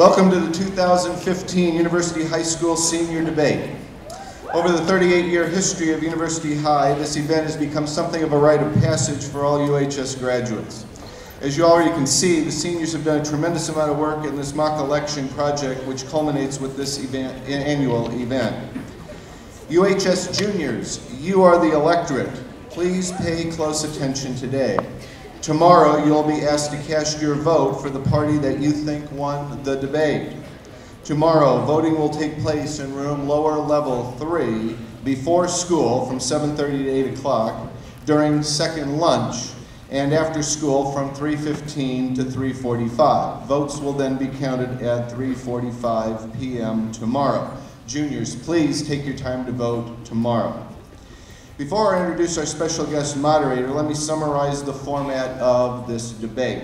Welcome to the 2015 University High School Senior Debate. Over the 38-year history of University High, this event has become something of a rite of passage for all UHS graduates. As you already can see, the seniors have done a tremendous amount of work in this mock election project, which culminates with this annual event. UHS juniors, you are the electorate. Please pay close attention today. Tomorrow, you'll be asked to cast your vote for the party that you think won the debate. Tomorrow, voting will take place in room lower level 3 before school from 7:30 to 8 o'clock, during second lunch, and after school from 3:15 to 3:45. Votes will then be counted at 3:45 p.m. tomorrow. Juniors, please take your time to vote tomorrow. Before I introduce our special guest moderator, let me summarize the format of this debate.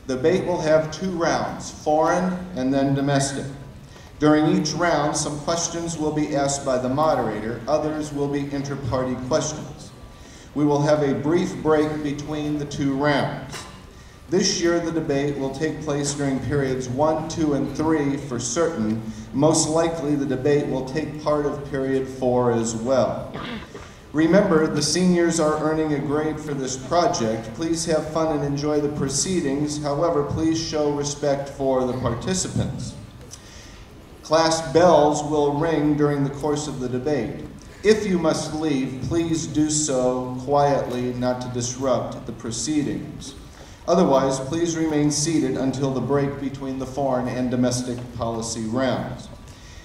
The debate will have 2 rounds, foreign and then domestic. During each round, some questions will be asked by the moderator, others will be inter-party questions. We will have a brief break between the 2 rounds. This year, the debate will take place during periods 1, 2, and 3 for certain. Most likely, the debate will take part of period 4 as well. Remember, the seniors are earning a grade for this project. Please have fun and enjoy the proceedings. However, please show respect for the participants. Class bells will ring during the course of the debate. If you must leave, please do so quietly, not to disrupt the proceedings. Otherwise, please remain seated until the break between the foreign and domestic policy rounds.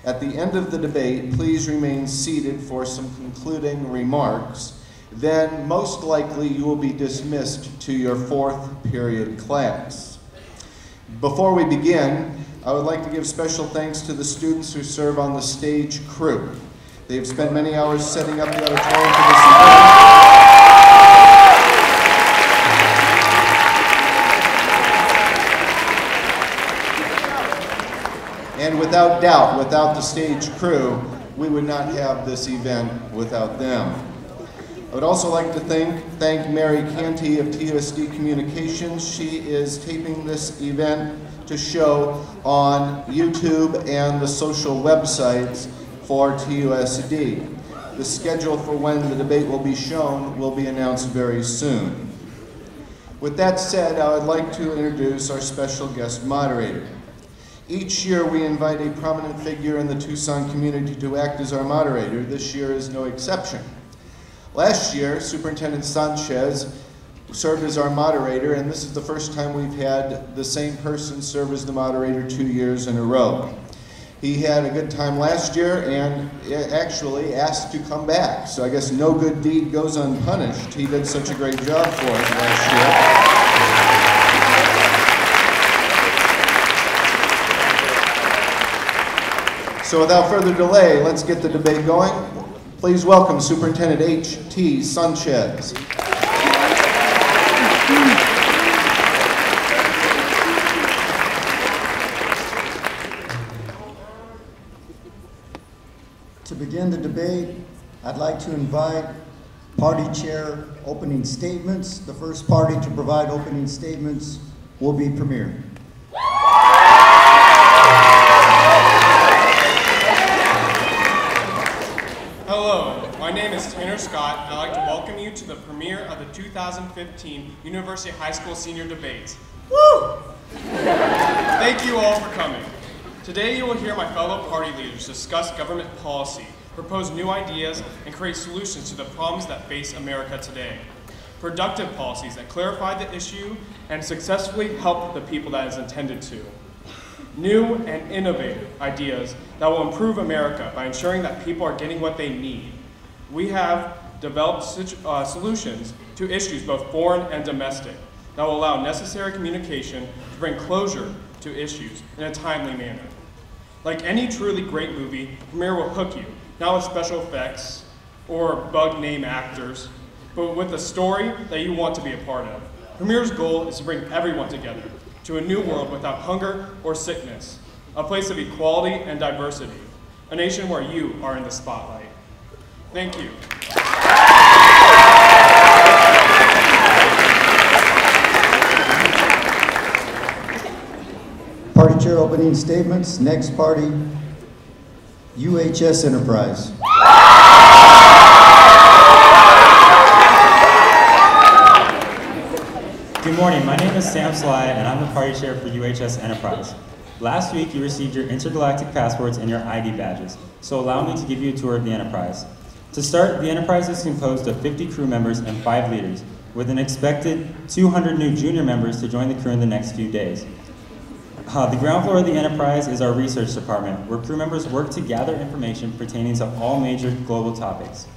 At the end of the debate, please remain seated for some concluding remarks. Then, most likely, you will be dismissed to your 4th period class. Before we begin, I would like to give special thanks to the students who serve on the stage crew. They have spent many hours setting up the auditorium for this event. And without doubt, without the stage crew, we would not have this event without them. I would also like to thank Mary Canty of TUSD Communications. She is taping this event to show on YouTube and the social websites for TUSD. The schedule for when the debate will be shown will be announced very soon. With that said, I would like to introduce our special guest moderator. Each year we invite a prominent figure in the Tucson community to act as our moderator. This year is no exception. Last year, Superintendent Sanchez served as our moderator, and this is the first time we've had the same person serve as the moderator 2 years in a row. He had a good time last year and actually asked to come back. So I guess no good deed goes unpunished. He did such a great job for us last year. So without further delay, let's get the debate going. Please welcome Superintendent H.T. Sanchez. To begin the debate, I'd like to invite party chair opening statements. The first party to provide opening statements will be Premier. Hello, my name is Tanner Scott, and I'd like to welcome you to the premiere of the 2015 University High School Senior Debate. Woo! Thank you all for coming. Today you will hear my fellow party leaders discuss government policy, propose new ideas, and create solutions to the problems that face America today. Productive policies that clarify the issue and successfully help the people that is intended to. New and innovative ideas that will improve America by ensuring that people are getting what they need. We have developed solutions to issues both foreign and domestic that will allow necessary communication to bring closure to issues in a timely manner. Like any truly great movie, Premiere will hook you, not with special effects or bug name actors, but with a story that you want to be a part of. Premiere's goal is to bring everyone together to a new world without hunger or sickness, a place of equality and diversity, a nation where you are in the spotlight. Thank you. Party chair opening opening statements. Next party, UHS Enterprise. Good morning, my name is Sam Sly and I'm the party chair for UHS Enterprise. Last week you received your intergalactic passports and your ID badges, so allow me to give you a tour of the Enterprise. To start, the Enterprise is composed of 50 crew members and 5 leaders, with an expected 200 new junior members to join the crew in the next few days. The ground floor of the Enterprise is our research department, where crew members work to gather information pertaining to all major global topics.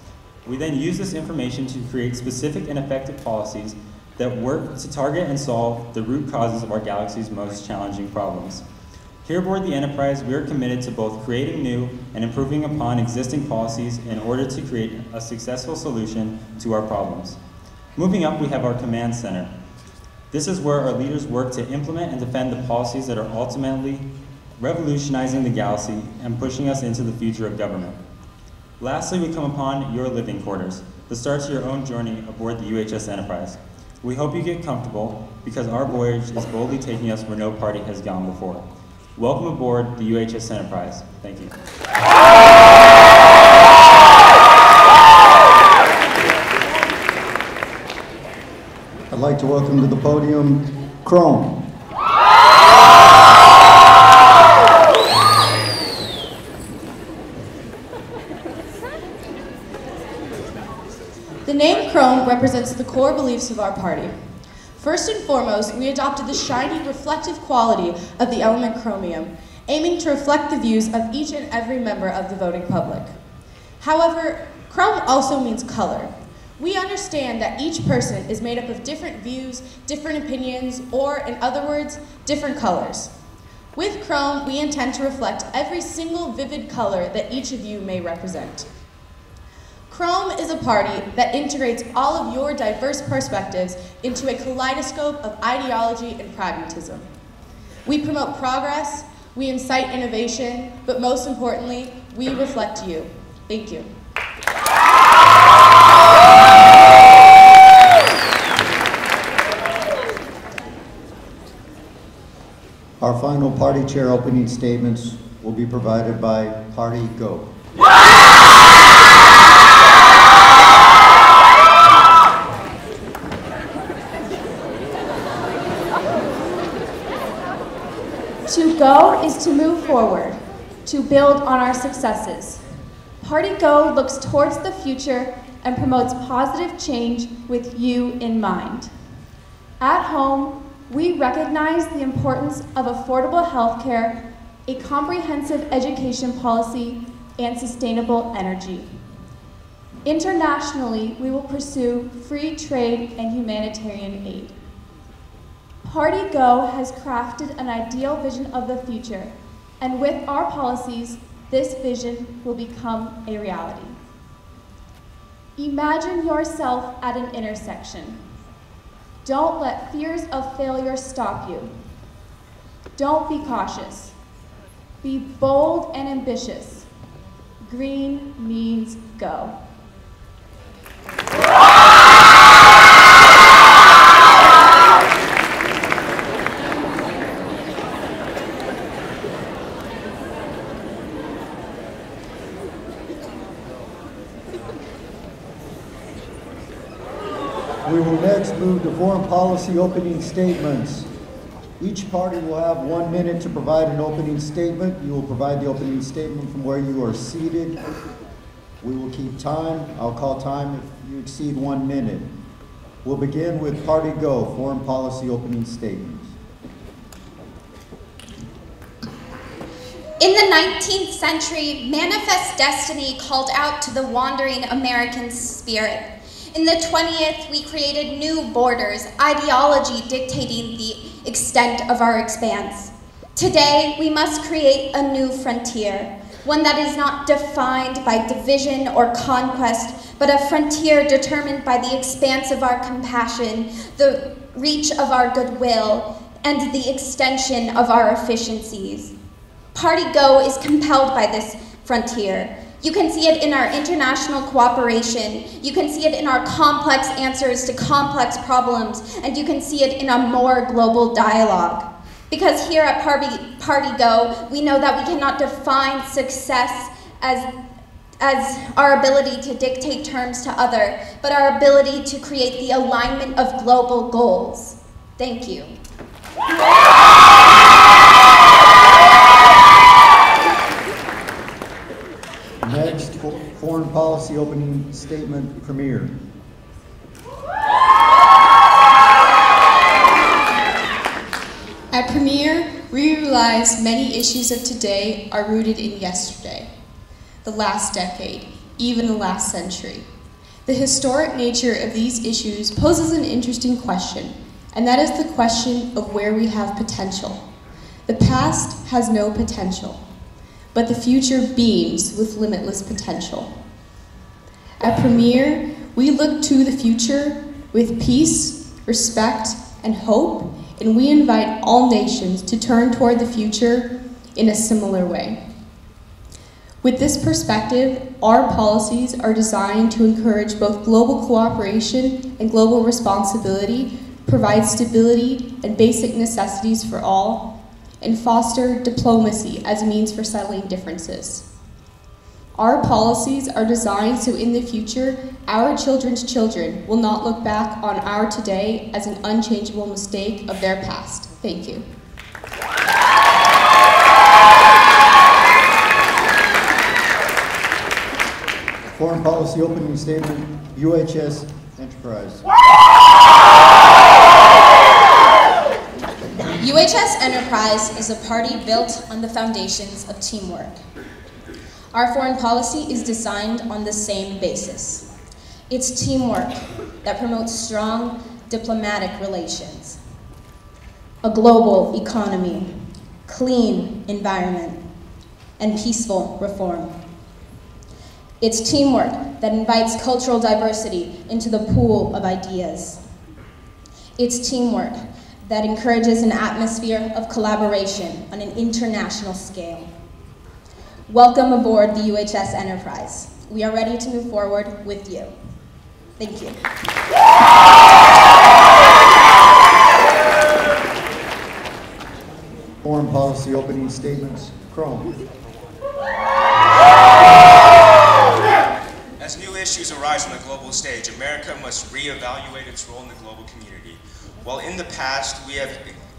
We then use this information to create specific and effective policies that work to target and solve the root causes of our galaxy's most challenging problems. Here aboard the Enterprise, we are committed to both creating new and improving upon existing policies in order to create a successful solution to our problems. Moving up, we have our command center. This is where our leaders work to implement and defend the policies that are ultimately revolutionizing the galaxy and pushing us into the future of government. Lastly, we come upon your living quarters, the start to your own journey aboard the UHS Enterprise. We hope you get comfortable because our voyage is boldly taking us where no party has gone before. Welcome aboard the UHS Enterprise. Thank you. I'd like to welcome to the podium, Chrome. The name Chrome represents the core beliefs of our party. First and foremost, we adopted the shiny, reflective quality of the element chromium, aiming to reflect the views of each and every member of the voting public. However, Chrome also means color. We understand that each person is made up of different views, different opinions, or, in other words, different colors. With Chrome, we intend to reflect every single vivid color that each of you may represent. Chrome is a party that integrates all of your diverse perspectives into a kaleidoscope of ideology and pragmatism. We promote progress, we incite innovation, but most importantly, we reflect you. Thank you. Our final party chair opening statements will be provided by Party Go. To go is to move forward, to build on our successes. Party Go looks towards the future and promotes positive change with you in mind. At home, we recognize the importance of affordable health care, a comprehensive education policy, and sustainable energy. Internationally, we will pursue free trade and humanitarian aid. Party Go has crafted an ideal vision of the future, and with our policies, this vision will become a reality. Imagine yourself at an intersection. Don't let fears of failure stop you. Don't be cautious. Be bold and ambitious. Green means go. We will next move to foreign policy opening statements. Each party will have 1 minute to provide an opening statement. You will provide the opening statement from where you are seated. We will keep time. I'll call time if you exceed 1 minute. We'll begin with Party Go, foreign policy opening statements. In the 19th century, Manifest Destiny called out to the wandering American spirit. In the 20th, we created new borders, ideology dictating the extent of our expanse. Today, we must create a new frontier, one that is not defined by division or conquest, but a frontier determined by the expanse of our compassion, the reach of our goodwill, and the extension of our efficiencies. Party Go is compelled by this frontier. You can see it in our international cooperation, you can see it in our complex answers to complex problems, and you can see it in a more global dialogue. Because here at Party Go, we know that we cannot define success as our ability to dictate terms to other, but our ability to create the alignment of global goals. Thank you. Next, foreign policy opening statement, Premier. At Premier, we realize many issues of today are rooted in yesterday, the last decade, even the last century. The historic nature of these issues poses an interesting question, and that is the question of where we have potential. The past has no potential, but the future beams with limitless potential. At Premier, we look to the future with peace, respect, and hope, and we invite all nations to turn toward the future in a similar way. With this perspective, our policies are designed to encourage both global cooperation and global responsibility, provide stability and basic necessities for all, and foster diplomacy as a means for settling differences. Our policies are designed so in the future, our children's children will not look back on our today as an unchangeable mistake of their past. Thank you. Foreign policy opening statement, UHS Enterprise. UHS Enterprise is a party built on the foundations of teamwork. Our foreign policy is designed on the same basis. It's teamwork that promotes strong diplomatic relations, a global economy, clean environment, and peaceful reform. It's teamwork that invites cultural diversity into the pool of ideas. It's teamwork that encourages an atmosphere of collaboration on an international scale. Welcome aboard the UHS Enterprise. We are ready to move forward with you. Thank you. Foreign policy opening statements, Chrome. As new issues arise on the global stage, America must reevaluate its role in the global community. While in the past we have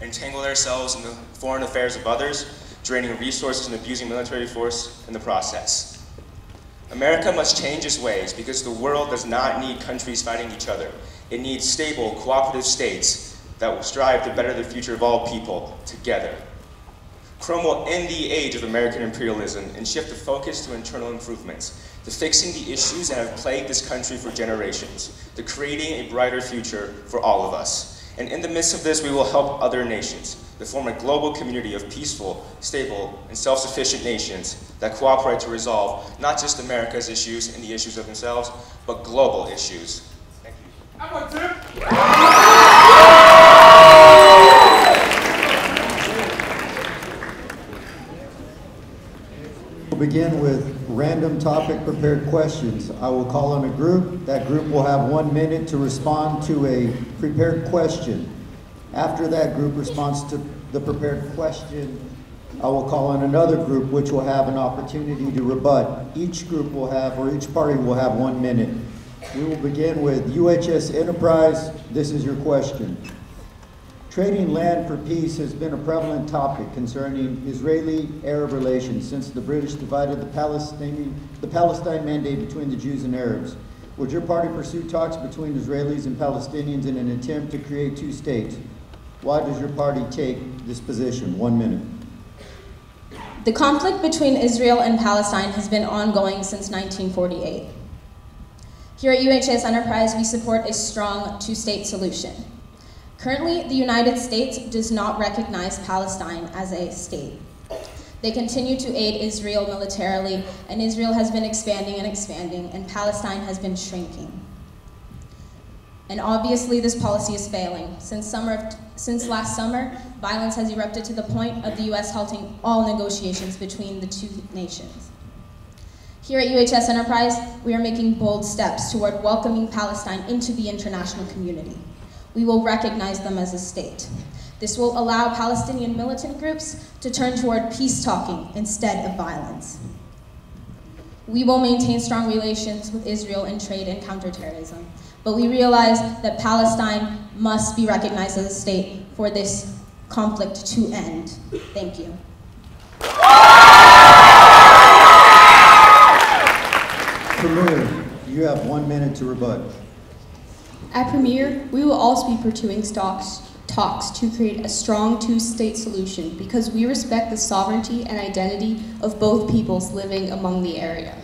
entangled ourselves in the foreign affairs of others, draining resources and abusing military force in the process. America must change its ways because the world does not need countries fighting each other. It needs stable, cooperative states that will strive to better the future of all people together. Chrome will end the age of American imperialism and shift the focus to internal improvements, to fixing the issues that have plagued this country for generations, to creating a brighter future for all of us. And in the midst of this, we will help other nations to form a global community of peaceful, stable, and self-sufficient nations that cooperate to resolve not just America's issues and the issues of themselves, but global issues. Thank you. We'll begin with random topic prepared questions. I will call on a group. That group will have 1 minute to respond to a prepared question. After that group responds to the prepared question, I will call on another group which will have an opportunity to rebut. Each group will have, or each party will have 1 minute. We will begin with UHS Enterprise. This is your question. Trading land for peace has been a prevalent topic concerning Israeli-Arab relations since the British divided the Palestine Mandate between the Jews and Arabs. Would your party pursue talks between Israelis and Palestinians in an attempt to create two states? Why does your party take this position? 1 minute. The conflict between Israel and Palestine has been ongoing since 1948. Here at UHS Enterprise, we support a strong two-state solution. Currently, the United States does not recognize Palestine as a state. They continue to aid Israel militarily, and Israel has been expanding and expanding, and Palestine has been shrinking. And obviously, this policy is failing. Since last summer, violence has erupted to the point of the U.S. halting all negotiations between the two nations. Here at UHS Enterprise, we are making bold steps toward welcoming Palestine into the international community. we will recognize them as a state. This will allow Palestinian militant groups to turn toward peace talking instead of violence. We will maintain strong relations with Israel in trade and counterterrorism, but we realize that Palestine must be recognized as a state for this conflict to end. Thank you. Premier, you have 1 minute to rebut. At Premier, we will also be pursuing talks to create a strong two-state solution because we respect the sovereignty and identity of both peoples living among the area.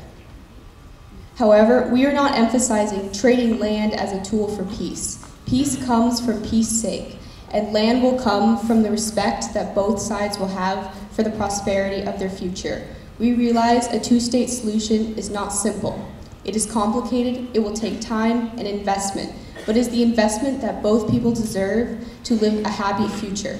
However, we are not emphasizing trading land as a tool for peace. Peace comes from peace's sake, and land will come from the respect that both sides will have for the prosperity of their future. We realize a two-state solution is not simple. It is complicated, it will take time and investment, but is the investment that both people deserve to live a happy future.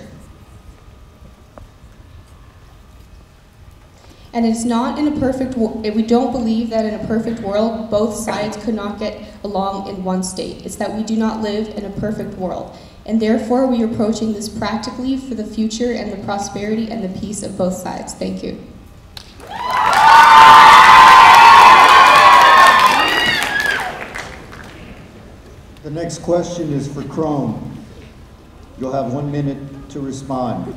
And it's not in a perfect world, we don't believe that in a perfect world, both sides could not get along in one state. It's that we do not live in a perfect world. And therefore, we are approaching this practically for the future and the prosperity and the peace of both sides. Thank you. The next question is for Chrome. You'll have 1 minute to respond.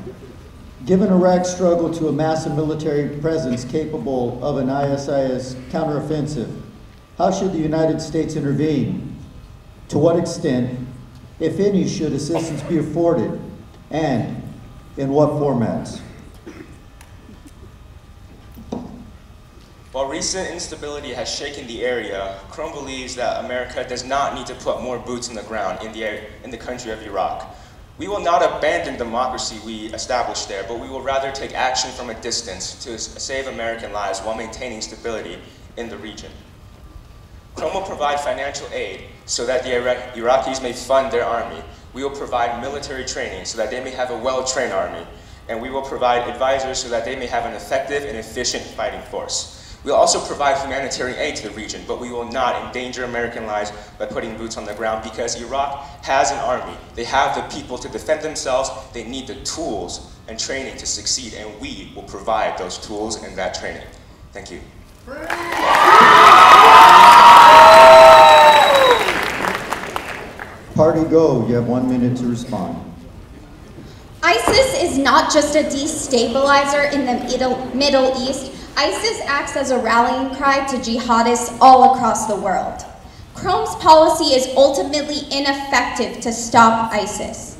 Given Iraq's struggle to amass a military presence capable of an ISIS counteroffensive, how should the United States intervene? To what extent, if any, should assistance be afforded, and in what formats? While recent instability has shaken the area, Chrome believes that America does not need to put more boots in the ground in the country of Iraq. We will not abandon democracy we established there, but we will rather take action from a distance to save American lives while maintaining stability in the region. Chrome will provide financial aid so that the Iraqis may fund their army. We will provide military training so that they may have a well-trained army. And we will provide advisors so that they may have an effective and efficient fighting force. We'll also provide humanitarian aid to the region, but we will not endanger American lives by putting boots on the ground because Iraq has an army. They have the people to defend themselves. They need the tools and training to succeed, and we will provide those tools and that training. Thank you. Party Go, you have 1 minute to respond. ISIS is not just a destabilizer in the Middle East. ISIS acts as a rallying cry to jihadists all across the world. Chrome's policy is ultimately ineffective to stop ISIS.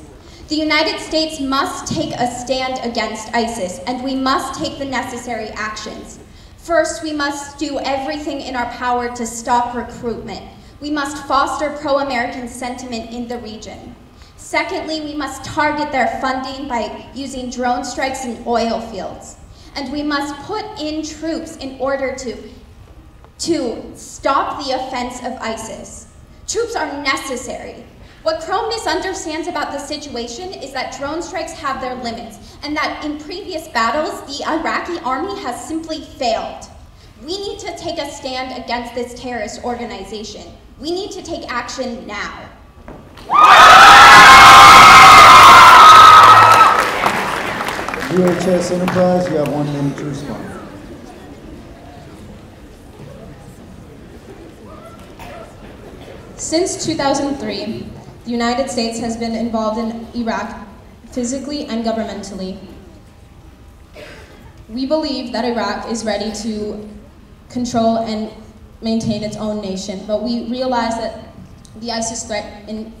The United States must take a stand against ISIS, and we must take the necessary actions. First, we must do everything in our power to stop recruitment. We must foster pro-American sentiment in the region. Secondly, we must target their funding by using drone strikes in oil fields. And we must put in troops in order to stop the offense of ISIS. Troops are necessary. What Chrome misunderstands about the situation is that drone strikes have their limits, and that in previous battles, the Iraqi army has simply failed. We need to take a stand against this terrorist organization. We need to take action now. UHS Enterprise, you have 1 minute to respond. Since 2003, the United States has been involved in Iraq physically and governmentally. We believe that Iraq is ready to control and maintain its own nation, but we realize that the ISIS threat in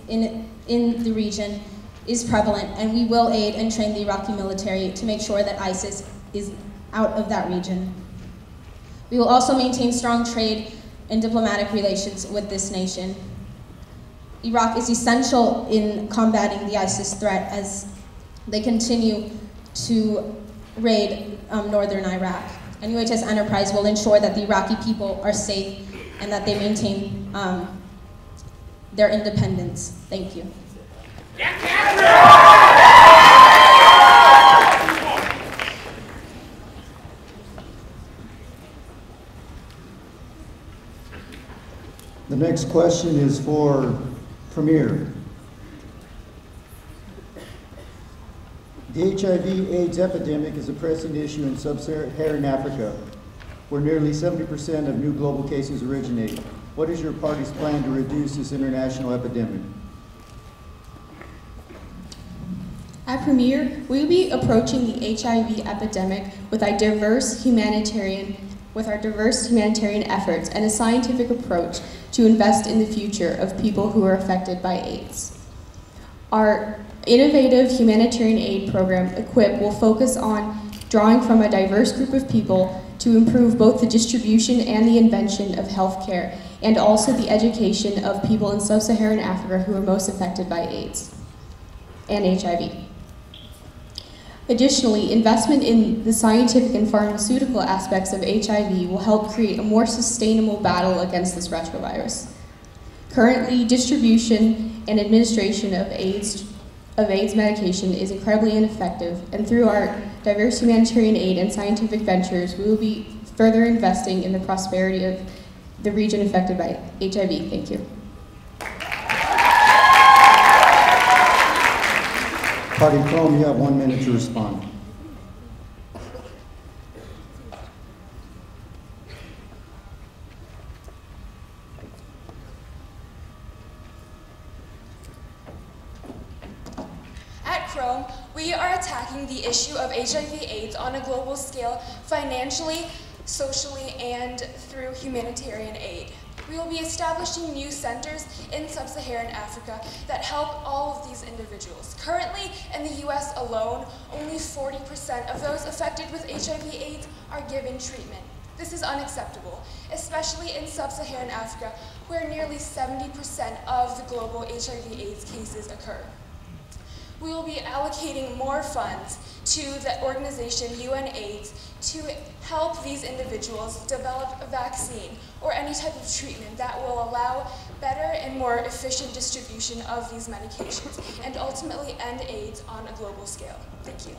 the region is prevalent, and we will aid and train the Iraqi military to make sure that ISIS is out of that region. We will also maintain strong trade and diplomatic relations with this nation. Iraq is essential in combating the ISIS threat as they continue to raid northern Iraq. And UHS Enterprise will ensure that the Iraqi people are safe and that they maintain their independence. Thank you. The next question is for Premier. The HIV/AIDS epidemic is a pressing issue in sub-Saharan Africa, where nearly 70% of new global cases originate. What is your party's plan to reduce this international epidemic? At Premier, we will be approaching the HIV epidemic with our diverse humanitarian efforts and a scientific approach to invest in the future of people who are affected by AIDS. Our innovative humanitarian aid program, EQUIP, will focus on drawing from a diverse group of people to improve both the distribution and the invention of healthcare, and also the education of people in sub-Saharan Africa who are most affected by AIDS and HIV. Additionally, investment in the scientific and pharmaceutical aspects of HIV will help create a more sustainable battle against this retrovirus. Currently, distribution and administration of AIDS medication is incredibly ineffective, and through our diverse humanitarian aid and scientific ventures, we will be further investing in the prosperity of the region affected by HIV. Thank you. Party Chrome, you have 1 minute to respond. At Chrome, we are attacking the issue of HIV/AIDS on a global scale, financially, socially, and through humanitarian aid. We will be establishing new centers in sub-Saharan Africa that help all of these individuals. Currently, in the US alone, only 40% of those affected with HIV/AIDS are given treatment. This is unacceptable, especially in sub-Saharan Africa, where nearly 70% of the global HIV/AIDS cases occur. We will be allocating more funds to the organization UNAIDS to help these individuals develop a vaccine or any type of treatment that will allow better and more efficient distribution of these medications and ultimately end AIDS on a global scale. Thank you.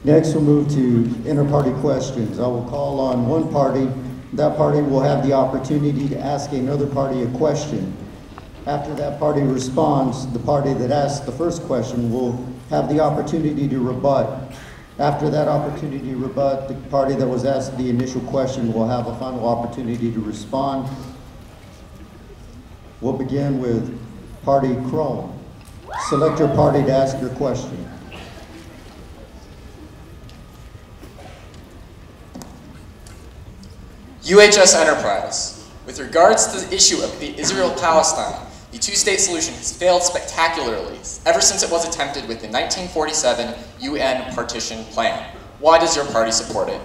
Next, we'll move to inter-party questions. I will call on one party. That party will have the opportunity to ask another party a question. After that party responds, the party that asked the first question will have the opportunity to rebut. After that opportunity to rebut, the party that was asked the initial question will have a final opportunity to respond. We'll begin with Party Chrome. Select your party to ask your question. UHS Enterprise. With regards to the issue of the Israel-Palestine, the two-state solution has failed spectacularly ever since it was attempted with the 1947 UN partition plan. Why does your party support it?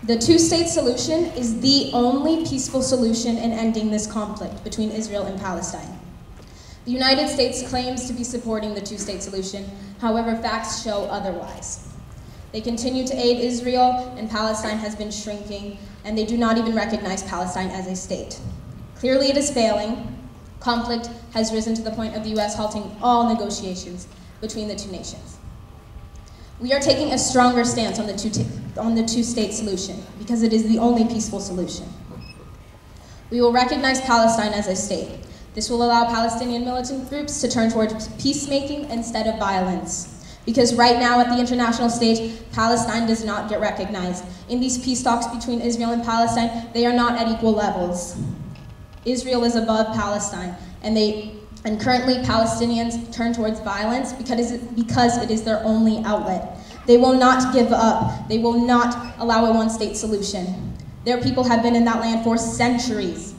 The two-state solution is the only peaceful solution in ending this conflict between Israel and Palestine. The United States claims to be supporting the two-state solution, however, facts show otherwise. They continue to aid Israel, and Palestine has been shrinking, and they do not even recognize Palestine as a state. Clearly it is failing. Conflict has risen to the point of the US halting all negotiations between the two nations. We are taking a stronger stance on the two-state solution because it is the only peaceful solution. We will recognize Palestine as a state. This will allow Palestinian militant groups to turn towards peacemaking instead of violence. Because right now at the international stage, Palestine does not get recognized. In these peace talks between Israel and Palestine, they are not at equal levels. Israel is above Palestine, and currently Palestinians turn towards violence because it is their only outlet. They will not give up. They will not allow a one-state solution. Their people have been in that land for centuries.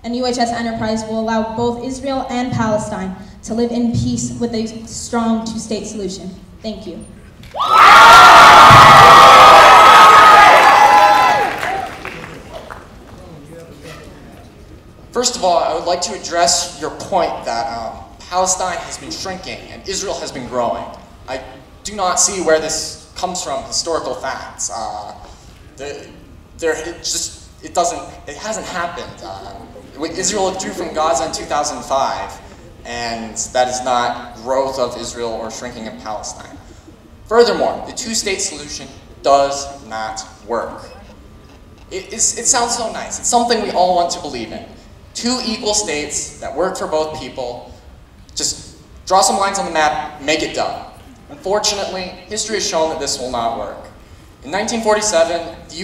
And UHS Enterprise will allow both Israel and Palestine to live in peace with a strong two-state solution. Thank you. First of all, I would like to address your point that Palestine has been shrinking and Israel has been growing. I do not see where this comes from historical facts. It hasn't happened. Israel withdrew from Gaza in 2005, and that is not growth of Israel or shrinking of Palestine. Furthermore, the two-state solution does not work. It sounds so nice. It's something we all want to believe in. Two equal states that work for both people. Just draw some lines on the map, make it done. Unfortunately, history has shown that this will not work. In 1947, the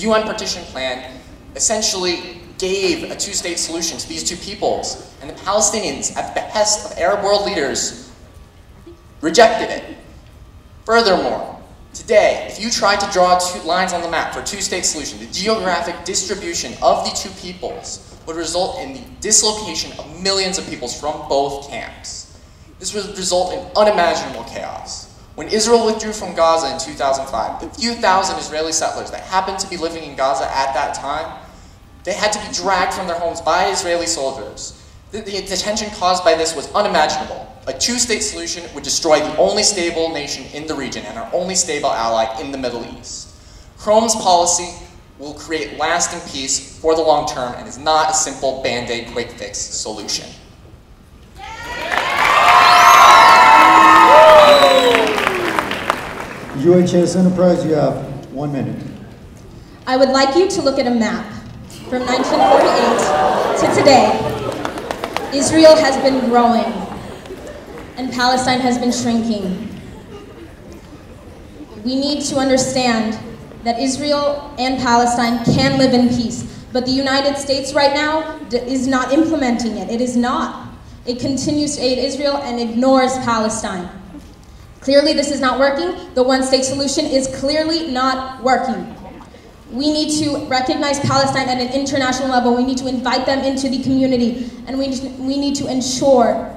UN partition plan essentially gave a two-state solution to these two peoples, and the Palestinians, at the behest of Arab world leaders, rejected it. Furthermore, today, if you try to draw two lines on the map for a two-state solution, the geographic distribution of the two peoples would result in the dislocation of millions of peoples from both camps. This would result in unimaginable chaos. When Israel withdrew from Gaza in 2005, the few thousand Israeli settlers that happened to be living in Gaza at that time, they had to be dragged from their homes by Israeli soldiers. The tension caused by this was unimaginable. A two-state solution would destroy the only stable nation in the region and our only stable ally in the Middle East. Crome's policy will create lasting peace for the long term and is not a simple band-aid quick fix solution. UHS Enterprise, you have 1 minute. I would like you to look at a map from 1948 to today. Israel has been growing and Palestine has been shrinking. We need to understand that Israel and Palestine can live in peace, but the United States right now is not implementing it. It is not. It continues to aid Israel and ignores Palestine. Clearly this is not working. The one-state solution is clearly not working. We need to recognize Palestine at an international level. We need to invite them into the community, and we need to ensure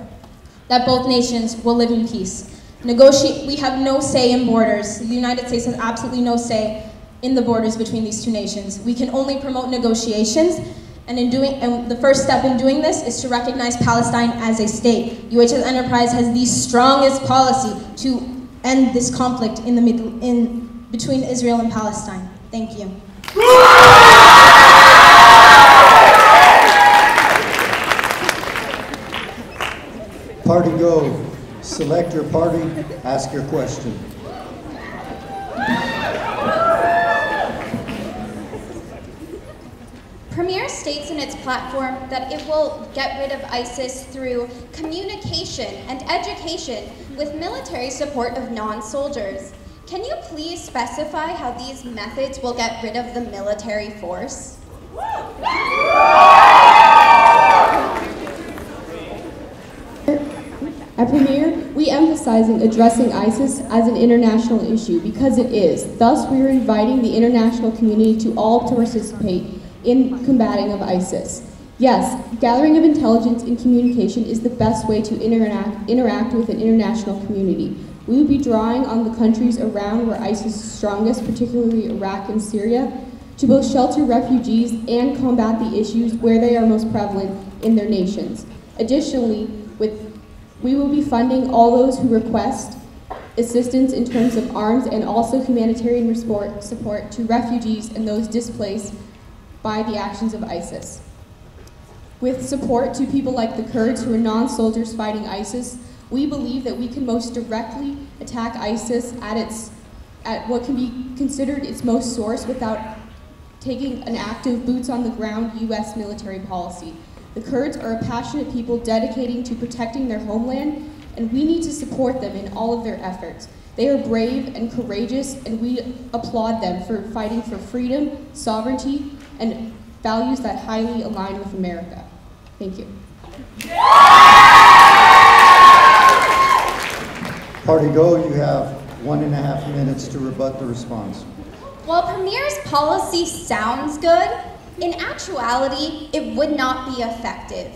that both nations will live in peace. We have no say in borders. The United States has absolutely no say in the borders between these two nations. We can only promote negotiations, and the first step in doing this is to recognize Palestine as a state. UHS Enterprise has the strongest policy to end this conflict between Israel and Palestine. Thank you. Party go. Select your party, ask your question. Premier states in its platform that it will get rid of ISIS through communication and education with military support of non-soldiers. Can you please specify how these methods will get rid of the military force? At Premier, we emphasize addressing ISIS as an international issue because it is. Thus, we are inviting the international community to all to participate in combating of ISIS. Yes, gathering of intelligence and communication is the best way to interact with an international community. We will be drawing on the countries around where ISIS is strongest, particularly Iraq and Syria, to both shelter refugees and combat the issues where they are most prevalent in their nations. Additionally, we will be funding all those who request assistance in terms of arms and also humanitarian support to refugees and those displaced by the actions of ISIS. With support to people like the Kurds who are non-soldiers fighting ISIS, we believe that we can most directly attack ISIS at what can be considered its most source without taking an active boots-on-the-ground U.S. military policy. The Kurds are a passionate people dedicating to protecting their homeland, and we need to support them in all of their efforts. They are brave and courageous, and we applaud them for fighting for freedom, sovereignty, and values that highly align with America. Thank you. Party go, you have 1.5 minutes to rebut the response. While Premier's policy sounds good, in actuality, it would not be effective.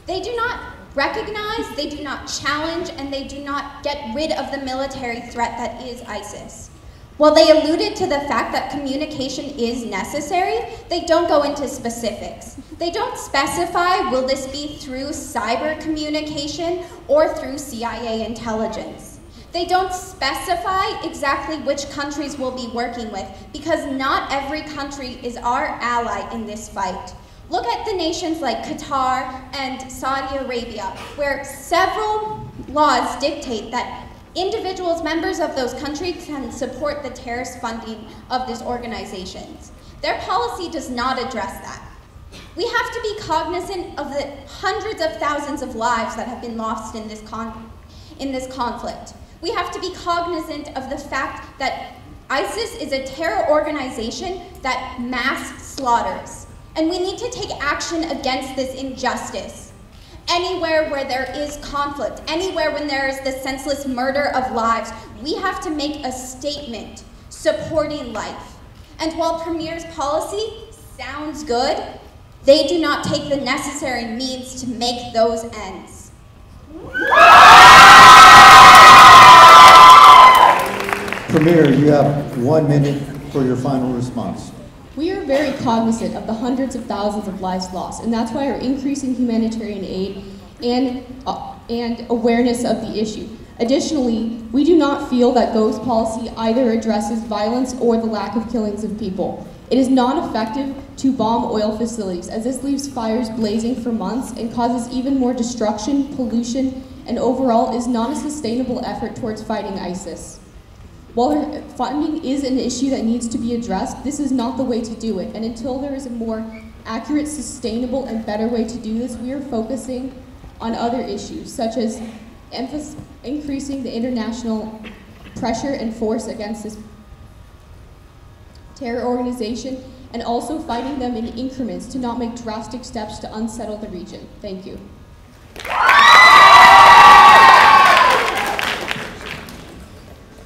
They do not recognize, they do not challenge, and they do not get rid of the military threat that is ISIS. While they alluded to the fact that communication is necessary, they don't go into specifics. They don't specify, will this be through cyber communication or through CIA intelligence. They don't specify exactly which countries we'll be working with because not every country is our ally in this fight. Look at the nations like Qatar and Saudi Arabia, where several laws dictate that Individuals, members of those countries can support the terrorist funding of these organizations. Their policy does not address that. We have to be cognizant of the hundreds of thousands of lives that have been lost in this conflict. We have to be cognizant of the fact that ISIS is a terror organization that mass slaughters. And we need to take action against this injustice. Anywhere where there is conflict, anywhere when there is the senseless murder of lives, we have to make a statement supporting life. And while Premier's policy sounds good, they do not take the necessary means to make those ends. Premier, you have 1 minute for your final response. We are very cognizant of the hundreds of thousands of lives lost, and that's why we're increasing humanitarian aid and awareness of the issue. Additionally, we do not feel that GO's policy either addresses violence or the lack of killings of people. It is not effective to bomb oil facilities, as this leaves fires blazing for months and causes even more destruction, pollution, and overall is not a sustainable effort towards fighting ISIS. While funding is an issue that needs to be addressed, this is not the way to do it. And until there is a more accurate, sustainable, and better way to do this, we are focusing on other issues, such as increasing the international pressure and force against this terror organization, and also fighting them in increments to not make drastic steps to unsettle the region. Thank you.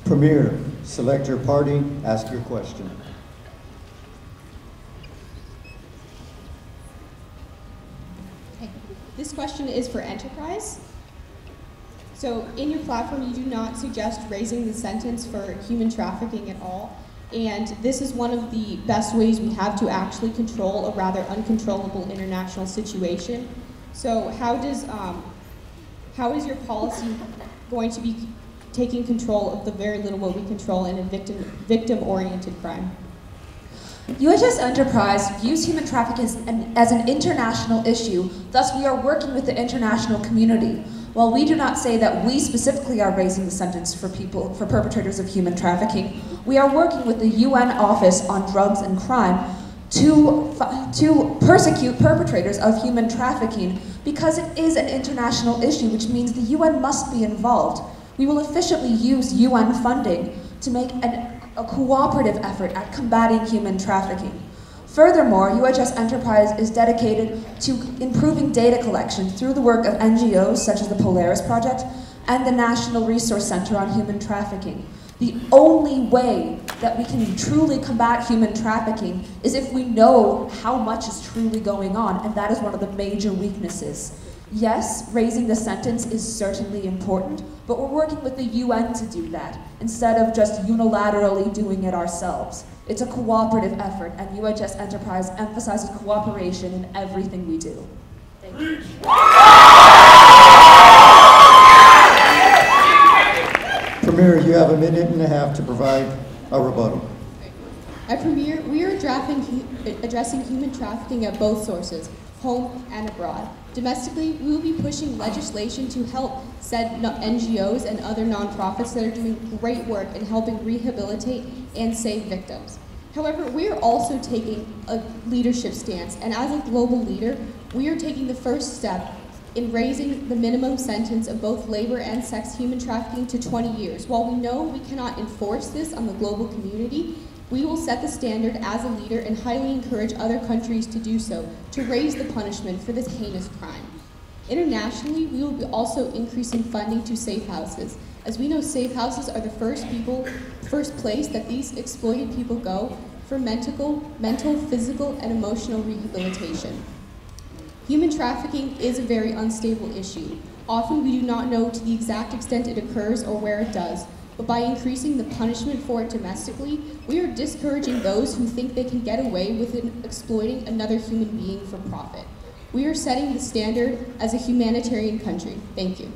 Premier, select your party, ask your question. Okay. This question is for Enterprise. So in your platform, you do not suggest raising the sentence for human trafficking at all. And this is one of the best ways we have to actually control a rather uncontrollable international situation. So how is your policy going to be taking control of the very little what we control in a victim-oriented crime? UHS Enterprise views human trafficking as an international issue, thus we are working with the international community. While we do not say that we specifically are raising the sentence for perpetrators of human trafficking, we are working with the UN Office on Drugs and Crime to persecute perpetrators of human trafficking because it is an international issue, which means the UN must be involved. We will efficiently use UN funding to make a cooperative effort at combating human trafficking. Furthermore, UHS Enterprise is dedicated to improving data collection through the work of NGOs such as the Polaris Project and the National Resource Center on Human Trafficking. The only way that we can truly combat human trafficking is if we know how much is truly going on, and that is one of the major weaknesses. Yes, raising the sentence is certainly important, but we're working with the UN to do that, instead of just unilaterally doing it ourselves. It's a cooperative effort, and UHS Enterprise emphasizes cooperation in everything we do. Thank you. Premier, you have 1.5 minutes to provide a rebuttal. At Premier, we are addressing human trafficking at both sources, home and abroad. Domestically, we will be pushing legislation to help said NGOs and other nonprofits that are doing great work in helping rehabilitate and save victims. However, we are also taking a leadership stance, and as a global leader, we are taking the first step in raising the minimum sentence of both labor and sex human trafficking to 20 years. While we know we cannot enforce this on the global community, we will set the standard as a leader and highly encourage other countries to do so, to raise the punishment for this heinous crime. Internationally, we will be also increasing funding to safe houses, as we know safe houses are the first place that these exploited people go for mental, physical, and emotional rehabilitation. Human trafficking is a very unstable issue. Often we do not know to the exact extent it occurs or where it does, but by increasing the punishment for it domestically, we are discouraging those who think they can get away with exploiting another human being for profit. We are setting the standard as a humanitarian country. Thank you.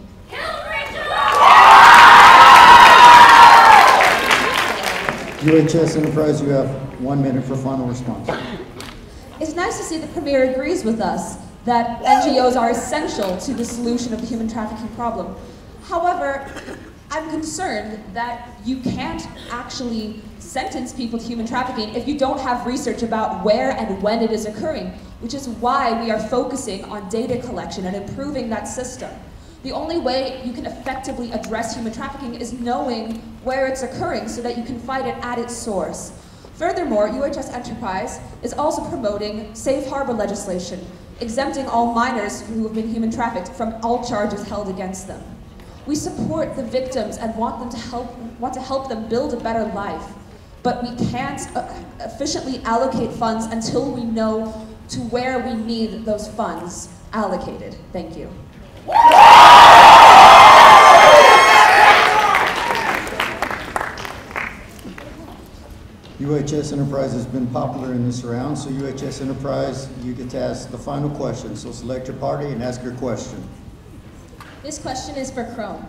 UHS Enterprise, you have 1 minute for final response. It's nice to see the Premier agrees with us that NGOs are essential to the solution of the human trafficking problem. However, I'm concerned that you can't actually sentence people to human trafficking if you don't have research about where and when it is occurring, which is why we are focusing on data collection and improving that system. The only way you can effectively address human trafficking is knowing where it's occurring so that you can fight it at its source. Furthermore, UHS Enterprise is also promoting safe harbor legislation, exempting all minors who have been human trafficked from all charges held against them. We support the victims and want to help them build a better life, but we can't efficiently allocate funds until we know to where we need those funds allocated. Thank you. UHS Enterprise has been popular in this round, so UHS Enterprise, you get to ask the final question. So select your party and ask your question. This question is for Chrome.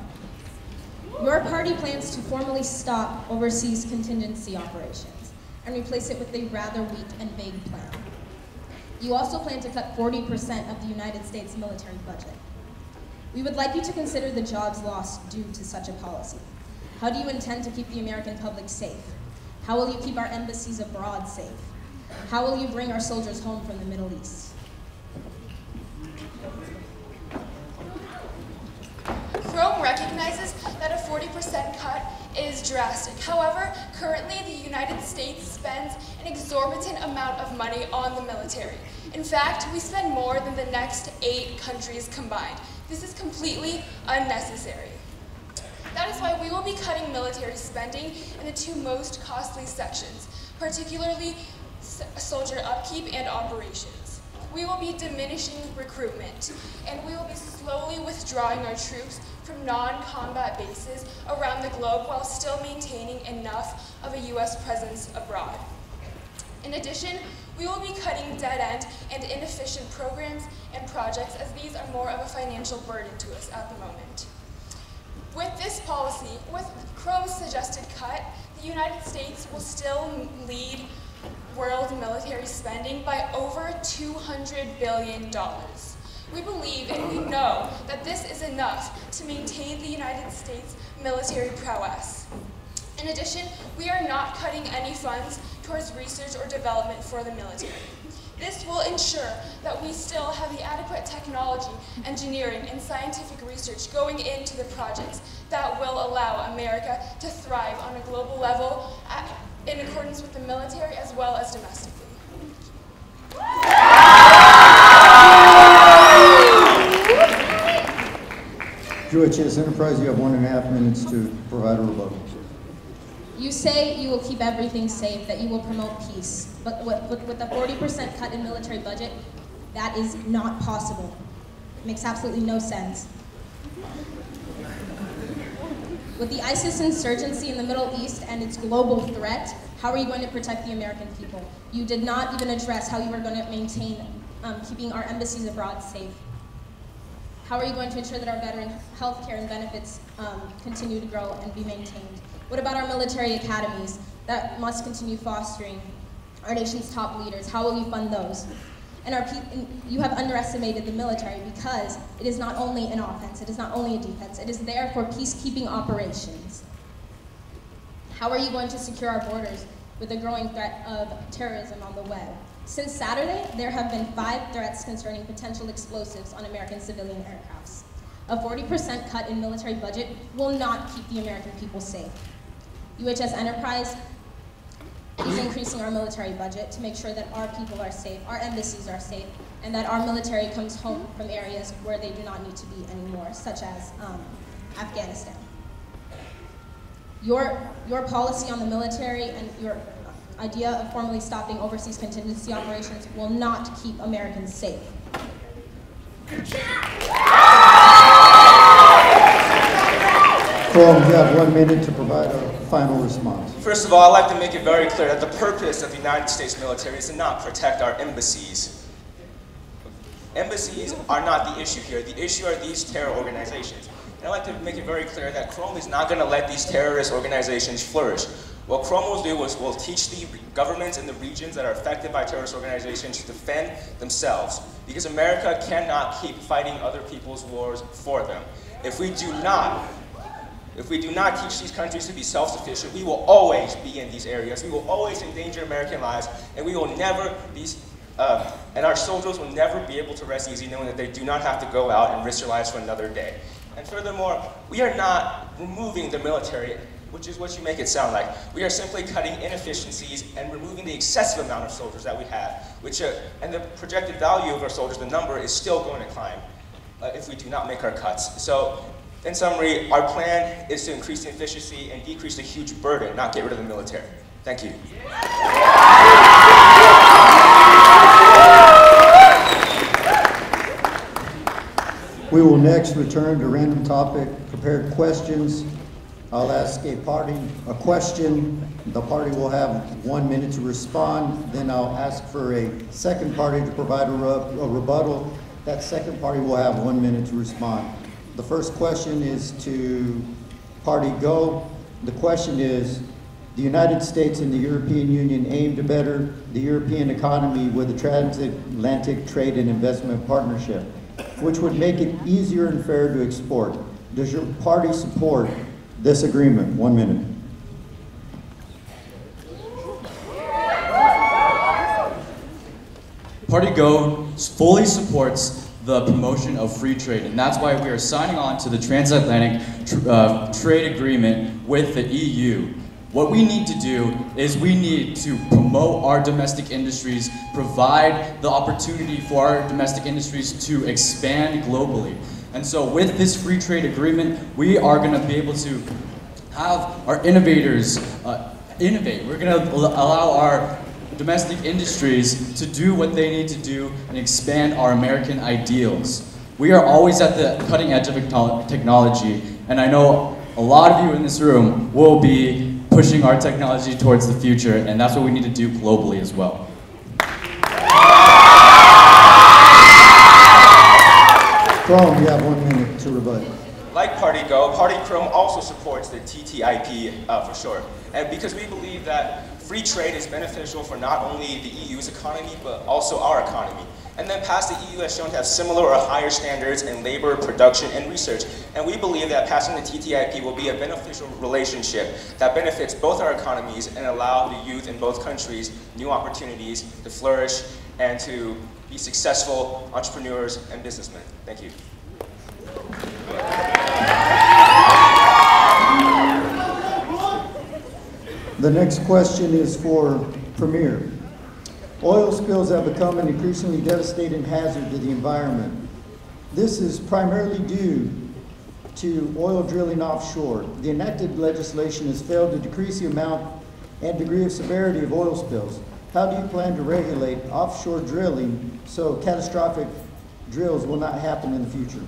Your party plans to formally stop overseas contingency operations and replace it with a rather weak and vague plan. You also plan to cut 40% of the United States military budget. We would like you to consider the jobs lost due to such a policy. How do you intend to keep the American public safe? How will you keep our embassies abroad safe? How will you bring our soldiers home from the Middle East? Chrome recognizes that a 40% cut is drastic. However, currently the United States spends an exorbitant amount of money on the military. In fact, we spend more than the next 8 countries combined. This is completely unnecessary. That is why we will be cutting military spending in the 2 most costly sections, particularly soldier upkeep and operations. We will be diminishing recruitment, and we will be slowly withdrawing our troops from non-combat bases around the globe while still maintaining enough of a U.S. presence abroad. In addition, we will be cutting dead-end and inefficient programs and projects, as these are more of a financial burden to us at the moment. With this policy, with Chrome's suggested cut, the United States will still lead world military spending by over $200 billion. We believe and we know that this is enough to maintain the United States military prowess. In addition, we are not cutting any funds towards research or development for the military. This will ensure that we still have the adequate technology, engineering, and scientific research going into the projects that will allow America to thrive on a global level in accordance with the military as well as domestically. UHS Enterprise, you have 1.5 minutes to provide a rebuttal. You say you will keep everything safe, that you will promote peace, but with a 40% cut in military budget, that is not possible. It makes absolutely no sense. With the ISIS insurgency in the Middle East and its global threat, how are you going to protect the American people? You did not even address how you are going to maintain keeping our embassies abroad safe. How are you going to ensure that our veteran health care and benefits continue to grow and be maintained? What about our military academies that must continue fostering our nation's top leaders? How will you fund those? And you have underestimated the military because it is not only an offense, it is not only a defense, it is there for peacekeeping operations. How are you going to secure our borders with the growing threat of terrorism on the web? Since Saturday, there have been 5 threats concerning potential explosives on American civilian aircrafts. A 40% cut in military budget will not keep the American people safe. UHS Enterprise is increasing our military budget to make sure that our people are safe, our embassies are safe, and that our military comes home from areas where they do not need to be anymore, such as Afghanistan. Your policy on the military and your idea of formally stopping overseas contingency operations will not keep Americans safe. Chrome, you have 1 minute to provide a final response. First of all, I'd like to make it very clear that the purpose of the United States military is to not protect our embassies. Embassies are not the issue here. The issue are these terror organizations. And I'd like to make it very clear that Chrome is not going to let these terrorist organizations flourish. What Chrome will do is will teach the governments in the regions that are affected by terrorist organizations to defend themselves, because America cannot keep fighting other people's wars for them. If we do not If we do not teach these countries to be self-sufficient, we will always be in these areas. We will always endanger American lives, and we will never be, and our soldiers will never be able to rest easy knowing that they do not have to go out and risk their lives for another day. And furthermore, we are not removing the military, which is what you make it sound like. We are simply cutting inefficiencies and removing the excessive amount of soldiers that we have, and the projected value of our soldiers, the number, is still going to climb if we do not make our cuts. So, in summary, our plan is to increase the efficiency and decrease the huge burden, not get rid of the military. Thank you. We will next return to random topic prepared questions. I'll ask a question. The party will have 1 minute to respond. Then I'll ask for a second party to provide a rebuttal. That second party will have 1 minute to respond. The first question is to Party Go. The question is, the United States and the European Union aim to better the European economy with a transatlantic trade and investment partnership, which would make it easier and fair to export. Does your party support this agreement? 1 minute. Party Go fully supports the promotion of free trade, and that's why we are signing on to the transatlantic trade agreement with the EU. What we need to do is we need to promote our domestic industries, provide the opportunity for our domestic industries to expand globally. And so with this free trade agreement, we are going to be able to have our innovators innovate. We're going to allow our domestic industries to do what they need to do and expand our American ideals. We are always at the cutting edge of technology, and I know a lot of you in this room will be pushing our technology towards the future, and that's what we need to do globally as well. Chrome, you have 1 minute to rebut. Like Party Go, Party Chrome also supports the TTIP for short. And because we believe that free trade is beneficial for not only the EU's economy, but also our economy. And then past the EU has shown to have similar or higher standards in labor, production, and research. And we believe that passing the TTIP will be a beneficial relationship that benefits both our economies and allow the youth in both countries new opportunities to flourish and to be successful entrepreneurs and businessmen. Thank you. The next question is for Premier. Oil spills have become an increasingly devastating hazard to the environment. This is primarily due to oil drilling offshore. The enacted legislation has failed to decrease the amount and degree of severity of oil spills. How do you plan to regulate offshore drilling so catastrophic drills will not happen in the future?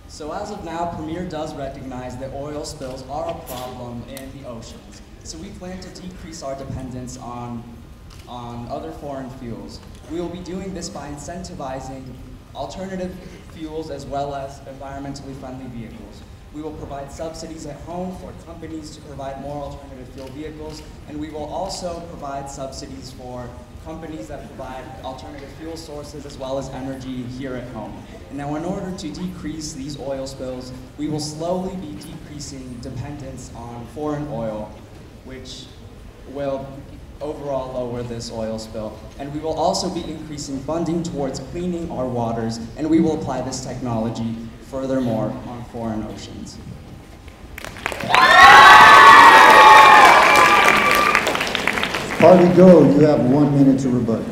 So as of now, Premier does recognize that oil spills are a problem in the oceans. So we plan to decrease our dependence on other foreign fuels. We will be doing this by incentivizing alternative fuels as well as environmentally friendly vehicles. We will provide subsidies at home for companies to provide more alternative fuel vehicles, and we will also provide subsidies for companies that provide alternative fuel sources as well as energy here at home. And now in order to decrease these oil spills, we will slowly be decreasing dependence on foreign oil, which will overall lower this oil spill. And we will also be increasing funding towards cleaning our waters, and we will apply this technology furthermore on foreign oceans. Party Go, you have 1 minute to rebut.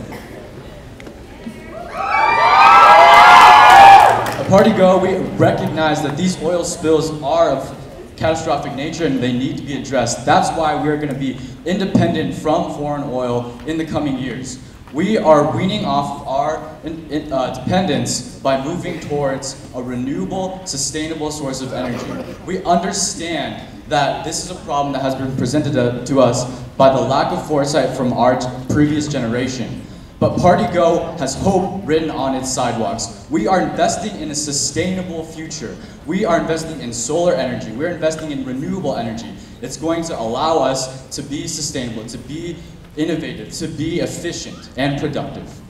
At Party Go, we recognize that these oil spills are of catastrophic nature and they need to be addressed. That's why we're going to be independent from foreign oil in the coming years. We are weaning off our dependence by moving towards a renewable, sustainable source of energy. We understand that this is a problem that has been presented to us by the lack of foresight from our previous generation. But Party Go has hope written on its sidewalks. We are investing in a sustainable future. We are investing in solar energy. We're investing in renewable energy. It's going to allow us to be sustainable, to be innovative, to be efficient and productive.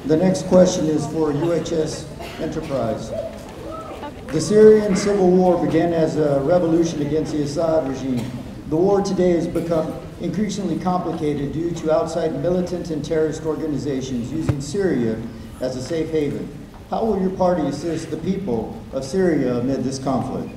The next question is for UHS Enterprise. The Syrian civil war began as a revolution against the Assad regime. The war today has become increasingly complicated due to outside militant and terrorist organizations using Syria as a safe haven. How will your party assist the people of Syria amid this conflict?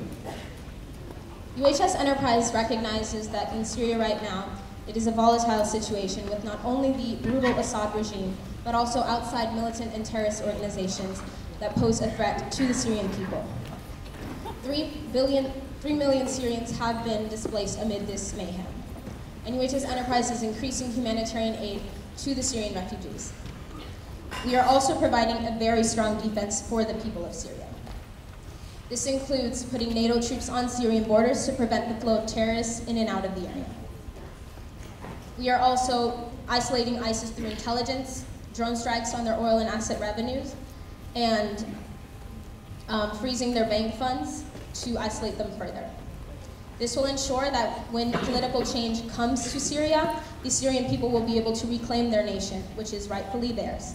UHS Enterprise recognizes that in Syria right now, it is a volatile situation with not only the brutal Assad regime, but also outside militant and terrorist organizations that pose a threat to the Syrian people. 3 million Syrians have been displaced amid this mayhem, and UHS Enterprise is increasing humanitarian aid to the Syrian refugees. We are also providing a very strong defense for the people of Syria. This includes putting NATO troops on Syrian borders to prevent the flow of terrorists in and out of the area. We are also isolating ISIS through intelligence, drone strikes on their oil and asset revenues, and freezing their bank funds to isolate them further. This will ensure that when political change comes to Syria, the Syrian people will be able to reclaim their nation, which is rightfully theirs.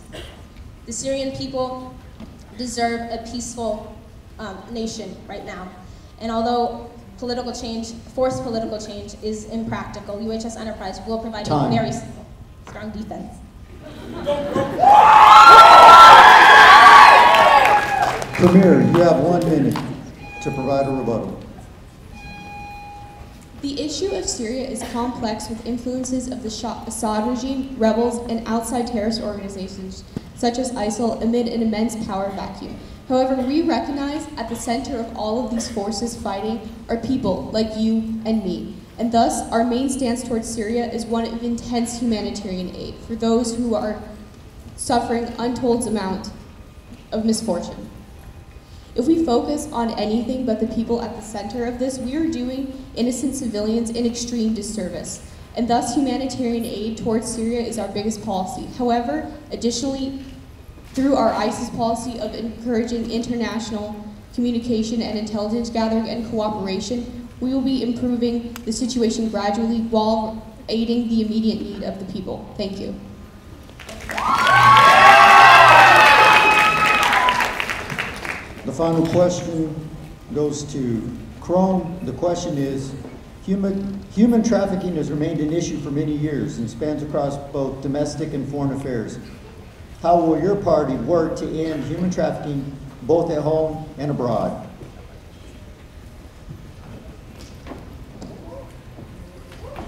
The Syrian people deserve a peaceful nation right now. And although forced political change is impractical, UHS Enterprise will provide a very strong defense. Premier, you have 1 minute to provide a rebuttal. The issue of Syria is complex with influences of the Assad regime, rebels, and outside terrorist organizations such as ISIL amid an immense power vacuum. However, we recognize at the center of all of these forces fighting are people like you and me. And thus, our main stance towards Syria is one of intense humanitarian aid for those who are suffering untold amount of misfortune. If we focus on anything but the people at the center of this, we are doing innocent civilians an extreme disservice. And thus, humanitarian aid towards Syria is our biggest policy. However, additionally, through our ISIS policy of encouraging international communication and intelligence gathering and cooperation, we will be improving the situation gradually while aiding the immediate need of the people. Thank you. The final question goes to Crone. The question is, human trafficking has remained an issue for many years and spans across both domestic and foreign affairs. How will your party work to end human trafficking both at home and abroad?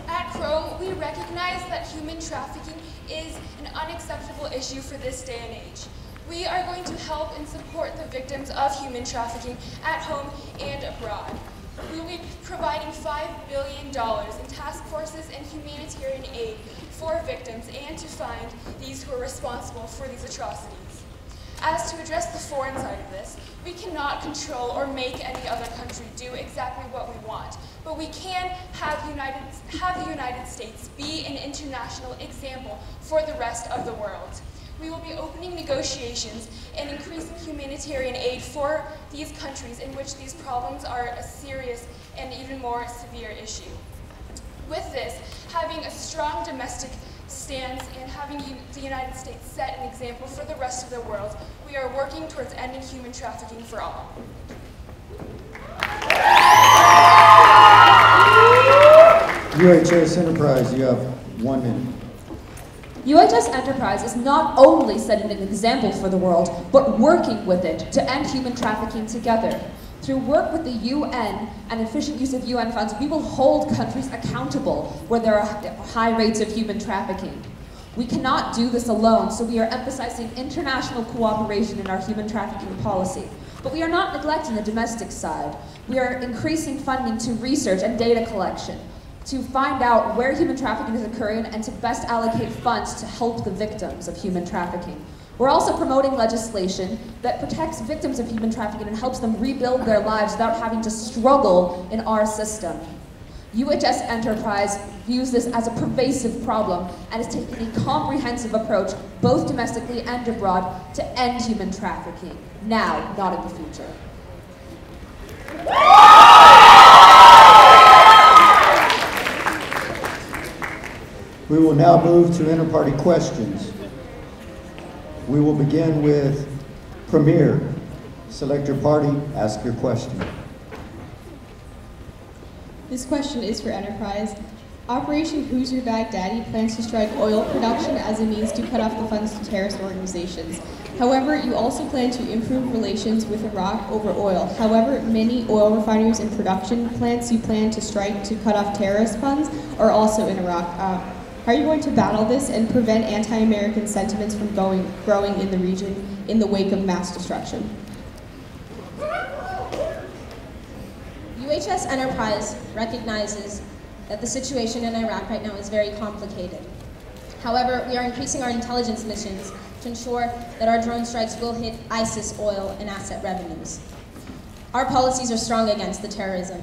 At Chrome, we recognize that human trafficking is an unacceptable issue for this day and age. We are going to help and support the victims of human trafficking at home and abroad. We will be providing $5 billion in task forces and humanitarian aid for victims and to find these who are responsible for these atrocities. As to address the foreign side of this, we cannot control or make any other country do exactly what we want, but we can have the United States be an international example for the rest of the world. We will be opening negotiations and increasing humanitarian aid for these countries in which these problems are a serious and even more severe issue. With this, having a strong domestic stance and having the United States set an example for the rest of the world, we are working towards ending human trafficking for all. UHS Enterprise, you have 1 minute. UHS Enterprise is not only setting an example for the world, but working with it to end human trafficking together. Through work with the UN and efficient use of UN funds, we will hold countries accountable where there are high rates of human trafficking. We cannot do this alone, so we are emphasizing international cooperation in our human trafficking policy. But we are not neglecting the domestic side. We are increasing funding to research and data collection, to find out where human trafficking is occurring and to best allocate funds to help the victims of human trafficking. We're also promoting legislation that protects victims of human trafficking and helps them rebuild their lives without having to struggle in our system. UHS Enterprise views this as a pervasive problem and is taking a comprehensive approach, both domestically and abroad, to end human trafficking, now, not in the future. We will now move to inter-party questions. We will begin with Premier. Select your party, ask your question. This question is for Enterprise. Operation Who's Your Baghdadi plans to strike oil production as a means to cut off the funds to terrorist organizations. However, you also plan to improve relations with Iraq over oil. However, many oil refineries and production plants you plan to strike to cut off terrorist funds are also in Iraq. How are you going to battle this and prevent anti-American sentiments from growing in the region in the wake of mass destruction? UHS Enterprise recognizes that the situation in Iraq right now is very complicated. However, we are increasing our intelligence missions to ensure that our drone strikes will hit ISIS oil and asset revenues. Our policies are strong against the terrorism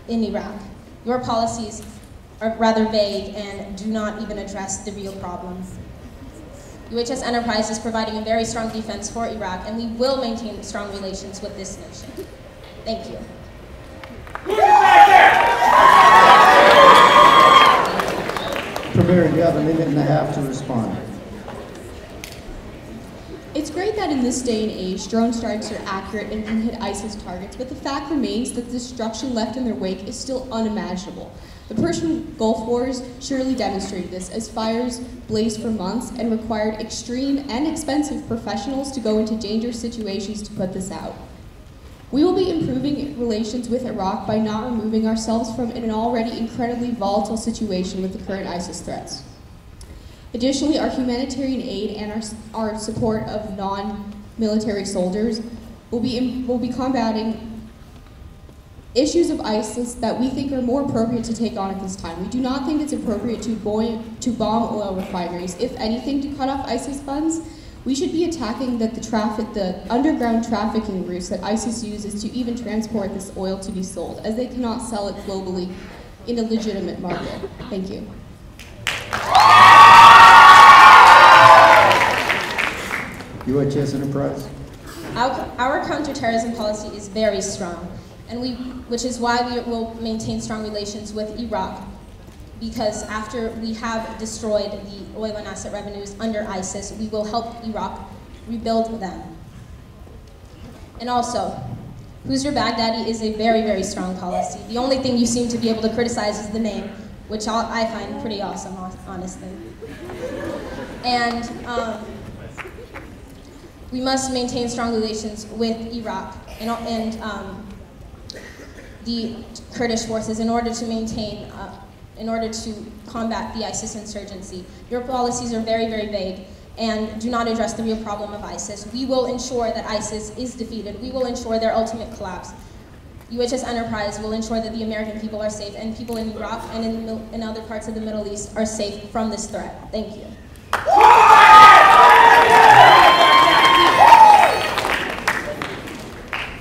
in Iraq. Your policies are rather vague and do not even address the real problems. UHS Enterprise is providing a very strong defense for Iraq, and we will maintain strong relations with this nation. Thank you. Premier, you have a minute and a half to respond. It's great that in this day and age, drone strikes are accurate and can hit ISIS targets, but the fact remains that the destruction left in their wake is still unimaginable. The Persian Gulf Wars surely demonstrated this, as fires blazed for months and required extreme and expensive professionals to go into dangerous situations to put this out. We will be improving relations with Iraq by not removing ourselves from an already incredibly volatile situation with the current ISIS threats. Additionally, our humanitarian aid and our support of non-military soldiers will be combating issues of ISIS that we think are more appropriate to take on at this time. We do not think it's appropriate to bomb oil refineries. If anything, to cut off ISIS funds, we should be attacking the underground trafficking routes that ISIS uses to even transport this oil to be sold, as they cannot sell it globally in a legitimate market. Thank you. UHS Enterprise. Our counterterrorism policy is very strong, which is why we will maintain strong relations with Iraq, because after we have destroyed the oil and asset revenues under ISIS, we will help Iraq rebuild them. And also, Who's Your Baghdadi is a very, very strong policy. The only thing you seem to be able to criticize is the name, which I find pretty awesome, honestly. And we must maintain strong relations with Iraq and the Kurdish forces in order to combat the ISIS insurgency. Your policies are very, very vague and do not address the real problem of ISIS. We will ensure that ISIS is defeated. We will ensure their ultimate collapse. UHS Enterprise will ensure that the American people are safe, and people in Iraq and in other parts of the Middle East are safe from this threat. Thank you.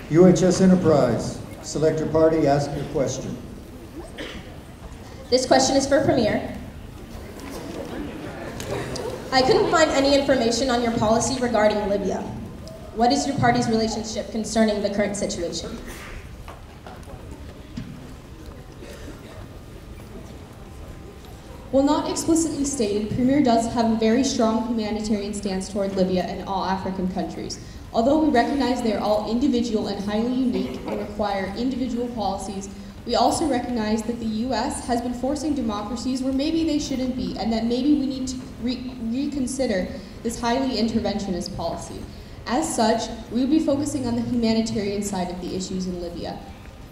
UHS Enterprise, select your party, ask your question. This question is for Premier. I couldn't find any information on your policy regarding Libya. What is your party's relationship concerning the current situation? While not explicitly stated, Premier does have a very strong humanitarian stance toward Libya and all African countries. Although we recognize they are all individual and highly unique and require individual policies, we also recognize that the U.S. has been forcing democracies where maybe they shouldn't be, and that maybe we need to reconsider this highly interventionist policy. As such, we will be focusing on the humanitarian side of the issues in Libya.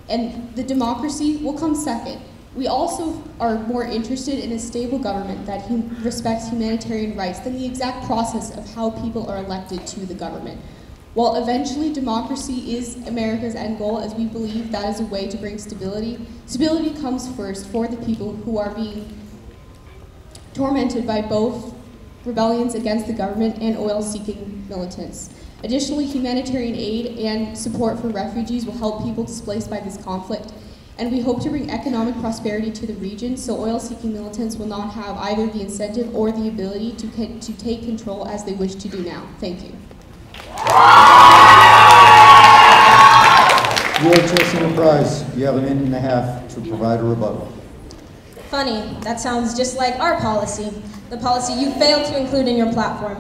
And the democracy will come second. We also are more interested in a stable government that respects humanitarian rights than the exact process of how people are elected to the government. While eventually democracy is America's end goal, as we believe that is a way to bring stability, stability comes first for the people who are being tormented by both rebellions against the government and oil-seeking militants. Additionally, humanitarian aid and support for refugees will help people displaced by this conflict, and we hope to bring economic prosperity to the region so oil-seeking militants will not have either the incentive or the ability to take control as they wish to do now. Thank you. UHS Enterprise, you have a minute and a half to provide a rebuttal. Funny, that sounds just like our policy, the policy you failed to include in your platform.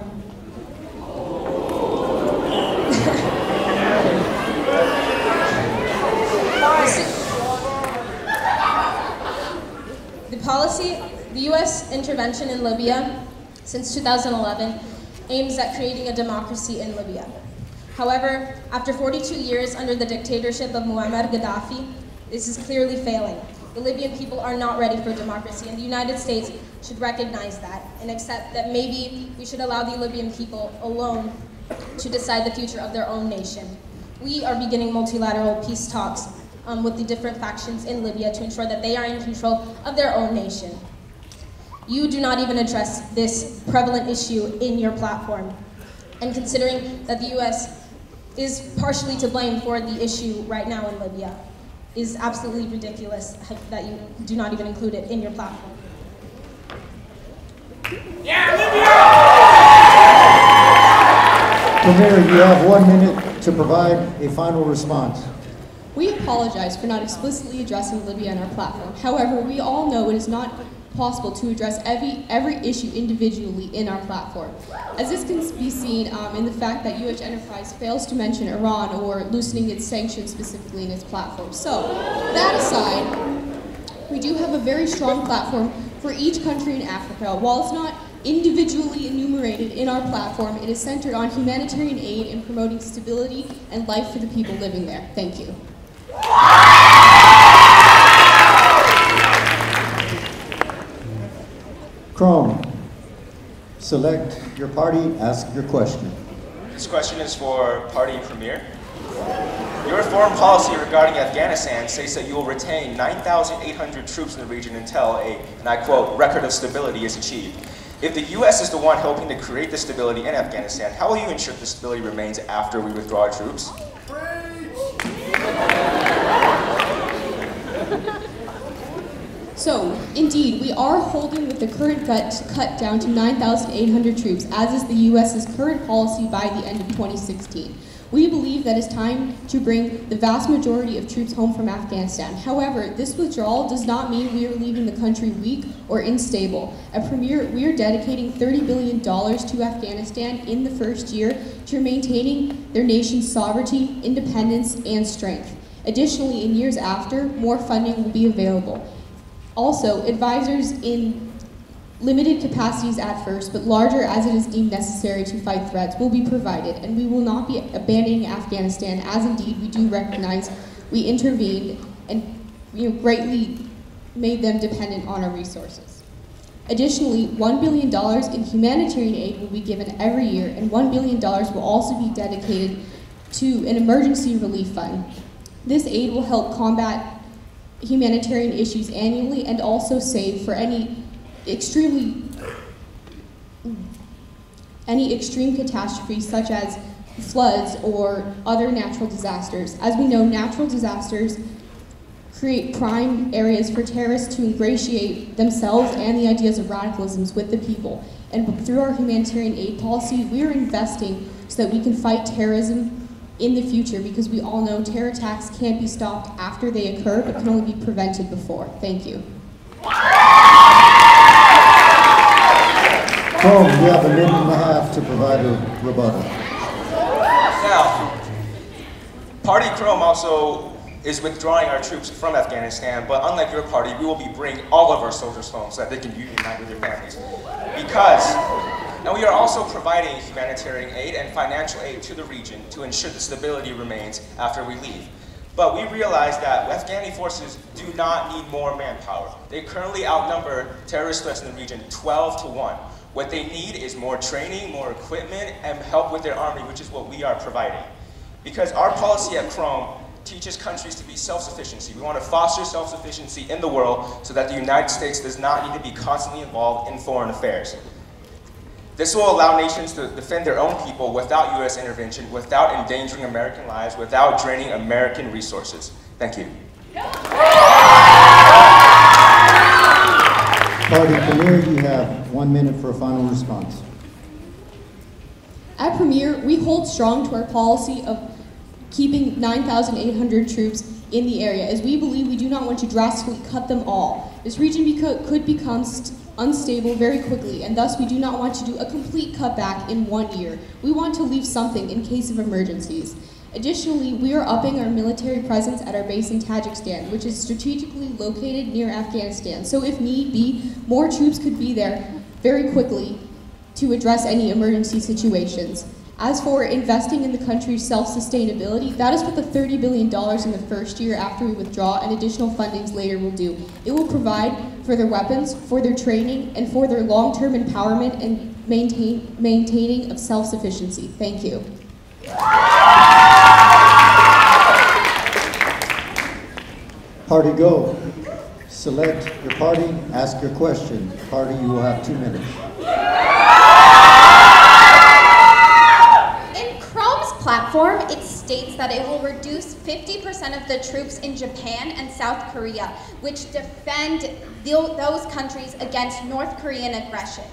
The U.S. intervention in Libya since 2011 aims at creating a democracy in Libya. However, after 42 years under the dictatorship of Muammar Gaddafi, this is clearly failing. The Libyan people are not ready for democracy, and the United States should recognize that and accept that maybe we should allow the Libyan people alone to decide the future of their own nation. We are beginning multilateral peace talks with the different factions in Libya to ensure that they are in control of their own nation. You do not even address this prevalent issue in your platform. And considering that the US is partially to blame for the issue right now in Libya, is absolutely ridiculous that you do not even include it in your platform. Yeah, Libya! Premier, you have 1 minute to provide a final response. We apologize for not explicitly addressing Libya in our platform. However, we all know it is not possible to address every issue individually in our platform. As this can be seen in the fact that UH Enterprise fails to mention Iran or loosening its sanctions specifically in its platform. So, that aside, we do have a very strong platform for each country in Africa. While it's not individually enumerated in our platform, it is centered on humanitarian aid and promoting stability and life for the people living there. Thank you. Chrome, select your party, ask your question. This question is for Party Premier. Your foreign policy regarding Afghanistan states that you will retain 9,800 troops in the region until a, and I quote, record of stability is achieved. If the U.S. is the one helping to create the stability in Afghanistan, how will you ensure the stability remains after we withdraw our troops? So, indeed, we are holding with the current cut down to 9,800 troops, as is the U.S.'s current policy by the end of 2016. We believe that it's time to bring the vast majority of troops home from Afghanistan. However, this withdrawal does not mean we are leaving the country weak or unstable. At Premier, we are dedicating $30 billion to Afghanistan in the first year to maintaining their nation's sovereignty, independence, and strength. Additionally, in years after, more funding will be available. Also, advisors in limited capacities at first, but larger as it is deemed necessary to fight threats, will be provided, and we will not be abandoning Afghanistan, as indeed we do recognize we intervened and greatly made them dependent on our resources. Additionally, $1 billion in humanitarian aid will be given every year, and $1 billion will also be dedicated to an emergency relief fund. This aid will help combat humanitarian issues annually and also save for any extreme catastrophes such as floods or other natural disasters. As we know, natural disasters create prime areas for terrorists to ingratiate themselves and the ideas of radicalism with the people. And through our humanitarian aid policy, we are investing so that we can fight terrorism in the future, because we all know terror attacks can't be stopped after they occur, but can only be prevented before. Thank you. Chrome, you have 1.5 minutes to provide a rebuttal. Now, Party Chrome also is withdrawing our troops from Afghanistan, but unlike your party, we will be bringing all of our soldiers home so that they can reunite with their families. Now we are also providing humanitarian aid and financial aid to the region to ensure the stability remains after we leave. But we realize that Afghani forces do not need more manpower. They currently outnumber terrorist threats in the region 12 to 1. What they need is more training, more equipment, and help with their army, which is what we are providing. Because our policy at Chrome teaches countries to be self-sufficiency. We want to foster self-sufficiency in the world so that the United States does not need to be constantly involved in foreign affairs. This will allow nations to defend their own people without U.S. intervention, without endangering American lives, without draining American resources. Thank you. Party Premier, you have 1 minute for a final response. At Premier, we hold strong to our policy of keeping 9,800 troops in the area, as we believe we do not want to drastically cut them all. This region could become unstable very quickly, and thus we do not want to do a complete cutback in 1 year. We want to leave something in case of emergencies. Additionally, we are upping our military presence at our base in Tajikistan, which is strategically located near Afghanistan. So if need be, more troops could be there very quickly to address any emergency situations. As for investing in the country's self-sustainability, that is what the $30 billion in the first year after we withdraw and additional fundings later will do. It will provide for their weapons, for their training, and for their long-term empowerment and maintaining of self-sufficiency. Thank you. Party go. Select your party, ask your question. Party, you will have 2 minutes. Platform, it states that it will reduce 50% of the troops in Japan and South Korea, which defend those countries against North Korean aggression.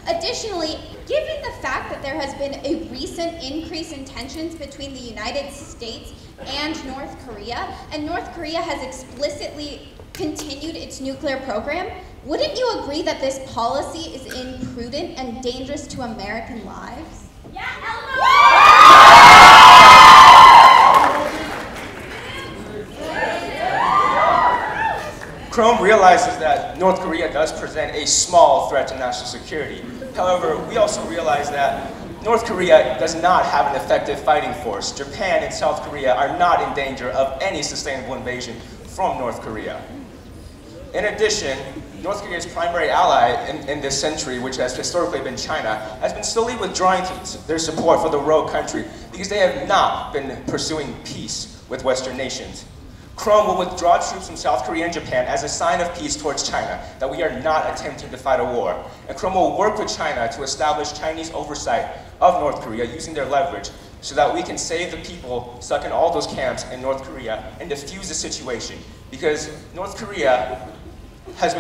Additionally, given the fact that there has been a recent increase in tensions between the United States and North Korea has explicitly continued its nuclear program, wouldn't you agree that this policy is imprudent and dangerous to American lives? Chrome realizes that North Korea does present a small threat to national security. However, we also realize that North Korea does not have an effective fighting force. Japan and South Korea are not in danger of any sustainable invasion from North Korea. In addition, North Korea's primary ally in this century, which has historically been China, has been slowly withdrawing their support for the rogue country because they have not been pursuing peace with Western nations. Chrome will withdraw troops from South Korea and Japan as a sign of peace towards China, that we are not attempting to fight a war. And Chrome will work with China to establish Chinese oversight of North Korea using their leverage so that we can save the people stuck in all those camps in North Korea and defuse the situation. Because North Korea has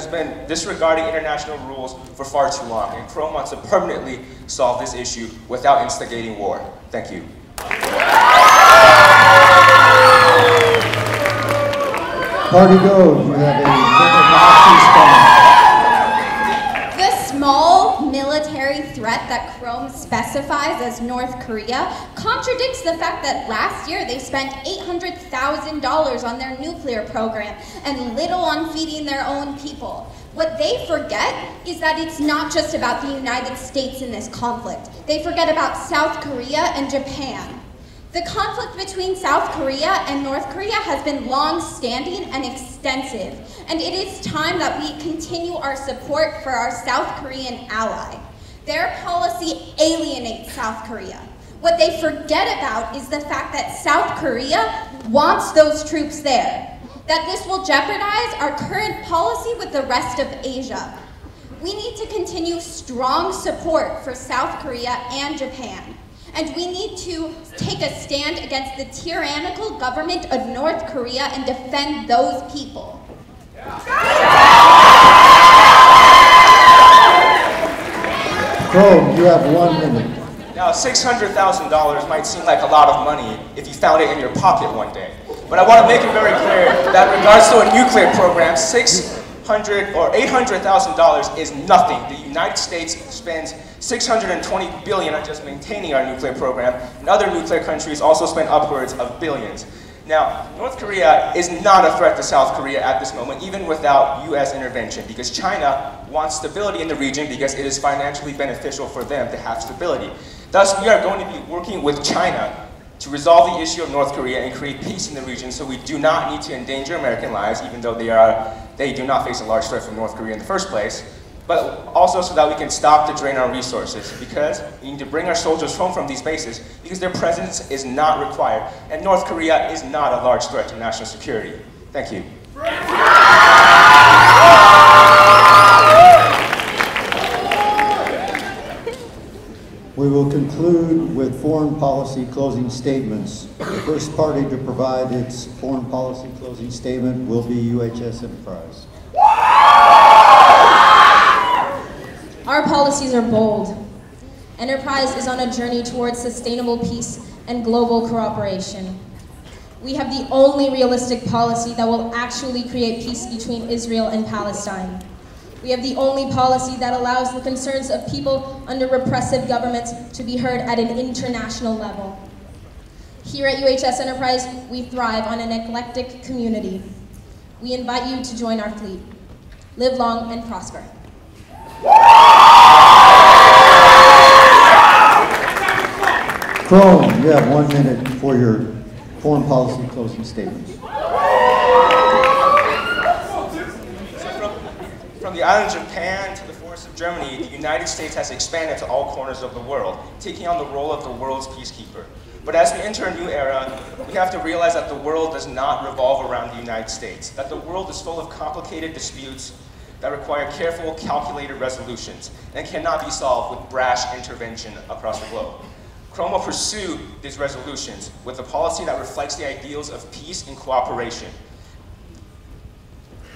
been disregarding international rules for far too long, and Chrome wants to permanently solve this issue without instigating war. Thank you. Party go. You have a minute The small military threat that Chrome specifies as North Korea contradicts the fact that last year they spent $800,000 on their nuclear program and little on feeding their own people. What they forget is that it's not just about the United States in this conflict. They forget about South Korea and Japan. The conflict between South Korea and North Korea has been long-standing and extensive, and it is time that we continue our support for our South Korean ally. Their policy alienates South Korea. What they forget about is the fact that South Korea wants those troops there, that this will jeopardize our current policy with the rest of Asia. We need to continue strong support for South Korea and Japan. And we need to take a stand against the tyrannical government of North Korea and defend those people. Chrome, you have 1 minute. Now, $600,000 might seem like a lot of money if you found it in your pocket one day. But I want to make it very clear that in regards to a nuclear program, $600,000 or $800,000 is nothing. The United States spends $620 billion on just maintaining our nuclear program, and other nuclear countries also spend upwards of billions. Now, North Korea is not a threat to South Korea at this moment, even without US intervention, because China wants stability in the region because it is financially beneficial for them to have stability. Thus, we are going to be working with China to resolve the issue of North Korea and create peace in the region, so we do not need to endanger American lives, even though they do not face a large threat from North Korea in the first place, but also so that we can stop to drain our resources, because we need to bring our soldiers home from these bases because their presence is not required, and North Korea is not a large threat to national security. Thank you. We will conclude with foreign policy closing statements. The first party to provide its foreign policy closing statement will be UHS Enterprise. Our policies are bold. Enterprise is on a journey towards sustainable peace and global cooperation. We have the only realistic policy that will actually create peace between Israel and Palestine. We have the only policy that allows the concerns of people under repressive governments to be heard at an international level. Here at UHS Enterprise, we thrive on an eclectic community. We invite you to join our fleet. Live long and prosper. Crone, you have 1 minute for your foreign policy closing statements. From the island of Japan to the forests of Germany, the United States has expanded to all corners of the world, taking on the role of the world's peacekeeper. But as we enter a new era, we have to realize that the world does not revolve around the United States, that the world is full of complicated disputes that require careful, calculated resolutions, and cannot be solved with brash intervention across the globe. Crone will pursue these resolutions with a policy that reflects the ideals of peace and cooperation,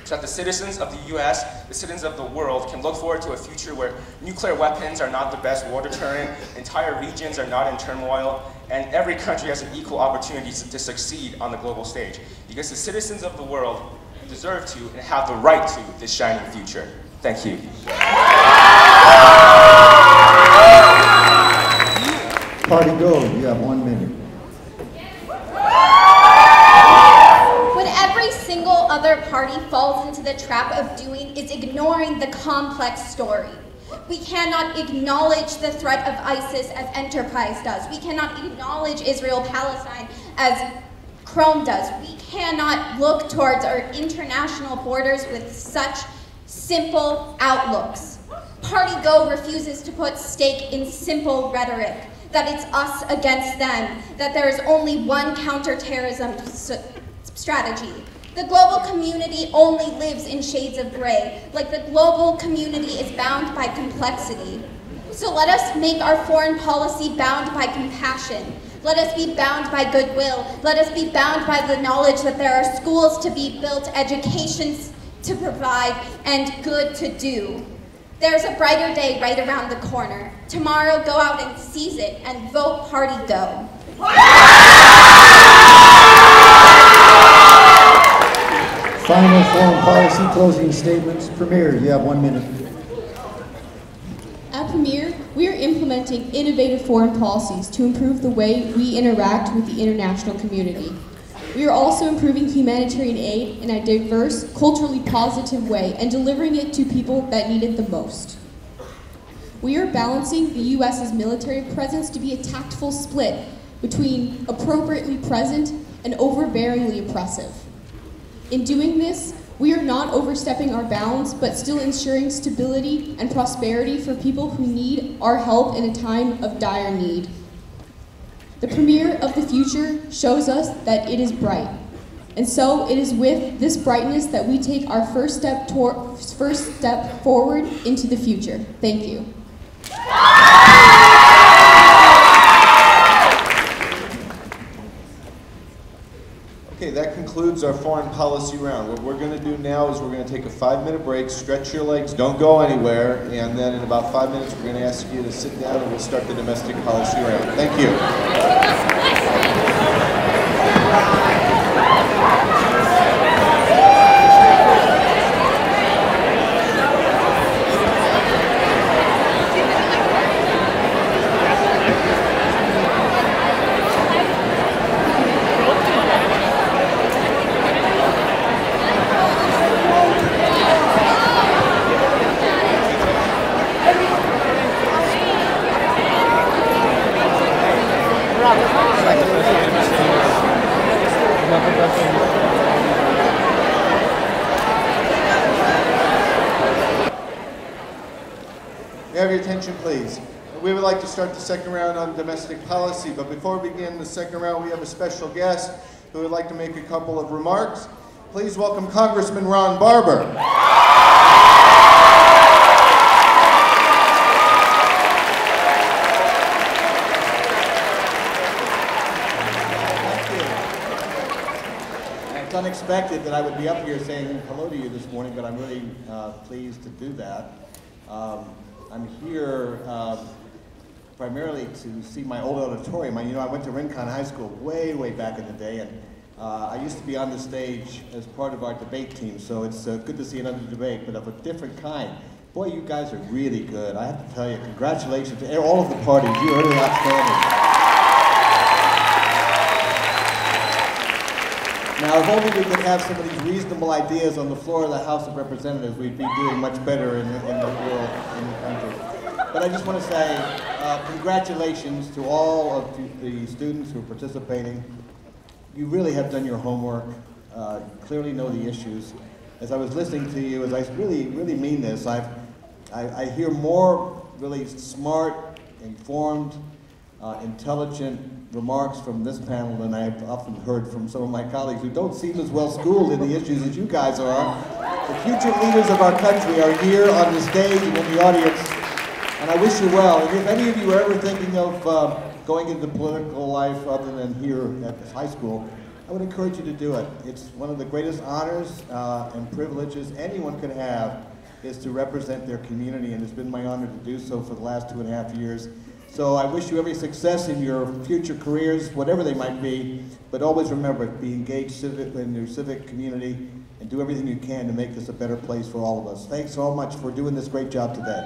so that the citizens of the US, the citizens of the world, can look forward to a future where nuclear weapons are not the best war deterrent, entire regions are not in turmoil, and every country has an equal opportunity to succeed on the global stage. Because the citizens of the world deserve to and have the right to this shining future. Thank you. Party Go, you have 1 minute. What every single other party falls into the trap of doing is ignoring the complex story. We cannot acknowledge the threat of ISIS as Enterprise does. We cannot acknowledge Israel-Palestine as Crone does. We cannot look towards our international borders with such simple outlooks. Party Go refuses to put stake in simple rhetoric, that it's us against them, that there is only one counterterrorism strategy. The global community only lives in shades of gray, like the global community is bound by complexity. So let us make our foreign policy bound by compassion. Let us be bound by goodwill. Let us be bound by the knowledge that there are schools to be built, educations to provide, and good to do. There's a brighter day right around the corner. Tomorrow, go out and seize it and vote Party Go. Final foreign policy closing statements. Premier, you have 1 minute. At Premier, we are implementing innovative foreign policies to improve the way we interact with the international community. We are also improving humanitarian aid in a diverse, culturally positive way and delivering it to people that need it the most. We are balancing the U.S.'s military presence to be a tactful split between appropriately present and overbearingly oppressive. In doing this, we are not overstepping our bounds, but still ensuring stability and prosperity for people who need our help in a time of dire need. The Premier of the future shows us that it is bright. And so it is with this brightness that we take our first step forward into the future. Thank you. Okay, that concludes our foreign policy round. What we're going to do now is we're going to take a 5-minute break, stretch your legs, don't go anywhere, and then in about 5 minutes we're going to ask you to sit down and we'll start the domestic policy round. Thank you. May I have your attention, please? We would like to start the second round on domestic policy, but before we begin the second round, we have a special guest who would like to make a couple of remarks. Please welcome Congressman Ron Barber. It's unexpected that I would be up here saying hello to you this morning, but I'm really pleased to do that. I'm here primarily to see my old auditorium. I went to Rincon High School way, way back in the day, and I used to be on the stage as part of our debate team, so it's good to see another debate, but of a different kind. Boy, you guys are really good. I have to tell you, congratulations to all of the parties. You are really outstanding. Now, if only we could have some of these reasonable ideas on the floor of the House of Representatives, we'd be doing much better in the world, in the country. But I just want to say congratulations to all of the students who are participating. You really have done your homework. You clearly know the issues. As I was listening to you, as I really mean this, I hear more really smart, informed, intelligent remarks from this panel than I've often heard from some of my colleagues who don't seem as well schooled in the issues as you guys are. The future leaders of our country are here on the stage and in the audience, and I wish you well. And if any of you are ever thinking of going into political life other than here at this high school, I would encourage you to do it. It's one of the greatest honors and privileges anyone could have is to represent their community, and it's been my honor to do so for the last 2.5 years. So I wish you every success in your future careers, whatever they might be, but always remember, be engaged in your civic community and do everything you can to make this a better place for all of us. Thanks so much for doing this great job today.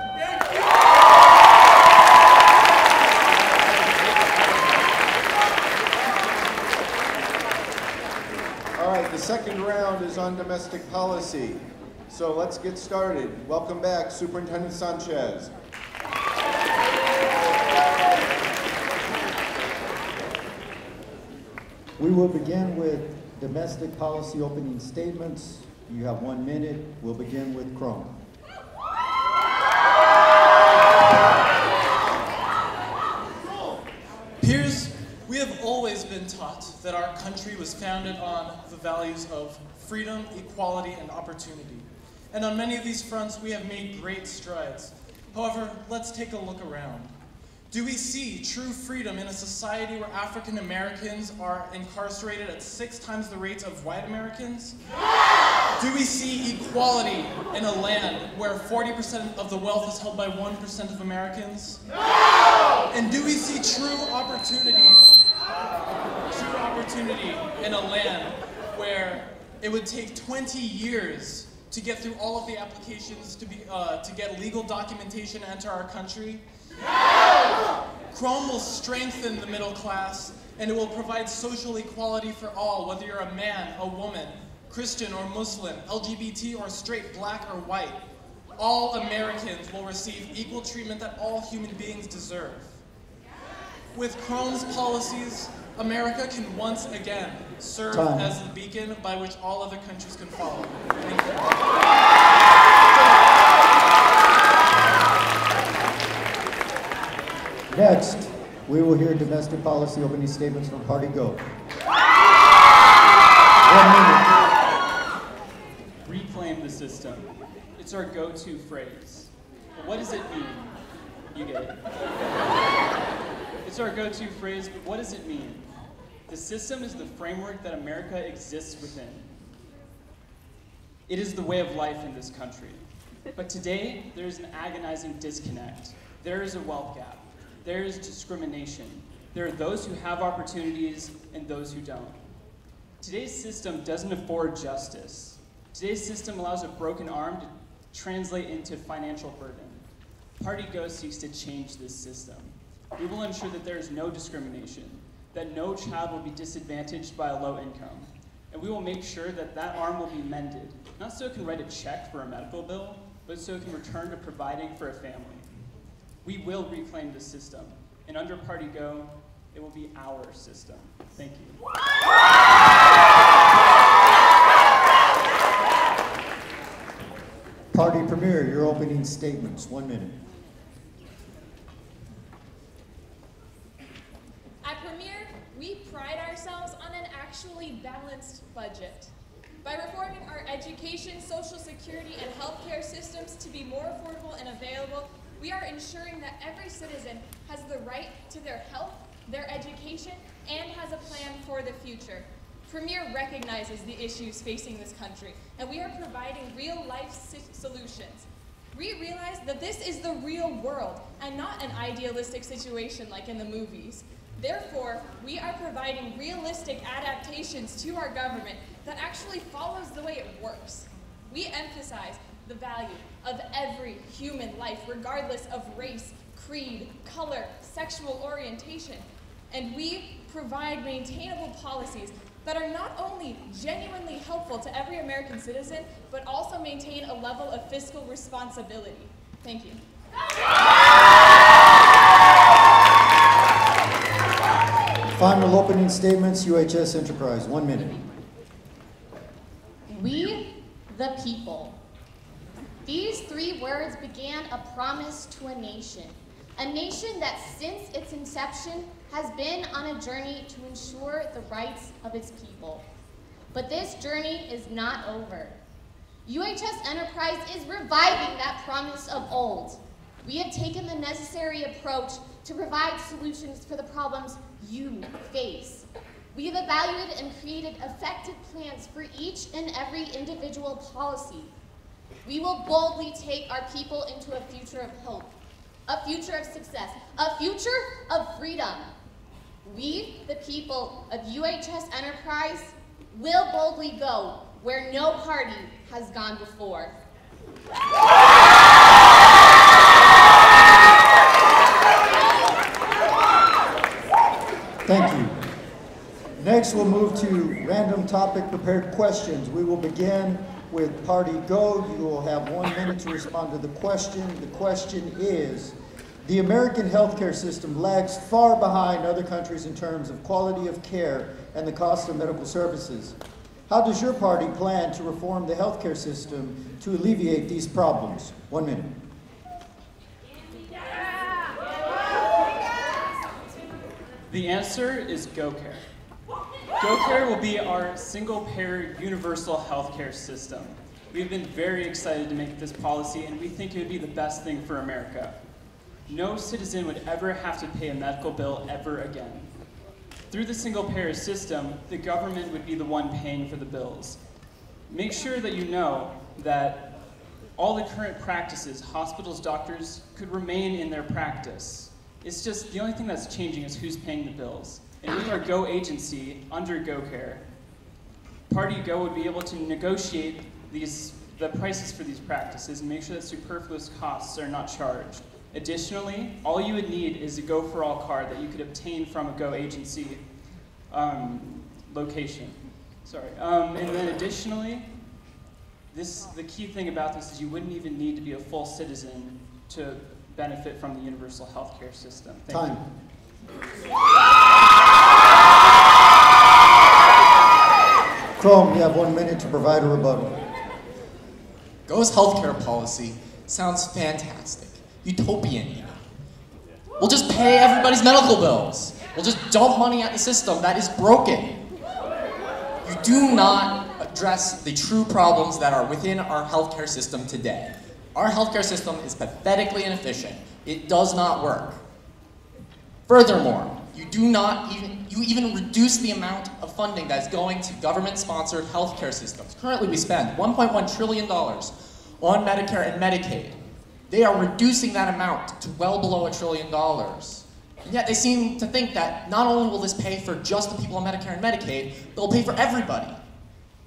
All right, the second round is on domestic policy. So let's get started. Welcome back, Superintendent Sanchez. We will begin with domestic policy opening statements. You have 1 minute. We'll begin with Crone. Peers, we have always been taught that our country was founded on the values of freedom, equality, and opportunity. And on many of these fronts, we have made great strides. However, let's take a look around. Do we see true freedom in a society where African Americans are incarcerated at 6 times the rates of white Americans? Do we see equality in a land where 40% of the wealth is held by 1% of Americans? And do we see true opportunity in a land where it would take 20 years to get through all of the applications to get legal documentation to enter our country? Chrome will strengthen the middle class, and it will provide social equality for all, whether you're a man, a woman, Christian or Muslim, LGBT or straight, black or white. All Americans will receive equal treatment that all human beings deserve. With Chrome's policies, America can once again serve as the beacon by which all other countries can follow. Thank you. Next, we will hear domestic policy opening statements from Party Go. 1 minute. Reclaim the system. It's our go-to phrase. But what does it mean? You get it. It's our go-to phrase, but what does it mean? The system is the framework that America exists within. It is the way of life in this country. But today, there is an agonizing disconnect. There is a wealth gap. There is discrimination. There are those who have opportunities and those who don't. Today's system doesn't afford justice. Today's system allows a broken arm to translate into financial burden. Party Go seeks to change this system. We will ensure that there is no discrimination, that no child will be disadvantaged by a low income, and we will make sure that that arm will be mended, not so it can write a check for a medical bill, but so it can return to providing for a family. We will reclaim this system, and under Party Go, it will be our system. Thank you. Party Premier, your opening statements, 1 minute. At Premier, we pride ourselves on an actually balanced budget. By reforming our education, social security, and healthcare systems to be more affordable and available, we are ensuring that every citizen has the right to their health, their education, and has a plan for the future. Premier recognizes the issues facing this country, and we are providing real-life solutions. We realize that this is the real world and not an idealistic situation like in the movies. Therefore, we are providing realistic adaptations to our government that actually follows the way it works. We emphasize the value of every human life, regardless of race, creed, color, sexual orientation. And we provide maintainable policies that are not only genuinely helpful to every American citizen, but also maintain a level of fiscal responsibility. Thank you. Final opening statements, UHS Enterprise, 1 minute. We, the people. These 3 words began a promise to a nation that since its inception has been on a journey to ensure the rights of its people. But this journey is not over. UHS Enterprise is reviving that promise of old. We have taken the necessary approach to provide solutions for the problems you face. We have evaluated and created effective plans for each and every individual policy. We will boldly take our people into a future of hope, a future of success, a future of freedom. We, the people of UHS Enterprise, will boldly go where no party has gone before. Thank you. Next, we'll move to random topic prepared questions. We will begin with Party Go. You will have 1 minute to respond to the question. The question is, the American healthcare system lags far behind other countries in terms of quality of care and the cost of medical services. How does your party plan to reform the healthcare system to alleviate these problems? 1 minute. The answer is GoCare. GoCare will be our single-payer universal healthcare system. We've been very excited to make this policy, and we think it would be the best thing for America. No citizen would ever have to pay a medical bill ever again. Through the single-payer system, the government would be the one paying for the bills. Make sure that you know that all the current practices, hospitals, doctors, could remain in their practice. It's just the only thing that's changing is who's paying the bills. And with our Go agency, under GoCare, Party Go would be able to negotiate the prices for these practices and make sure that superfluous costs are not charged. Additionally, all you would need is a Go for All card that you could obtain from a Go agency location. And then additionally, the key thing about this is you wouldn't even need to be a full citizen to benefit from the universal healthcare system. Thank you. Chrome, you have 1 minute to provide a rebuttal. Go's healthcare policy sounds fantastic. Utopian even. We'll just pay everybody's medical bills. We'll just dump money at the system that is broken. You do not address the true problems that are within our healthcare system today. Our healthcare system is pathetically inefficient. It does not work. Furthermore, you even reduce the amount of funding that is going to government-sponsored healthcare systems. Currently, we spend $1.1 trillion on Medicare and Medicaid. They are reducing that amount to well below $1 trillion. And yet they seem to think that not only will this pay for just the people on Medicare and Medicaid, but it'll pay for everybody.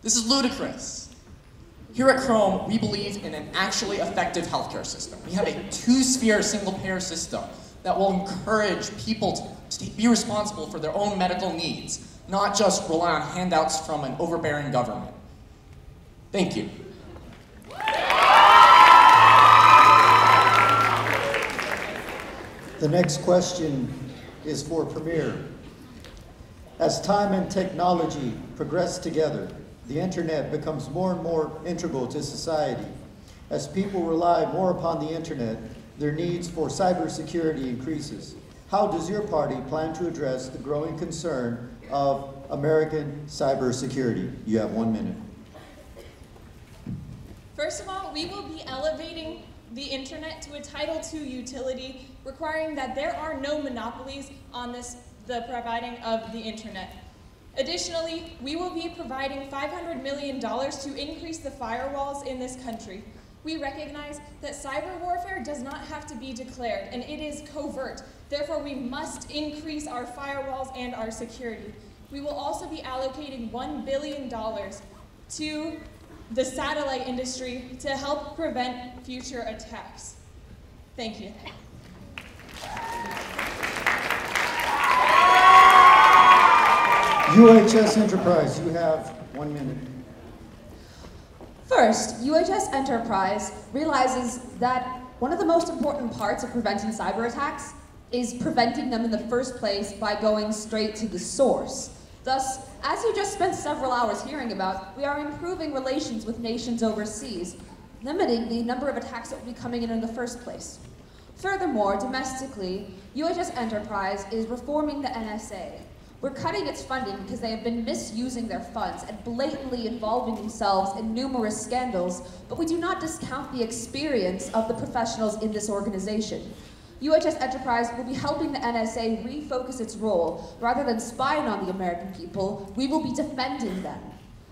This is ludicrous. Here at Chrome, we believe in an actually effective healthcare system. We have a two-sphere single-payer system that will encourage people to be responsible for their own medical needs, not just rely on handouts from an overbearing government. Thank you. The next question is for Premier. As time and technology progress together, the internet becomes more and more integral to society. As people rely more upon the internet, their needs for cybersecurity increases. How does your party plan to address the growing concern of American cybersecurity? You have 1 minute. First of all, we will be elevating the internet to a Title II utility, requiring that there are no monopolies on the providing of the internet. Additionally, we will be providing $500 million to increase the firewalls in this country. We recognize that cyber warfare does not have to be declared, and it is covert. Therefore, we must increase our firewalls and our security. We will also be allocating $1 billion to the satellite industry to help prevent future attacks. Thank you. UHS Enterprise, you have 1 minute. First, UHS Enterprise realizes that one of the most important parts of preventing cyber attacks is preventing them in the first place by going straight to the source. Thus, as you just spent several hours hearing about, we are improving relations with nations overseas, limiting the number of attacks that will be coming in the first place. Furthermore, domestically, UHS Enterprise is reforming the NSA. We're cutting its funding because they have been misusing their funds and blatantly involving themselves in numerous scandals, but we do not discount the experience of the professionals in this organization. UHS Enterprise will be helping the NSA refocus its role. Rather than spying on the American people, we will be defending them.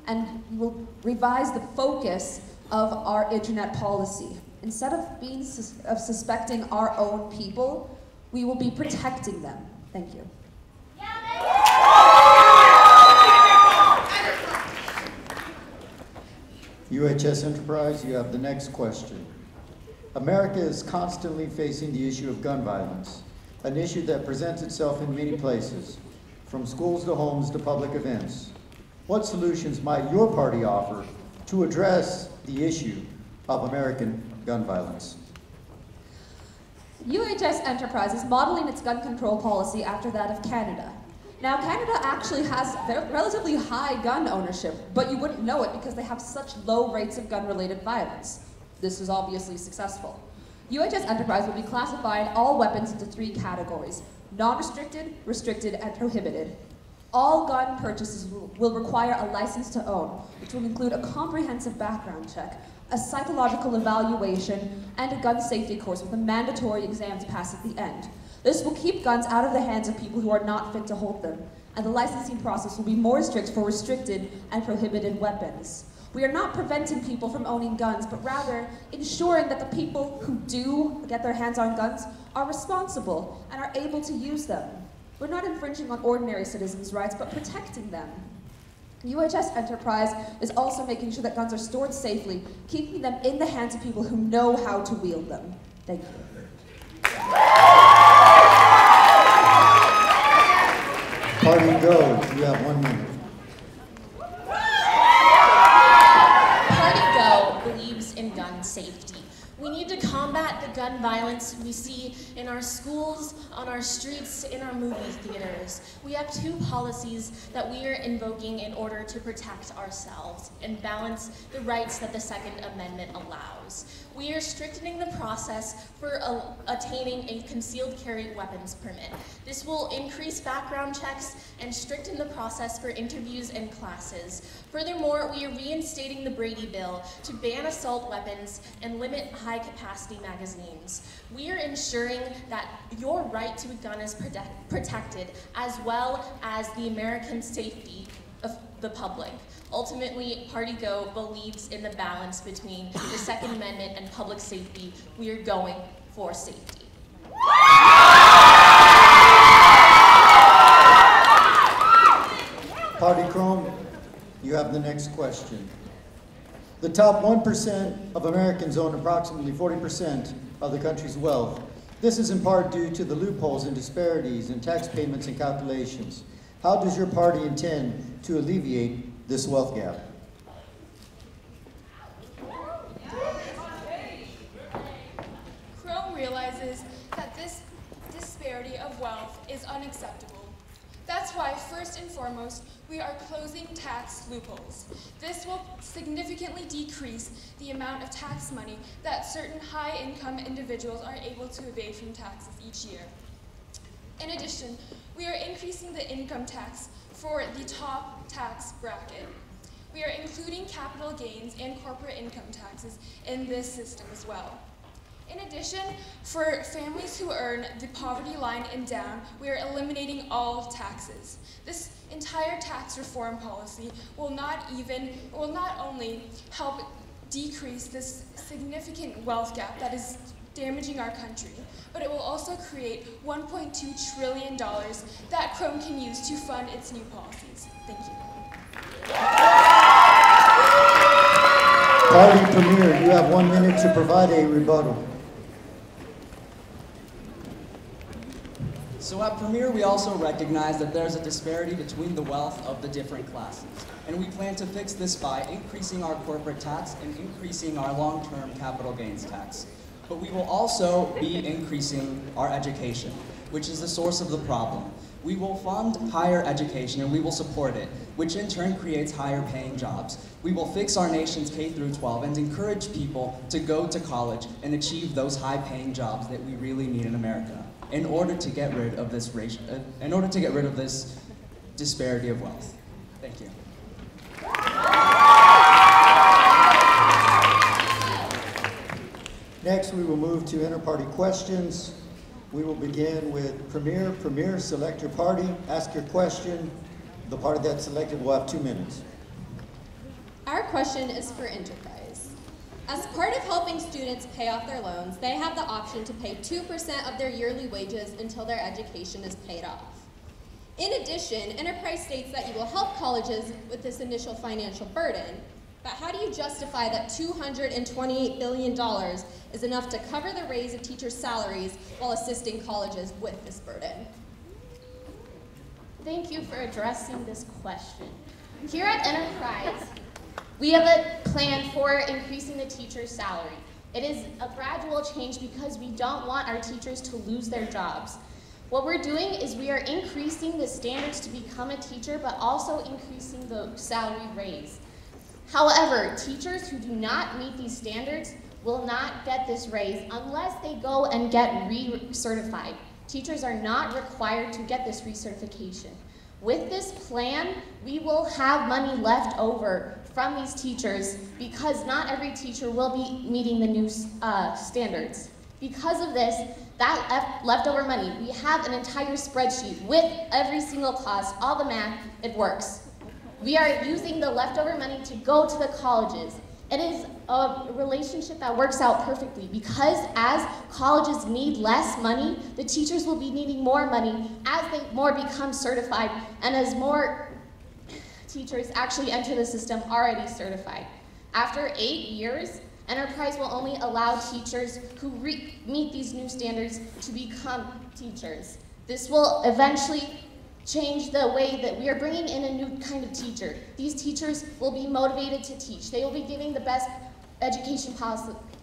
And we will revise the focus of our internet policy. Instead of suspecting our own people, we will be protecting them. Thank you. UHS Enterprise, you have the next question. America is constantly facing the issue of gun violence, an issue that presents itself in many places, from schools to homes to public events. What solutions might your party offer to address the issue of American gun violence? UHS Enterprise is modeling its gun control policy after that of Canada. Now, Canada actually has relatively high gun ownership, but you wouldn't know it because they have such low rates of gun-related violence. This is obviously successful. UHS Enterprise will be classifying all weapons into 3 categories: non-restricted, restricted, and prohibited. All gun purchases will require a license to own, which will include a comprehensive background check, a psychological evaluation, and a gun safety course with a mandatory exam to pass at the end. This will keep guns out of the hands of people who are not fit to hold them, and the licensing process will be more strict for restricted and prohibited weapons. We are not preventing people from owning guns, but rather ensuring that the people who do get their hands on guns are responsible and are able to use them. We're not infringing on ordinary citizens' rights, but protecting them. UHS Enterprise is also making sure that guns are stored safely, keeping them in the hands of people who know how to wield them. Thank you. Party Go, you have 1 minute. Party Go believes in gun safety. We need to combat the gun violence we see in our schools, on our streets, in our movie theaters. We have 2 policies that we are invoking in order to protect ourselves and balance the rights that the Second Amendment allows. We are strengthening the process for attaining a concealed carry weapons permit. This will increase background checks and strengthen the process for interviews and classes. Furthermore, we are reinstating the Brady Bill to ban assault weapons and limit high-capacity magazines. We are ensuring that your right to a gun is protected, as well as the American safety of the public. Ultimately, Party Go believes in the balance between the Second Amendment and public safety. We are going for safety. Party Chrome, you have the next question. The top 1% of Americans own approximately 40% of the country's wealth. This is in part due to the loopholes and disparities in tax payments and calculations. How does your party intend to alleviate this wealth gap? Chrome realizes that this disparity of wealth is unacceptable. That's why, first and foremost, we are closing tax loopholes. This will significantly decrease the amount of tax money that certain high-income individuals are able to evade from taxes each year. In addition, we are increasing the income tax for the top tax bracket. We are including capital gains and corporate income taxes in this system as well. In addition, for families who earn the poverty line and down, we are eliminating all taxes. This entire tax reform policy will not only help decrease this significant wealth gap that is damaging our country, but it will also create $1.2 trillion that Chrome can use to fund its new policies. Thank you. Party Premier, you have 1 minute to provide a rebuttal. So at Premier, we also recognize that there's a disparity between the wealth of the different classes. And we plan to fix this by increasing our corporate tax and increasing our long-term capital gains tax. But we will also be increasing our education, which is the source of the problem. We will fund higher education and we will support it, which in turn creates higher paying jobs. We will fix our nation's K through 12 and encourage people to go to college and achieve those high paying jobs that we really need in America in order to get rid of this disparity of wealth. Thank you. Next, we will move to inter-party questions. We will begin with Premier. Premier, select your party, ask your question. The party that's selected will have 2 minutes. Our question is for Enterprise. As part of helping students pay off their loans, they have the option to pay 2% of their yearly wages until their education is paid off. In addition, Enterprise states that you will help colleges with this initial financial burden, but how do you justify that $228 billion is enough to cover the raise of teachers' salaries while assisting colleges with this burden? Thank you for addressing this question. Here at Enterprise, we have a plan for increasing the teacher's salary. It is a gradual change because we don't want our teachers to lose their jobs. What we're doing is we are increasing the standards to become a teacher, but also increasing the salary raise. However, teachers who do not meet these standards will not get this raise unless they go and get re-certified. Teachers are not required to get this recertification. With this plan, we will have money left over from these teachers because not every teacher will be meeting the new standards. Because of this, that leftover money, we have an entire spreadsheet with every single class, all the math, it works. We are using the leftover money to go to the colleges. It is a relationship that works out perfectly because as colleges need less money, the teachers will be needing more money as they more become certified and as more teachers actually enter the system already certified. After 8 years, Enterprise will only allow teachers who meet these new standards to become teachers. This will eventually change the way that we are bringing in a new kind of teacher. These teachers will be motivated to teach. They will be giving the best education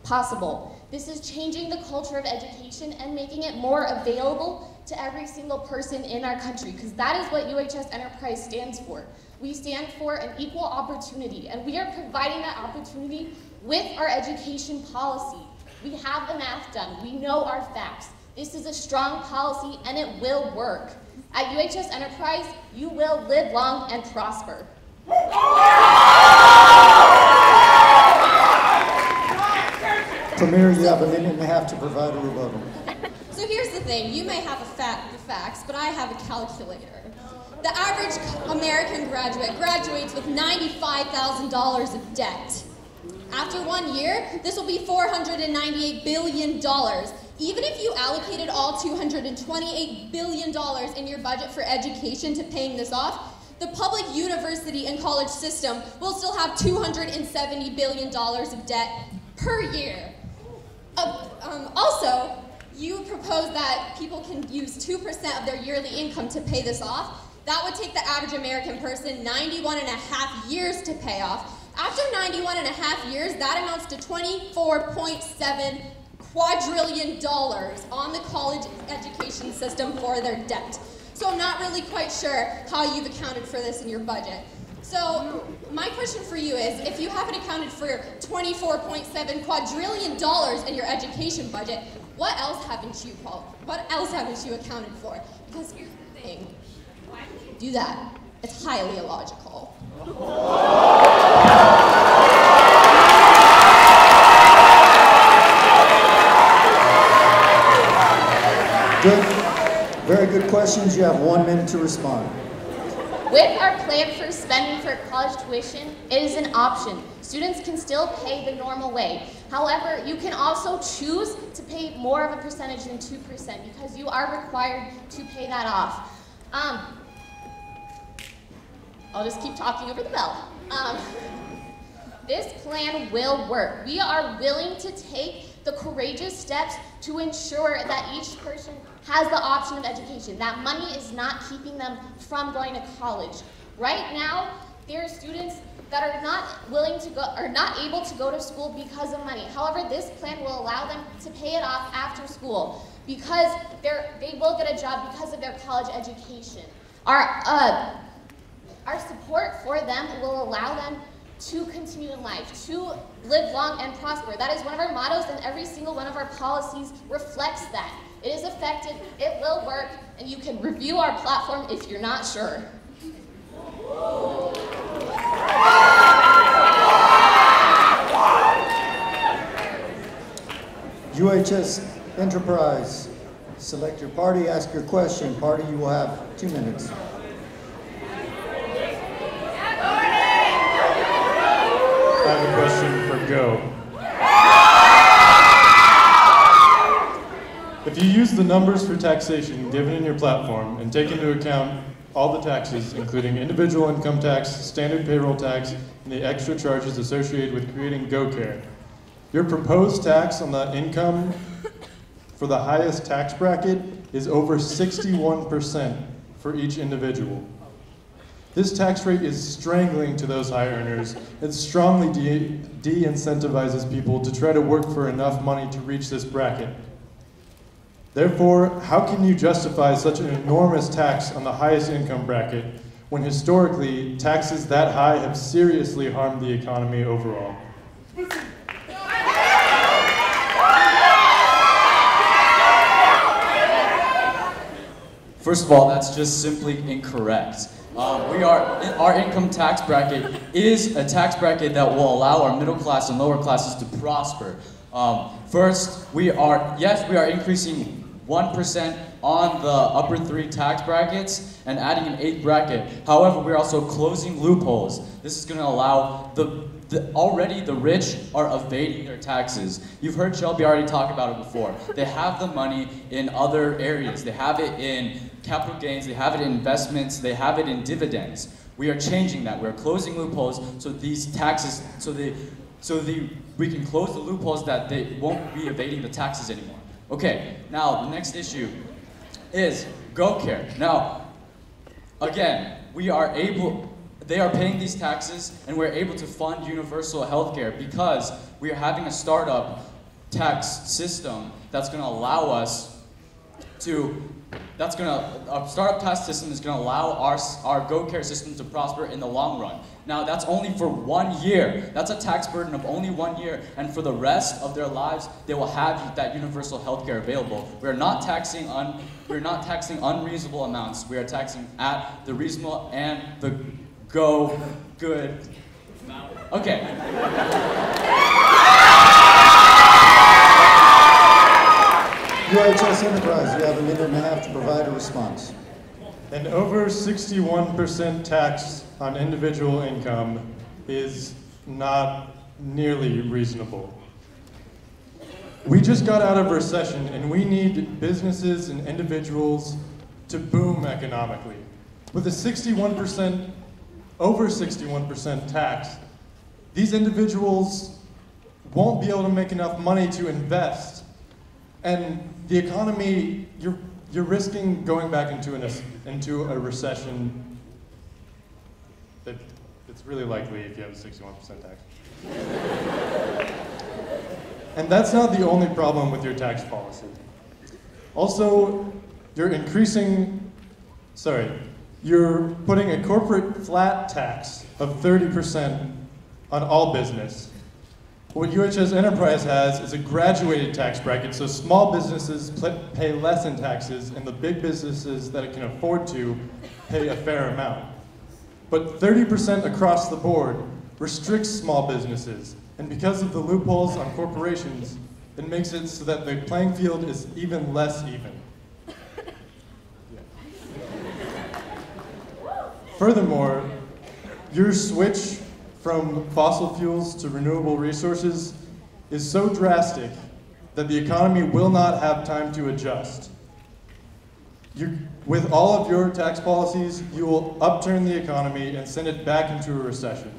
possible. This is changing the culture of education and making it more available to every single person in our country, because that is what UHS Enterprise stands for. We stand for an equal opportunity, and we are providing that opportunity with our education policy. We have the math done. We know our facts. This is a strong policy, and it will work. At UHS Enterprise, you will live long and prosper. Premier, you have 1.5 minutes to provide a rebuttal. So here's the thing, you may have the facts, but I have a calculator. The average American graduate graduates with $95,000 of debt. After 1 year, this will be $498 billion. Even if you allocated all $228 billion in your budget for education to paying this off, the public university and college system will still have $270 billion of debt per year. Also, you propose that people can use 2% of their yearly income to pay this off. That would take the average American person 91.5 years to pay off. After 91.5 years, that amounts to $24.7 quadrillion on the college education system for their debt. So I'm not really quite sure how you've accounted for this in your budget. So my question for you is, if you haven't accounted for $24.7 quadrillion in your education budget, what else haven't you accounted for? Because here's the thing, do that. It's highly illogical. Good. Very good questions. You have 1 minute to respond. With our plan for spending for college tuition, it is an option. Students can still pay the normal way. However, you can also choose to pay more of a percentage than 2% because you are required to pay that off. I'll just keep talking over the bell. This plan will work. We are willing to take the courageous steps to ensure that each person has the option of education, that money is not keeping them from going to college. Right now, there are students that are not able to go to school because of money. However, this plan will allow them to pay it off after school because they will get a job because of their college education. Our support for them will allow them to continue in life, to live long and prosper. That is one of our mottos, and every single one of our policies reflects that. It is effective, it will work, and you can review our platform if you're not sure. UHS Enterprise, select your party, ask your question. Party, you will have 2 minutes. I have a question for Go. If you use the numbers for taxation given in your platform and take into account all the taxes, including individual income tax, standard payroll tax, and the extra charges associated with creating GoCare, your proposed tax on the income for the highest tax bracket is over 61% for each individual. This tax rate is strangling to those high earners. It strongly de-incentivizes people to try to work for enough money to reach this bracket. Therefore, how can you justify such an enormous tax on the highest income bracket when historically taxes that high have seriously harmed the economy overall? First of all, that's just simply incorrect. Our income tax bracket is a tax bracket that will allow our middle class and lower classes to prosper. First, we are increasing 1% on the upper 3 tax brackets and adding an 8th bracket. However, we're also closing loopholes. This is going to allow already the rich are evading their taxes. You've heard Shelby already talk about it before. They have the money in other areas. They have it in capital gains, they have it in investments, they have it in dividends. We are changing that. We're closing loopholes so these taxes, we can close the loopholes that they won't be evading the taxes anymore. Okay, now the next issue is GoCare. Now, again, they are paying these taxes and we're able to fund universal health care because we are having a startup tax system that's going to allow us to, our startup tax system is going to allow our GoCare system to prosper in the long run. Now, that's only for 1 year. That's a tax burden of only 1 year, and for the rest of their lives, they will have that universal health care available. We're not taxing unreasonable amounts. We are taxing at the reasonable and the good. Okay. UHS Enterprise, you have 1.5 minutes to provide a response. An over 61% tax on individual income is not nearly reasonable. We just got out of a recession and we need businesses and individuals to boom economically. With a over 61% tax, these individuals won't be able to make enough money to invest. And the economy, you're risking going back into a recession. It's really likely if you have a 61% tax. And that's not the only problem with your tax policy. Also, you're putting a corporate flat tax of 30% on all business. What UHS Enterprise has is a graduated tax bracket, so small businesses pay less in taxes, and the big businesses that it can afford to pay a fair amount. But 30% across the board restricts small businesses, and because of the loopholes on corporations, it makes it so that the playing field is even less even. Furthermore, your switch from fossil fuels to renewable resources is so drastic that the economy will not have time to adjust. With all of your tax policies, you will upturn the economy and send it back into a recession.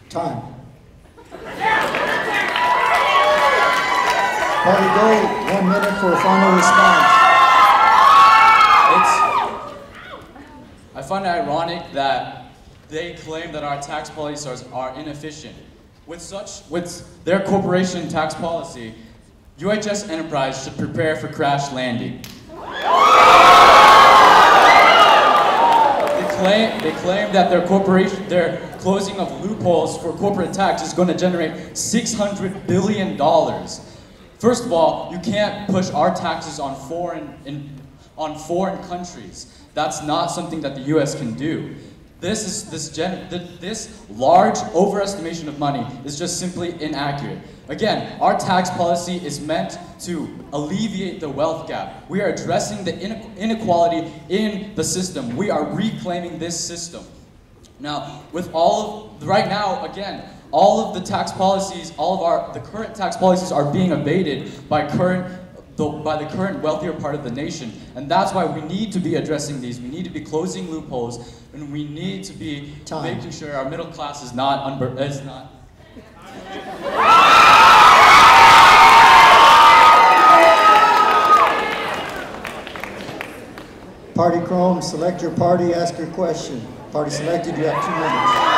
Time. Party Goal, 1 minute for a final response. I find it ironic that they claim that our tax policies are inefficient. With their corporation tax policy, UHS Enterprise should prepare for crash landing. They claim that their closing of loopholes for corporate tax is going to generate $600 billion. First of all, you can't push our taxes on foreign countries. That's not something that the U.S. can do. This large overestimation of money is just simply inaccurate. Again, our tax policy is meant to alleviate the wealth gap. We are addressing the inequality in the system. We are reclaiming this system. Now, right now, again, all of the tax policies, the current tax policies are being evaded by the current wealthier part of the nation. And that's why we need to be addressing these. We need to be closing loopholes, and we need to be making sure our middle class is not Party Chrome, select your party, ask your question. Party selected, you have 2 minutes.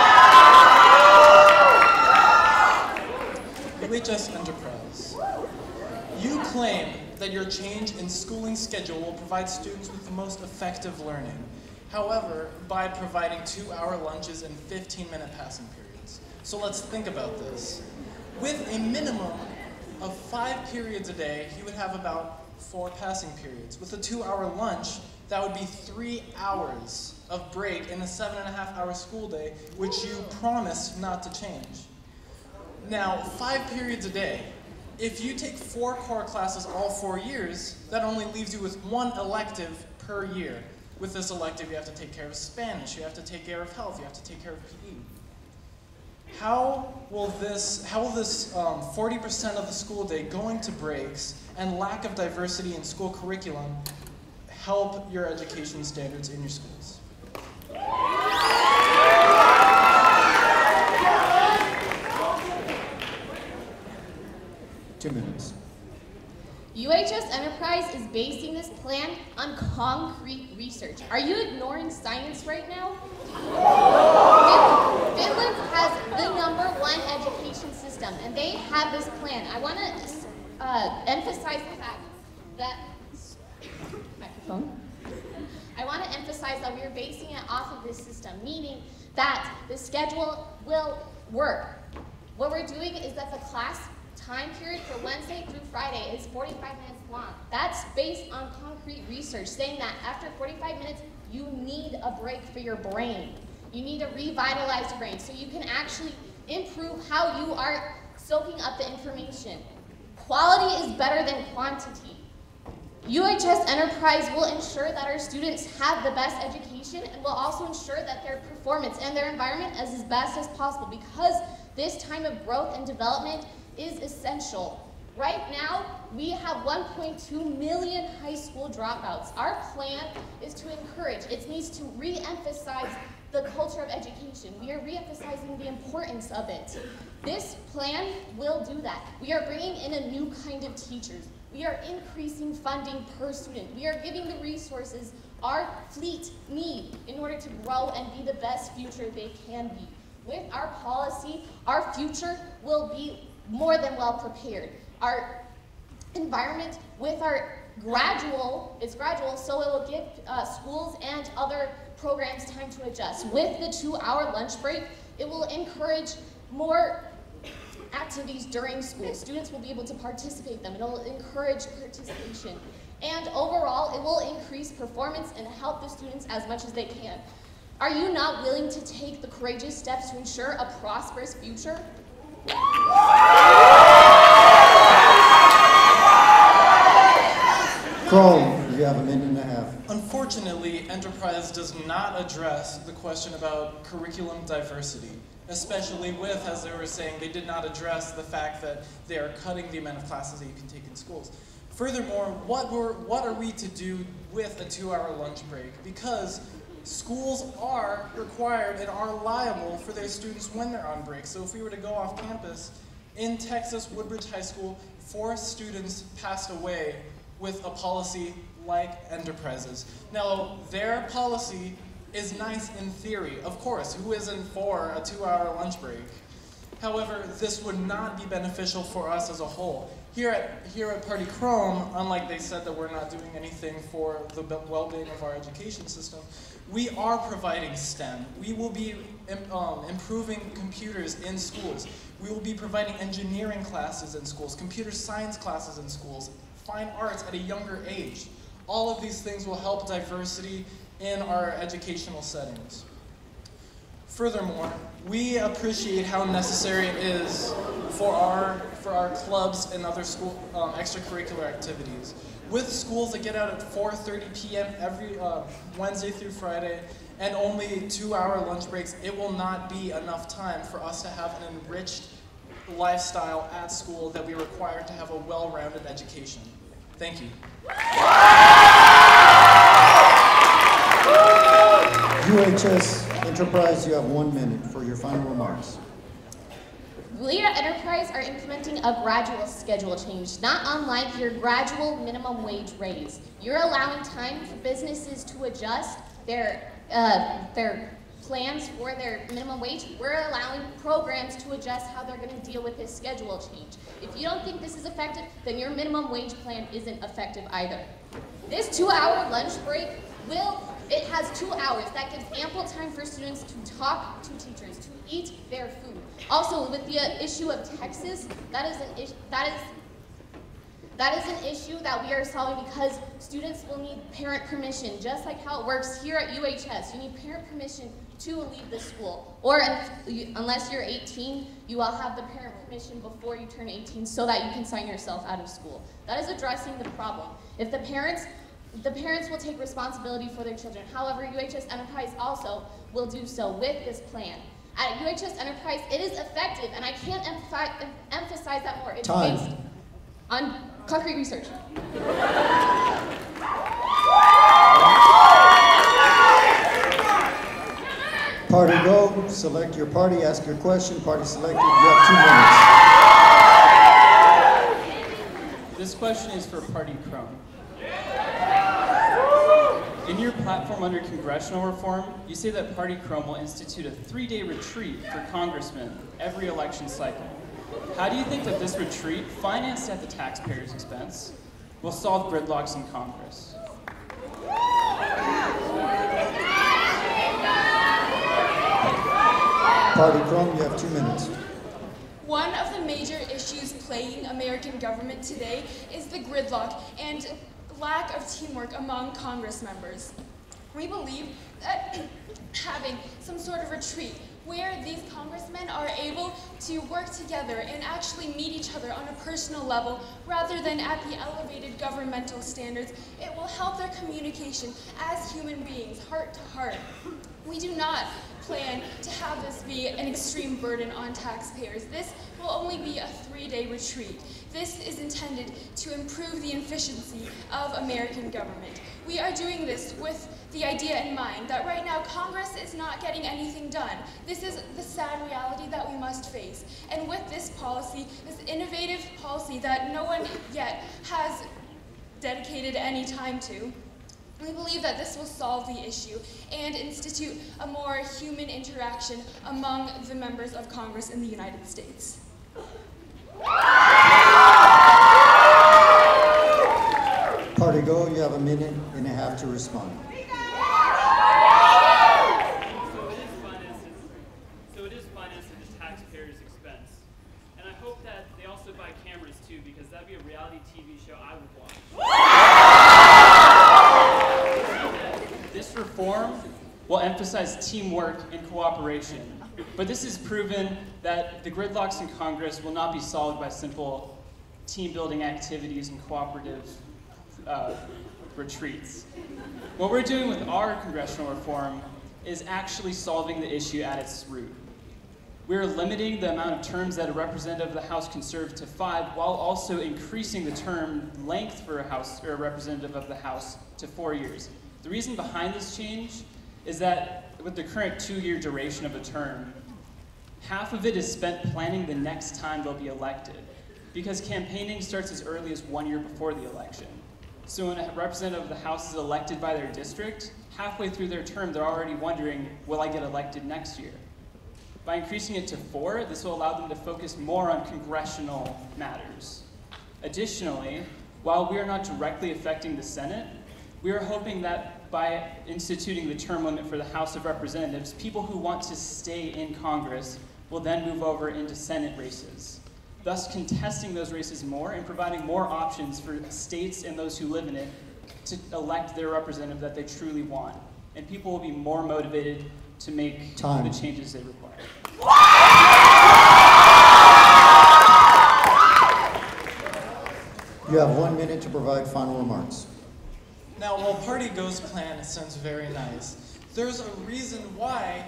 UHS Enterprise. You claim that your change in schooling schedule will provide students with the most effective learning. However, by providing 2-hour lunches and 15-minute passing periods. So let's think about this. With a minimum of 5 periods a day, you would have about 4 passing periods. With a 2-hour lunch, that would be 3 hours of break in a 7.5-hour school day, which you promised not to change. Now, 5 periods a day. If you take 4 core classes all 4 years, that only leaves you with 1 elective per year. With this elective, you have to take care of Spanish, you have to take care of health, you have to take care of PE. How will this 40% of the school day going to breaks and lack of diversity in school curriculum help your education standards in your schools? 2 minutes. UHS Enterprise is basing this plan on concrete research. Are you ignoring science right now? Finland has the #1 education system, and they have this plan. I want to emphasize the fact that I want to emphasize that we are basing it off of this system, meaning that the schedule will work. What we're doing is that the class time period for Wednesday through Friday is 45 minutes long. That's based on concrete research saying that after 45 minutes, you need a break for your brain. You need to revitalize your brain so you can actually improve how you are soaking up the information. Quality is better than quantity. UHS Enterprise will ensure that our students have the best education and will also ensure that their performance and their environment is as best as possible because this time of growth and development is essential. Right now, we have 1.2 million high school dropouts. Our plan is to encourage, it needs to re-emphasize the culture of education. We are re-emphasizing the importance of it. This plan will do that. We are bringing in a new kind of teachers. We are increasing funding per student. We are giving the resources our fleet need in order to grow and be the best future they can be. With our policy, our future will be more than well prepared. Our environment with our it's gradual, so it will give schools and other programs time to adjust. With the 2-hour lunch break, it will encourage more activities during school. Students will be able to participate in them. It will encourage participation. And overall, it will increase performance and help the students as much as they can. Are you not willing to take the courageous steps to ensure a prosperous future? Chrome, you have 1.5 minutes. Unfortunately, Enterprise does not address the question about curriculum diversity, especially with, as they were saying, they did not address the fact that they are cutting the amount of classes that you can take in schools. Furthermore, what are we to do with a 2-hour lunch break? Because schools are required and are liable for their students when they're on break. So if we were to go off campus, in Texas, Woodbridge High School, 4 students passed away with a policy like Enterprise's. Now, their policy is nice in theory. Of course, who isn't for a 2-hour lunch break? However, this would not be beneficial for us as a whole. Here at Party Chrome, unlike they said that we're not doing anything for the well-being of our education system, we are providing STEM. We will be improving computers in schools. We will be providing engineering classes in schools, computer science classes in schools, fine arts at a younger age. All of these things will help diversity in our educational settings. Furthermore, we appreciate how necessary it is for our clubs and other school extracurricular activities. With schools that get out at 4:30 p.m. every Wednesday through Friday, and only 2-hour lunch breaks, it will not be enough time for us to have an enriched lifestyle at school that we require to have a well-rounded education. Thank you. UHS Enterprise, you have 1 minute for your final remarks. We at Enterprise are implementing a gradual schedule change, not unlike your gradual minimum wage raise. You're allowing time for businesses to adjust their plans for their minimum wage. We're allowing programs to adjust how they're going to deal with this schedule change. If you don't think this is effective, then your minimum wage plan isn't effective either. This 2-hour lunch break it has 2 hours. That gives ample time for students to talk to teachers, to eat their food. Also, with the issue of Texas, that is an issue that we are solving because students will need parent permission, just like how it works here at UHS. You need parent permission to leave the school. Or unless you're 18, you will have the parent permission before you turn 18 so that you can sign yourself out of school. That is addressing the problem. If the parents will take responsibility for their children. However, UHS Enterprise also will do so with this plan. At UHS Enterprise, it is effective, and I can't emphasize that more. It's based on concrete research. Party go, select your party, ask your question, party selected, you have 2 minutes. This question is for Party Chrome. In your platform under congressional reform, you say that Party Chrome will institute a 3-day retreat for congressmen every election cycle. How do you think that this retreat, financed at the taxpayer's expense, will solve gridlocks in Congress? Party Chrome, you have 2 minutes. One of the major issues plaguing American government today is the gridlock and lack of teamwork among Congress members. We believe that having some sort of retreat where these congressmen are able to work together and actually meet each other on a personal level rather than at the elevated governmental standards, it will help their communication as human beings, heart to heart. We do not plan to have this be an extreme burden on taxpayers. This will only be a 3-day retreat. This is intended to improve the efficiency of American government. We are doing this with the idea in mind that right now Congress is not getting anything done. This is the sad reality that we must face. And with this policy, this innovative policy that no one yet has dedicated any time to, we believe that this will solve the issue and institute a more human interaction among the members of Congress in the United States. Party go, you have 1.5 minutes to respond. So it is financed at the taxpayer's expense. And I hope that they also buy cameras too, because that'd be a reality TV show I would watch. This reform will emphasize teamwork and cooperation. But this has proven that the gridlocks in Congress will not be solved by simple team-building activities and cooperative retreats. What we're doing with our congressional reform is actually solving the issue at its root. We're limiting the amount of terms that a representative of the House can serve to 5, while also increasing the term length for a representative of the House to 4 years. The reason behind this change is that with the current 2-year duration of a term, half of it is spent planning the next time they'll be elected. because campaigning starts as early as 1 year before the election. So when a representative of the House is elected by their district, halfway through their term, they're already wondering, will I get elected next year? By increasing it to 4, this will allow them to focus more on congressional matters. Additionally, while we are not directly affecting the Senate, we are hoping that by instituting the term limit for the House of Representatives, people who want to stay in Congress will then move over into Senate races, thus contesting those races more and providing more options for states and those who live in it to elect their representative that they truly want. And people will be more motivated to make the changes they require. You have 1 minute to provide final remarks. Now, while Party Goes plan sounds very nice, there's a reason why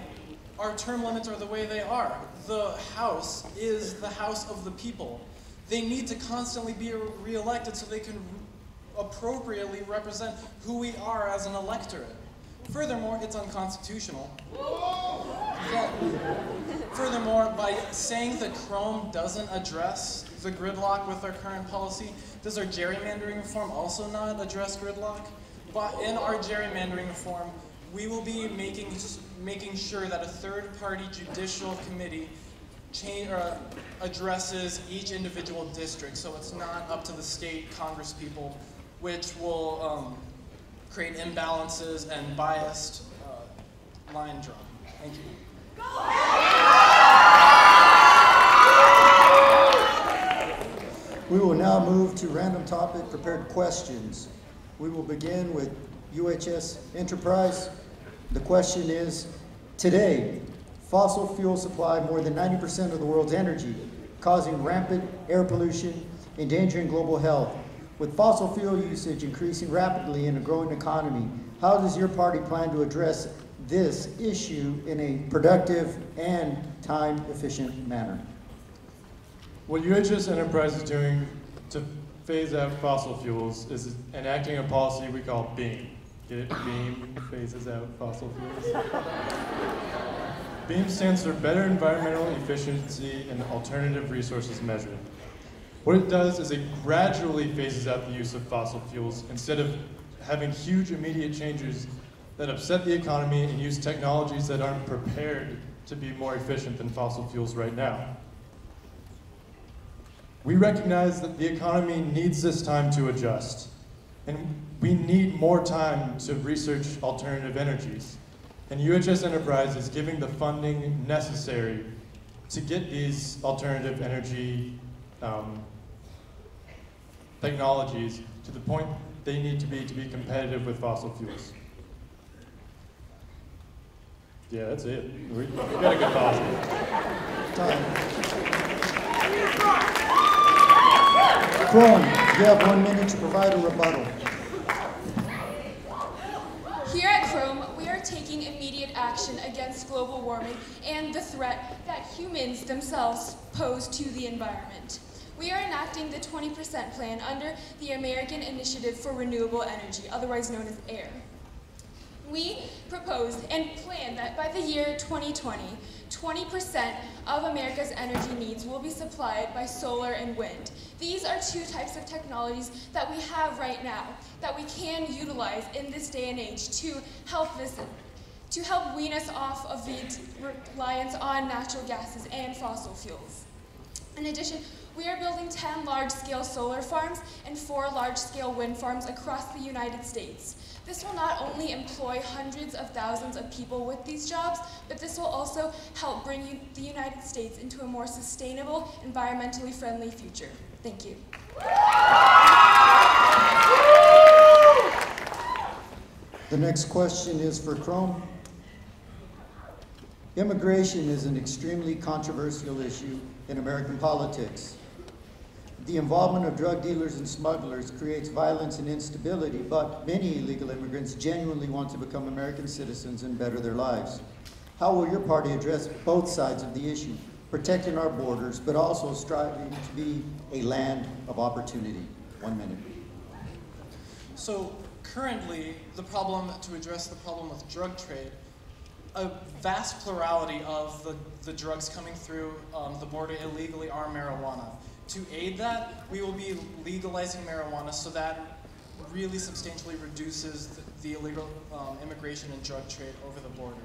our term limits are the way they are. The House is the House of the people. They need to constantly be re-elected so they can appropriately represent who we are as an electorate. Furthermore, it's unconstitutional. Furthermore, by saying that Chrome doesn't address the gridlock with our current policy, does our gerrymandering reform also not address gridlock? But in our gerrymandering reform, we will be making sure that a third-party judicial committee addresses each individual district, so it's not up to the state congresspeople, which will create imbalances and biased line drawing. Thank you. We will now move to random topic prepared questions. We will begin with UHS Enterprise. The question is, today, fossil fuels supply more than 90% of the world's energy, causing rampant air pollution, endangering global health. With fossil fuel usage increasing rapidly in a growing economy, how does your party plan to address this issue in a productive and time-efficient manner? What UHS Enterprise is doing to phase out fossil fuels is enacting a policy we call BEAM. Get it? BEAM phases out fossil fuels. BEAM stands for Better Environmental Efficiency and Alternative Resources Measure. What it does is it gradually phases out the use of fossil fuels instead of having huge immediate changes that upset the economy and use technologies that aren't prepared to be more efficient than fossil fuels right now. We recognize that the economy needs this time to adjust, and we need more time to research alternative energies. And UHS Enterprise is giving the funding necessary to get these alternative energy technologies to the point they need to be competitive with fossil fuels. Yeah, that's it. We got a good policy. Crone, you have 1 minute to provide a rebuttal. Here at Chrome, we are taking immediate action against global warming and the threat that humans themselves pose to the environment. We are enacting the 20% plan under the American Initiative for Renewable Energy, otherwise known as AIR. We propose and plan that by the year 2020, 20% of America's energy needs will be supplied by solar and wind. These are two types of technologies that we have right now that we can utilize in this day and age to help wean us off of the reliance on natural gases and fossil fuels. In addition, we are building 10 large-scale solar farms and 4 large-scale wind farms across the United States. This will not only employ hundreds of thousands of people with these jobs, but this will also help bring the United States into a more sustainable, environmentally friendly future. Thank you. The next question is for Chrome. Immigration is an extremely controversial issue in American politics. The involvement of drug dealers and smugglers creates violence and instability, but many illegal immigrants genuinely want to become American citizens and better their lives. How will your party address both sides of the issue, protecting our borders, but also striving to be a land of opportunity? 1 minute. So currently, to address the problem with drug trade, a vast plurality of the drugs coming through the border illegally are marijuana. to aid that, we will be legalizing marijuana, so that really substantially reduces the illegal immigration and drug trade over the border.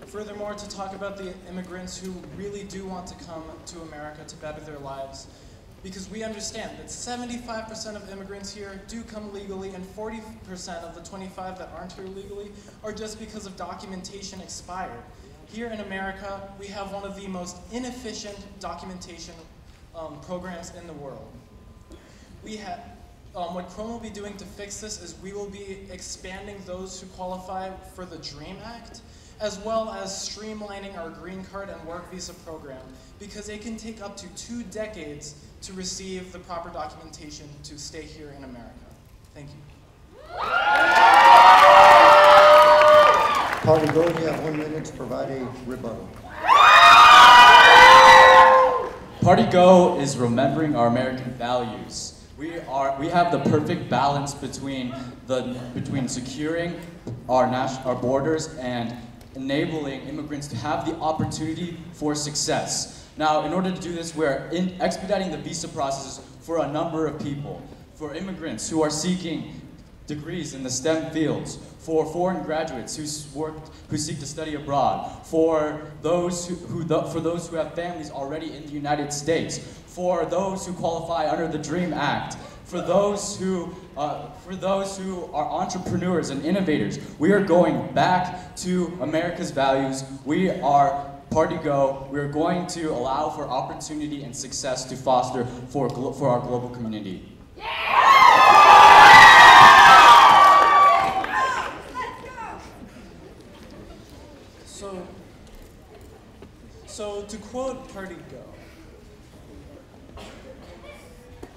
Furthermore, to talk about the immigrants who really do want to come to America to better their lives, because we understand that 75% of immigrants here do come legally, and 40% of the 25 that aren't here legally are just because of documentation expired. Here in America, we have one of the most inefficient documentation programs in the world. What Chrome will be doing to fix this is we will be expanding those who qualify for the DREAM Act, as well as streamlining our green card and work visa program, because it can take up to 2 decades to receive the proper documentation to stay here in America. Thank you. Party Go, you have 1 minute to provide a rebuttal. Party Go is remembering our American values. We have the perfect balance between securing our borders and enabling immigrants to have the opportunity for success. Now, in order to do this, we're expediting the visa processes for a number of people. For immigrants who are seeking degrees in the STEM fields, for foreign graduates who seek to study abroad, for those who have families already in the United States, for those who qualify under the DREAM Act, for those who are entrepreneurs and innovators. We are going back to America's values. We are Party Go. We are going to allow for opportunity and success to foster for our global community. So to quote Party Go.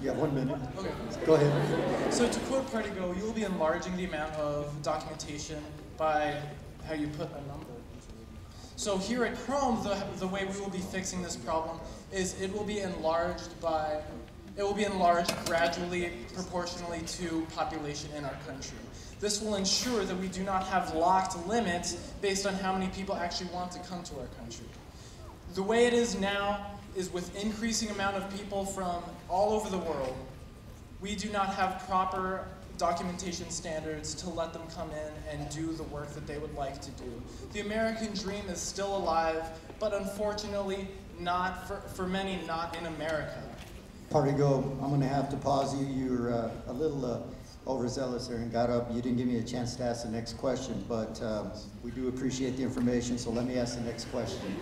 You have 1 minute. Okay. Go ahead. So to quote Party Go, you will be enlarging the amount of documentation by how you put a number. So here at Chrome, the way we will be fixing this problem is it will be enlarged gradually, proportionally to population in our country. This will ensure that we do not have locked limits based on how many people actually want to come to our country. The way it is now is with increasing amount of people from all over the world, we do not have proper documentation standards to let them come in and do the work that they would like to do. The American dream is still alive, but unfortunately not for many, not in America. Party Go, I'm going to have to pause you. You're a little overzealous there and got up. You didn't give me a chance to ask the next question, but we do appreciate the information, so let me ask the next question.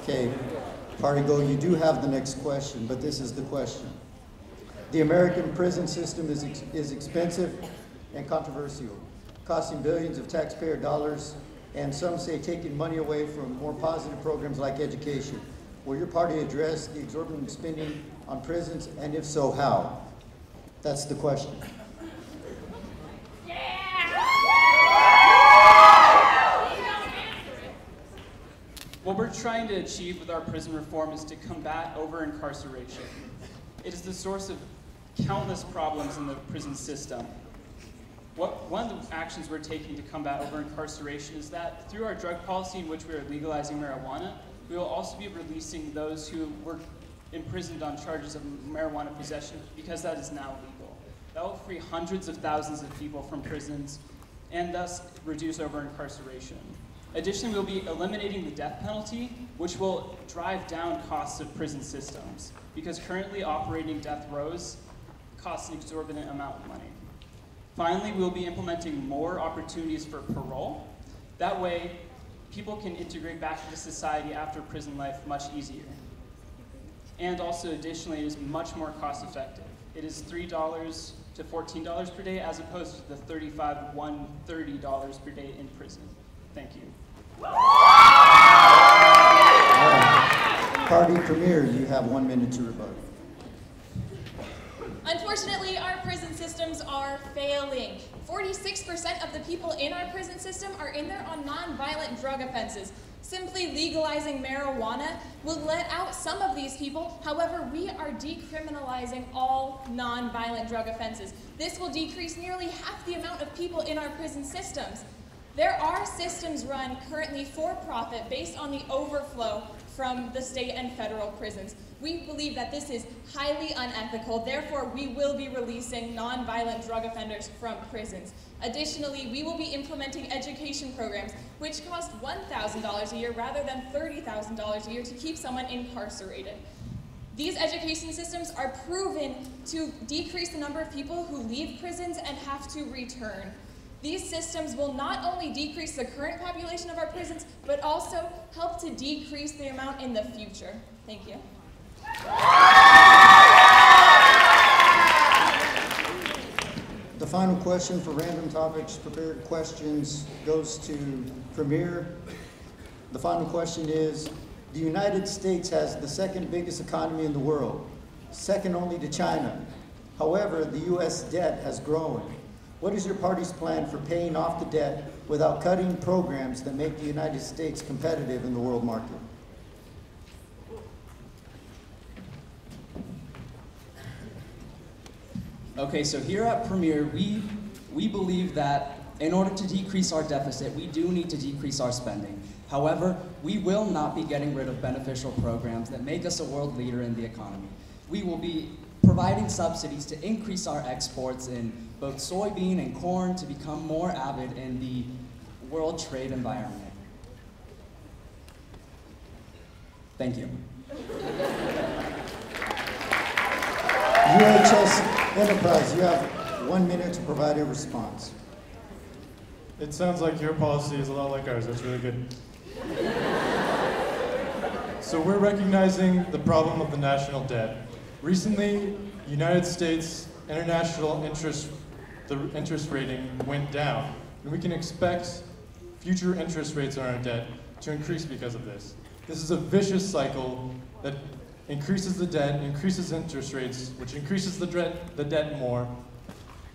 Okay, Party Go, you do have the next question, but this is the question. The American prison system is expensive and controversial, costing billions of taxpayer dollars, and some say taking money away from more positive programs like education. Will your party address the exorbitant spending on prisons, and if so, how? That's the question. What we're trying to achieve with our prison reform is to combat over-incarceration. It is the source of countless problems in the prison system. One of the actions we're taking to combat over-incarceration is that through our drug policy, in which we are legalizing marijuana, we will also be releasing those who were imprisoned on charges of marijuana possession, because that is now legal. That will free hundreds of thousands of people from prisons and thus reduce over-incarceration. Additionally, we'll be eliminating the death penalty, which will drive down costs of prison systems, because currently operating death rows costs an exorbitant amount of money. Finally, we'll be implementing more opportunities for parole. That way, people can integrate back into society after prison life much easier. And also, additionally, it is much more cost effective. It is $3 to $14 per day, as opposed to the $35 to $130 per day in prison. Thank you. Party Premier, you have 1 minute to rebut. Unfortunately, our prison systems are failing. 46% of the people in our prison system are in there on non-violent drug offenses. Simply legalizing marijuana will let out some of these people. However, we are decriminalizing all non-violent drug offenses. This will decrease nearly half the amount of people in our prison systems. There are systems run currently for profit based on the overflow from the state and federal prisons. We believe that this is highly unethical, therefore we will be releasing nonviolent drug offenders from prisons. Additionally, we will be implementing education programs which cost $1,000 a year rather than $30,000 a year to keep someone incarcerated. These education systems are proven to decrease the number of people who leave prisons and have to return. These systems will not only decrease the current population of our prisons, but also help to decrease the amount in the future. Thank you. The final question for Random Topics Prepared Questions goes to Premier. The final question is, the United States has the second biggest economy in the world, second only to China. However, the U.S. debt has grown. What is your party's plan for paying off the debt without cutting programs that make the United States competitive in the world market? Okay, so here at Premier, we believe that in order to decrease our deficit, we do need to decrease our spending. However, we will not be getting rid of beneficial programs that make us a world leader in the economy. We will be providing subsidies to increase our exports in both soybean and corn to become more avid in the world trade environment. Thank you. UHS Enterprise, you have 1 minute to provide a response. It sounds like your policy is a lot like ours. That's really good. So we're recognizing the problem of the national debt. Recently, United States international interest rating went down, and we can expect future interest rates on our debt to increase because of this. This is a vicious cycle that increases the debt, increases interest rates, which increases the debt more.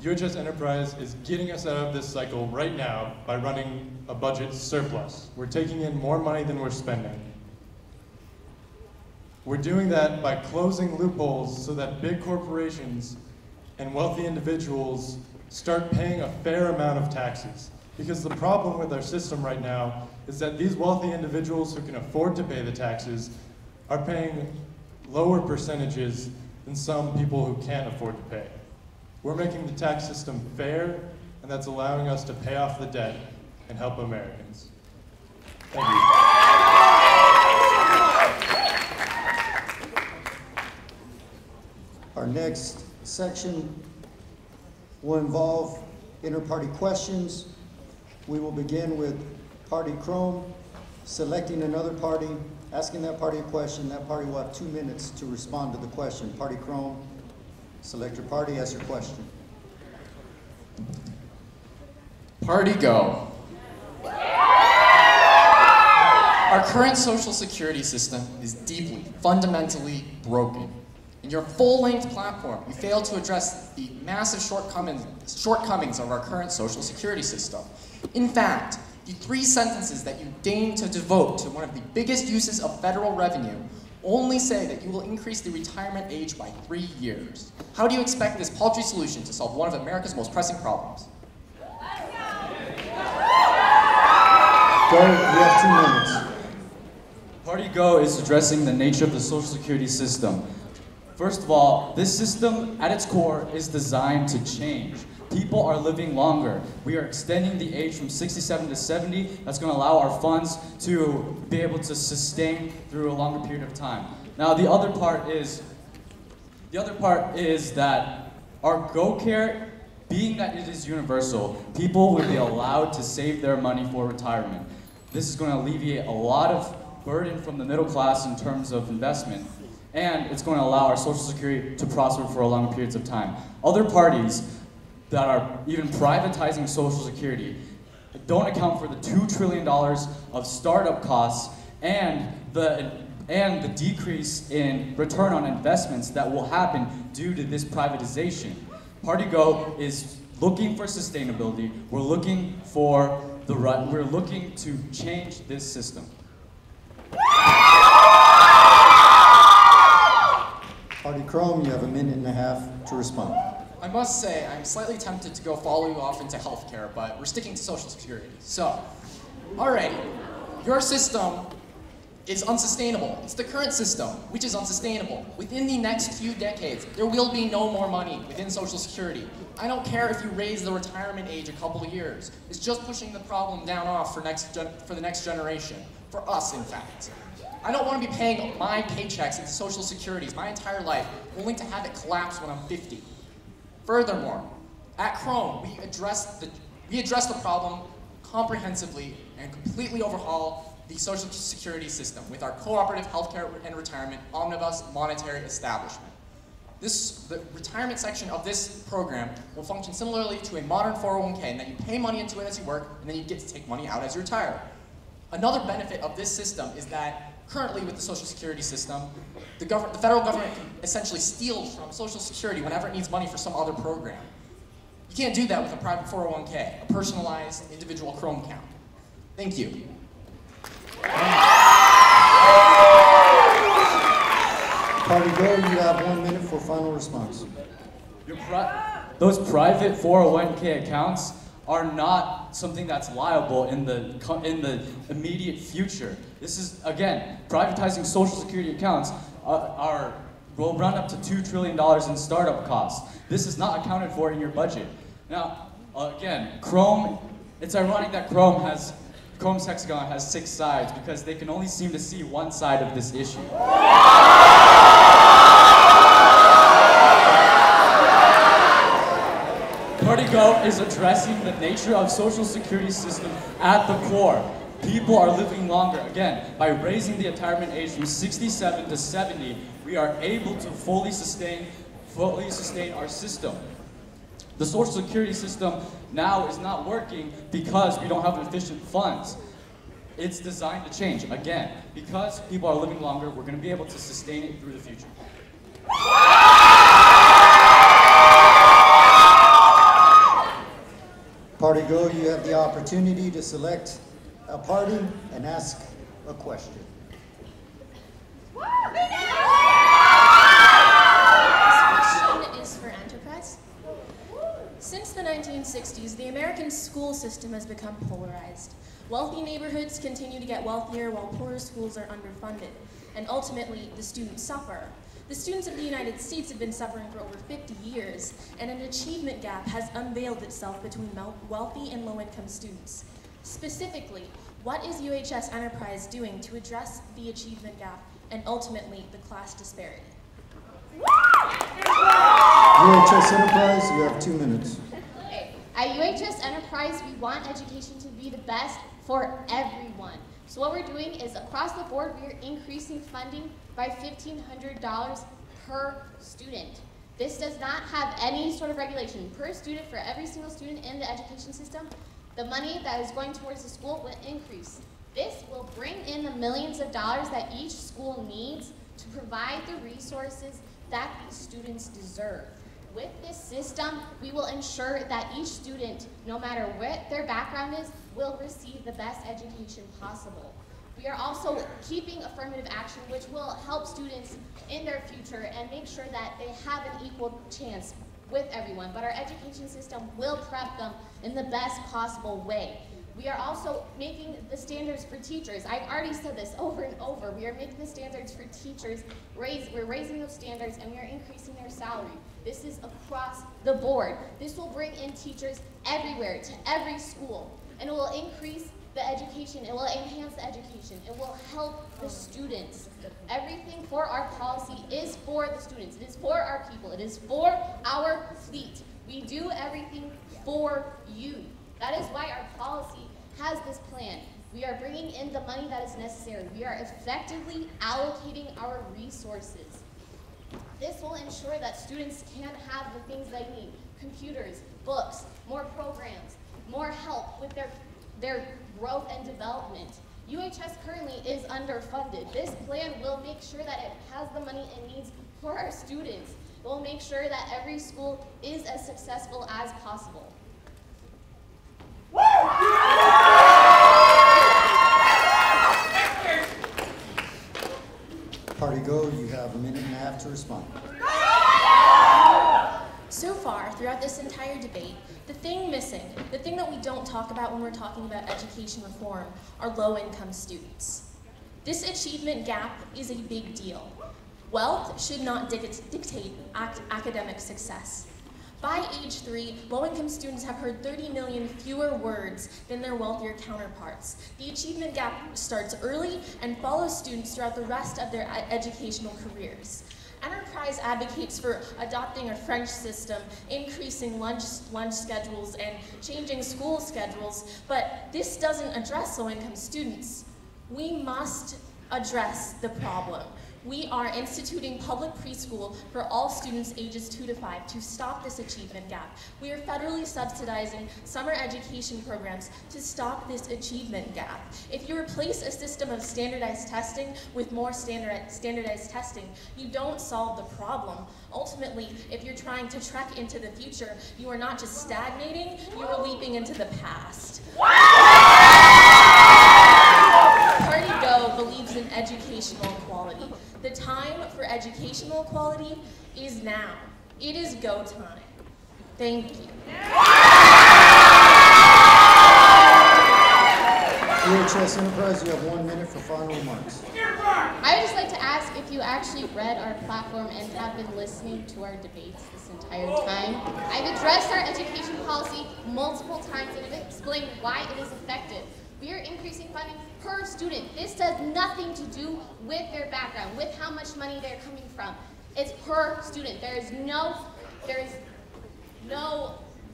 UHS Enterprise is getting us out of this cycle right now by running a budget surplus. We're taking in more money than we're spending. We're doing that by closing loopholes so that big corporations and wealthy individuals start paying a fair amount of taxes. Because the problem with our system right now is that these wealthy individuals who can afford to pay the taxes are paying lower percentages than some people who can't afford to pay. We're making the tax system fair, and that's allowing us to pay off the debt and help Americans. Thank you. Our next section will involve inter-party questions. We will begin with Party Chrome, selecting another party, asking that party a question. That party will have 2 minutes to respond to the question. Party Chrome, select your party, ask your question. Party Go. Our current social security system is deeply, fundamentally broken. In your full-length platform, you fail to address the massive shortcomings of our current social security system. In fact, the 3 sentences that you deign to devote to one of the biggest uses of federal revenue only say that you will increase the retirement age by 3 years. How do you expect this paltry solution to solve one of America's most pressing problems? Go, you have 2 minutes. Party Go is addressing the nature of the Social Security system. First of all, this system at its core is designed to change. People are living longer. We are extending the age from 67 to 70. That's going to allow our funds to be able to sustain through a longer period of time. Now, the other part is that our GoCare, being that it is universal, people will be allowed to save their money for retirement. This is going to alleviate a lot of burden from the middle class in terms of investment, and it's going to allow our Social Security to prosper for a longer periods of time. Other parties that are even privatizing Social Security don't account for the $2 trillion of startup costs and the decrease in return on investments that will happen due to this privatization. Party Go is looking for sustainability. We're looking to change this system. Party Chrome, you have 1.5 minutes to respond. I must say, I'm slightly tempted to go follow you off into healthcare, but we're sticking to Social Security. So, alrighty, your system is unsustainable. It's the current system, which is unsustainable. Within the next few decades, there will be no more money within Social Security. I don't care if you raise the retirement age a couple of years. It's just pushing the problem down off for the next generation. For us, in fact. I don't want to be paying my paychecks into Social Securities my entire life, only to have it collapse when I'm 50. Furthermore, at Chrome, we address the problem comprehensively and completely overhaul the Social Security system with our cooperative healthcare and retirement omnibus monetary establishment. The retirement section of this program will function similarly to a modern 401k in that you pay money into it as you work, and then you get to take money out as you retire. Another benefit of this system is that currently with the Social Security system, the federal government can essentially steal from Social Security whenever it needs money for some other program. You can't do that with a private 401k, a personalized individual Chrome account. Thank you. Party Go, you have 1 minute for final response. Those private 401k accounts are not something that's liable in the immediate future. This is, again, privatizing Social Security accounts will run up to $2 trillion in startup costs. This is not accounted for in your budget. Now, again, Chrome, it's ironic that Chrome's hexagon has 6 sides because they can only seem to see one side of this issue. Party Go is addressing the nature of Social Security system at the core. People are living longer. Again, by raising the retirement age from 67 to 70, we are able to fully sustain our system. The Social Security system now is not working because we don't have efficient funds. It's designed to change. Again, because people are living longer, we're going to be able to sustain it through the future. Party Go, you have the opportunity to select a party and ask a question. This question is for Enterprise. Since the 1960s, the American school system has become polarized. Wealthy neighborhoods continue to get wealthier while poorer schools are underfunded, and ultimately, the students suffer. The students of the United States have been suffering for over 50 years, and an achievement gap has unveiled itself between wealthy and low-income students. Specifically, what is UHS Enterprise doing to address the achievement gap and ultimately the class disparity? UHS Enterprise, you have 2 minutes. Okay. At UHS Enterprise, we want education to be the best for everyone. So what we're doing is across the board, we are increasing funding by $1,500 per student. This does not have any sort of regulation. Per student, for every single student in the education system, the money that is going towards the school will increase. This will bring in the millions of dollars that each school needs to provide the resources that these students deserve. With this system, we will ensure that each student, no matter what their background is, will receive the best education possible. We are also keeping affirmative action, which will help students in their future and make sure that they have an equal chance with everyone. But our education system will prep them in the best possible way. We are also making the standards for teachers. I've already said this over and over. We are making the standards for teachers. We're raising those standards and we are increasing their salary. This is across the board. This will bring in teachers everywhere, to every school. And it will increase the education. It will enhance the education. It will help the students. Everything for our policy is for the students. It is for our people. It is for our fleet. We do everything for you. That is why our policy has this plan. We are bringing in the money that is necessary. We are effectively allocating our resources. This will ensure that students can have the things they need: computers, books, more programs, more help with their growth and development. UHS currently is underfunded. This plan will make sure that it has the money it needs for our students. It will make sure that every school is as successful as possible. Party Go, you have 1.5 minutes to respond. So far, throughout this entire debate, the thing missing, the thing that we don't talk about when we're talking about education reform, are low-income students. This achievement gap is a big deal. Wealth should not dictate academic success. By age 3, low-income students have heard 30 million fewer words than their wealthier counterparts. The achievement gap starts early and follows students throughout the rest of their educational careers. Enterprise advocates for adopting a French system, increasing lunch schedules, and changing school schedules, but this doesn't address low-income students. We must address the problem. We are instituting public preschool for all students ages 2 to 5 to stop this achievement gap. We are federally subsidizing summer education programs to stop this achievement gap. If you replace a system of standardized testing with more standardized testing, you don't solve the problem. Ultimately, if you're trying to trek into the future, you are not just stagnating, you are leaping into the past. Party Go believes in educational equality. The time for educational equality is now. It is go time. Thank you. UHS Enterprise, you have 1 minute for final remarks. I would just like to ask if you actually read our platform and have been listening to our debates this entire time. I've addressed our education policy multiple times and have explained why it is effective. We are increasing funding per student. This does nothing to do with their background, with how much money they're coming from. It's per student. There is no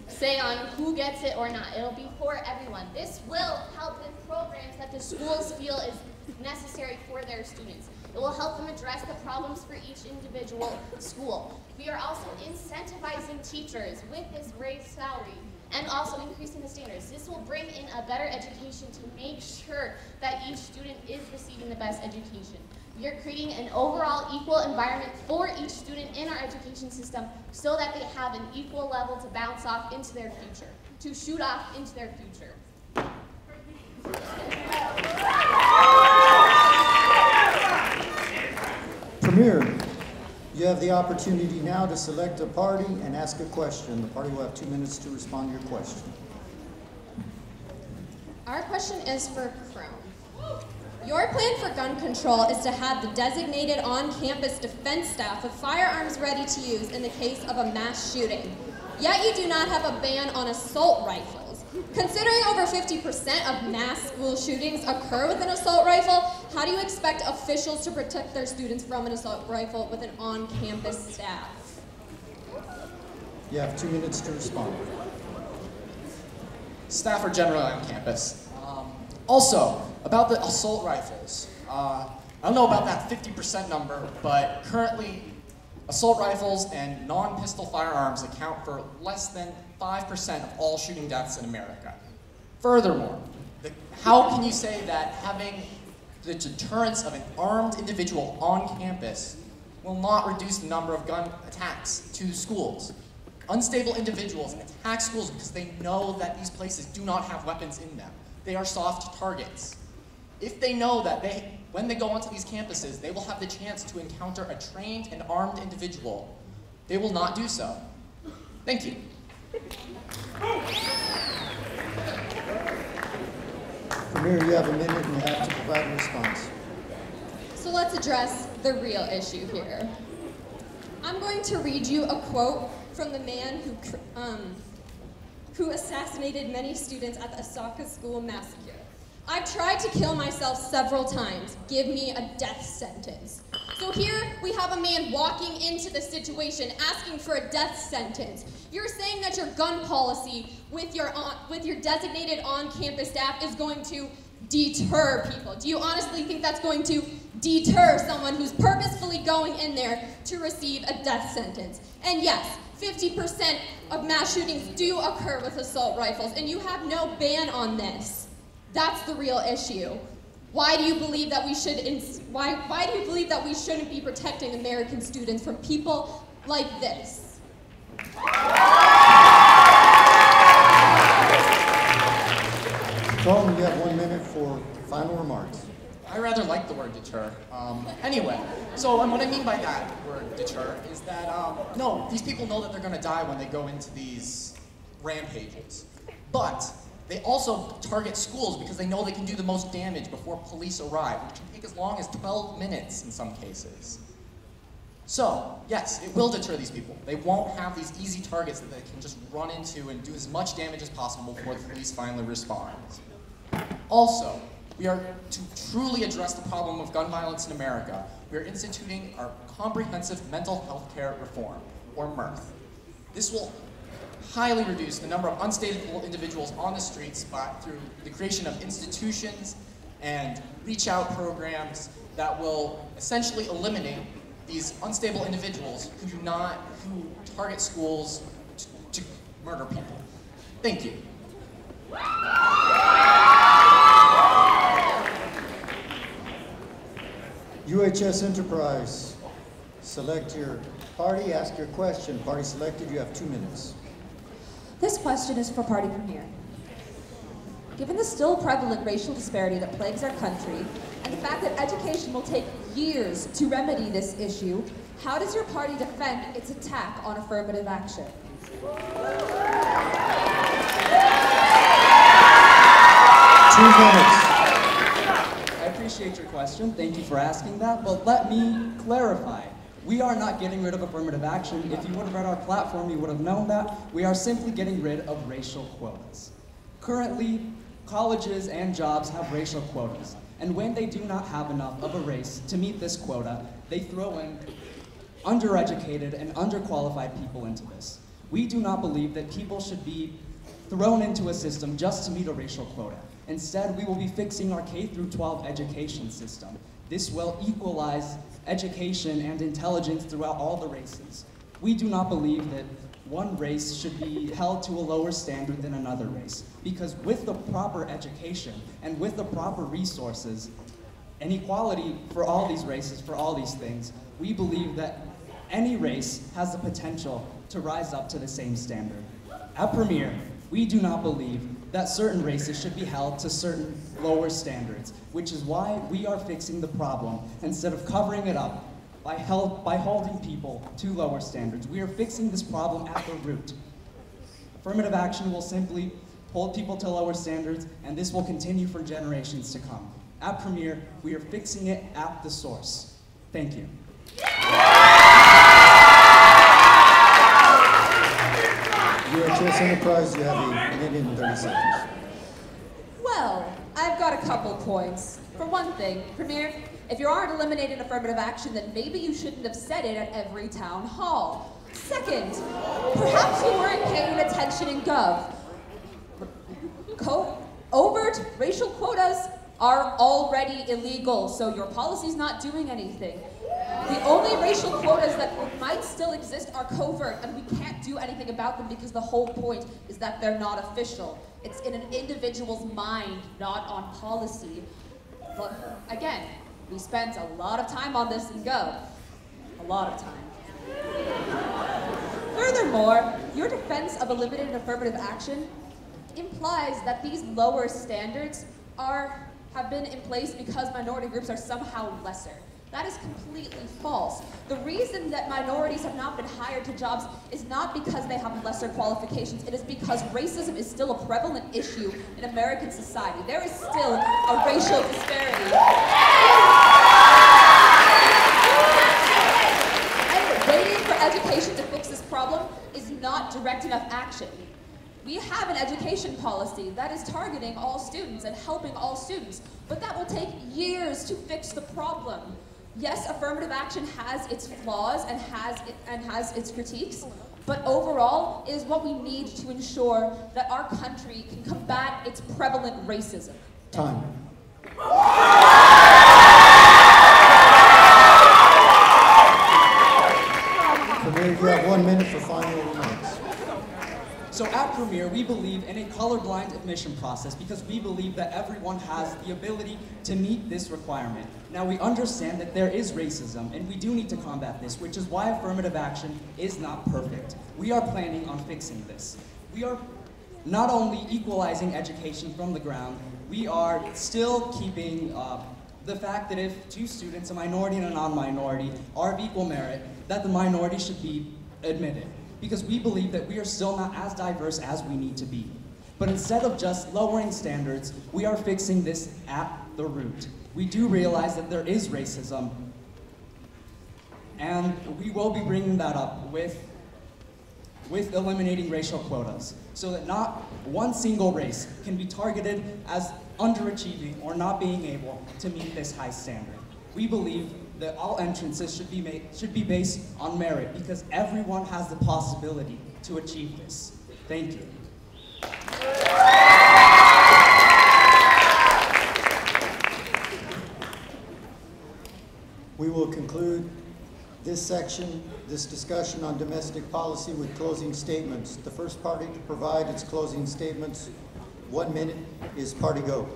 say on who gets it or not. It'll be for everyone. This will help with programs that the schools feel is necessary for their students. It will help them address the problems for each individual school. We are also incentivizing teachers with this raised salary and also increasing the standards. This will bring in a better education to make sure that each student is receiving the best education. We are creating an overall equal environment for each student in our education system so that they have an equal level to bounce off into their future, to shoot off into their future. Premier, you have the opportunity now to select a party and ask a question. The party will have 2 minutes to respond to your question. Our question is for Chrome. Your plan for gun control is to have the designated on-campus defense staff with firearms ready to use in the case of a mass shooting. Yet you do not have a ban on assault rifles. Considering over 50% of mass school shootings occur with an assault rifle, how do you expect officials to protect their students from an assault rifle with an on-campus staff? You have 2 minutes to respond. Staff are generally on campus. Also, about the assault rifles. I don't know about that 50% number, but currently assault rifles and non-pistol firearms account for less than 5% of all shooting deaths in America. Furthermore, how can you say that having the deterrence of an armed individual on campus will not reduce the number of gun attacks to schools? Unstable individuals attack schools because they know that these places do not have weapons in them. They are soft targets. If they know that when they go onto these campuses, they will have the chance to encounter a trained and armed individual, they will not do so. Thank you. Premier, you have a minute and you have to provide a response. So let's address the real issue here. I'm going to read you a quote from the man who assassinated many students at the Osaka school massacre. I've tried to kill myself several times. Give me a death sentence. So here we have a man walking into the situation asking for a death sentence. You're saying that your gun policy with your designated on-campus staff is going to deter people. Do you honestly think that's going to deter someone who's purposefully going in there to receive a death sentence? And yes, 50% of mass shootings do occur with assault rifles, and you have no ban on this. That's the real issue. Why do you believe that we should? Why do you believe that we shouldn't be protecting American students from people like this? Tom, you have 1 minute for final remarks. I rather like the word deter. Anyway, so what I mean by that word deter is that, no, these people know that they're going to die when they go into these rampages. But they also target schools because they know they can do the most damage before police arrive, which can take as long as 12 minutes in some cases. So, yes, it will deter these people. They won't have these easy targets that they can just run into and do as much damage as possible before the police finally respond. Also, we are to truly address the problem of gun violence in America. We are instituting our comprehensive mental health care reform, or MIRF. This will highly reduce the number of unstable individuals on the streets through the creation of institutions and reach-out programs that will essentially eliminate these unstable individuals who target schools to murder people. Thank you. UHS Enterprise, select your party, ask your question. Party selected, you have 2 minutes. This question is for Party Premier. Given the still prevalent racial disparity that plagues our country, and the fact that education will take years to remedy this issue, how does your party defend its attack on affirmative action? 2 minutes. I appreciate your question. Thank you for asking that, but let me clarify. We are not getting rid of affirmative action. If you would have read our platform, you would have known that. We are simply getting rid of racial quotas. Currently, colleges and jobs have racial quotas, and when they do not have enough of a race to meet this quota, they throw in undereducated and underqualified people into this. We do not believe that people should be thrown into a system just to meet a racial quota. Instead, we will be fixing our K-12 education system. This will equalize education and intelligence throughout all the races. We do not believe that one race should be held to a lower standard than another race, because with the proper education and with the proper resources and equality for all these races, for all these things, we believe that any race has the potential to rise up to the same standard. At Premier, we do not believe that certain races should be held to certain lower standards, which is why we are fixing the problem instead of covering it up by holding people to lower standards. We are fixing this problem at the root. Affirmative action will simply hold people to lower standards, and this will continue for generations to come. At Premier, we are fixing it at the source. Thank you. UHS Enterprise, you have a minute and 30 seconds. Well, I've got a couple points. For one thing, Premier, if you aren't eliminating affirmative action, then maybe you shouldn't have said it at every town hall. Second, perhaps you weren't paying attention in Gov. Overt racial quotas are already illegal, so your policy's not doing anything. The only racial quotas that might still exist are covert, and we can't do anything about them because the whole point is that they're not official. It's in an individual's mind, not on policy. But again, we spent a lot of time on this in Gov. A lot of time. Furthermore, your defense of eliminating affirmative action implies that these lower standards have been in place because minority groups are somehow lesser. That is completely false. The reason that minorities have not been hired to jobs is not because they have lesser qualifications. It is because racism is still a prevalent issue in American society. There is still a racial disparity. And waiting for education to fix this problem is not direct enough action. We have an education policy that is targeting all students and helping all students, but that will take years to fix the problem. Yes, affirmative action has its flaws and has its critiques, but overall, it is what we need to ensure that our country can combat its prevalent racism. Time. Premier, you have 1 minute for final remarks. So at Premier, we believe in a colorblind admission process because we believe that everyone has the ability to meet this requirement. Now we understand that there is racism and we do need to combat this, which is why affirmative action is not perfect. We are planning on fixing this. We are not only equalizing education from the ground, we are still keeping the fact that if two students, a minority and a non-minority, are of equal merit, that the minority should be admitted, because we believe that we are still not as diverse as we need to be. But instead of just lowering standards, we are fixing this at the root. We do realize that there is racism, and we will be bringing that up with eliminating racial quotas, so that not one single race can be targeted as underachieving or not being able to meet this high standard. We believe that all entrances should be based on merit, because everyone has the possibility to achieve this. Thank you. We will conclude this section, this discussion on domestic policy, with closing statements. The first party to provide its closing statements, 1 minute, is Party Go.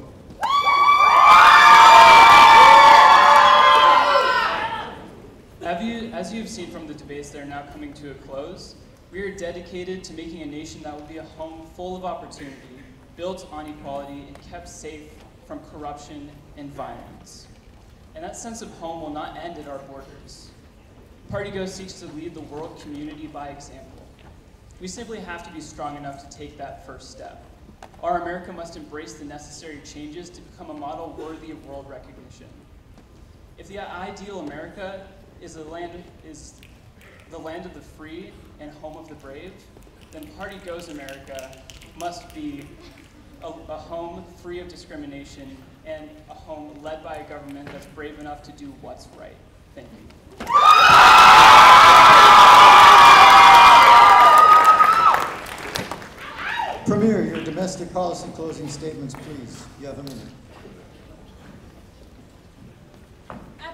As you've seen from the debates that are now coming to a close, we are dedicated to making a nation that will be a home full of opportunity, built on equality, and kept safe from corruption and violence. And that sense of home will not end at our borders. Party Go seeks to lead the world community by example. We simply have to be strong enough to take that first step. Our America must embrace the necessary changes to become a model worthy of world recognition. If the ideal America is the land of the free and home of the brave, then Party Go's America must be a home free of discrimination and a home led by a government that's brave enough to do what's right. Thank you. Premier, your domestic policy closing statements, please. You have a minute.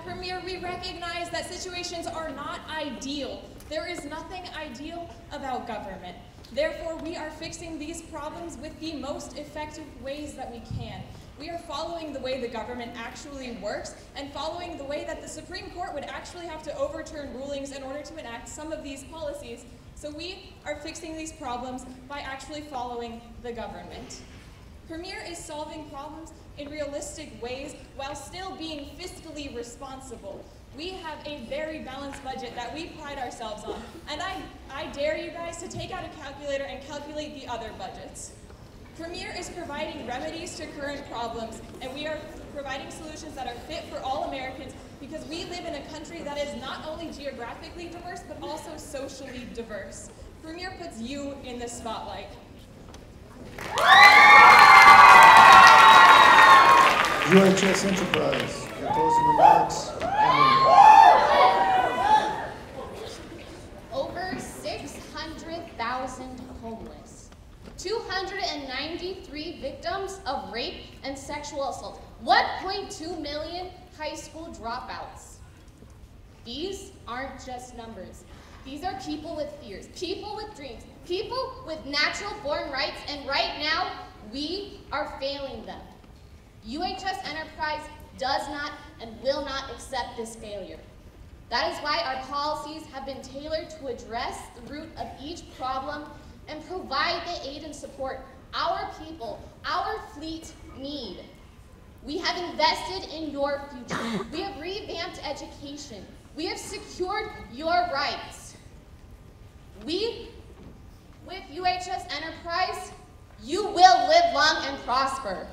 Premier, we recognize that situations are not ideal. There is nothing ideal about government. Therefore, we are fixing these problems with the most effective ways that we can. We are following the way the government actually works and following the way that the Supreme Court would actually have to overturn rulings in order to enact some of these policies. So we are fixing these problems by actually following the government. Premier is solving problems in realistic ways while still being fiscally responsible. We have a very balanced budget that we pride ourselves on, and I dare you guys to take out a calculator and calculate the other budgets. Premier is providing remedies to current problems, and we are providing solutions that are fit for all Americans, because we live in a country that is not only geographically diverse, but also socially diverse. Premier puts you in the spotlight. UHS Enterprise, your closing remarks. Over 600,000 homeless. 293 victims of rape and sexual assault. 1.2 million high school dropouts. These aren't just numbers. These are people with fears, people with dreams, people with natural-born rights, and right now, we are failing them. UHS Enterprise does not and will not accept this failure. That is why our policies have been tailored to address the root of each problem and provide the aid and support our people, our fleet need. We have invested in your future. We have revamped education. We have secured your rights. With UHS Enterprise, you will live long and prosper.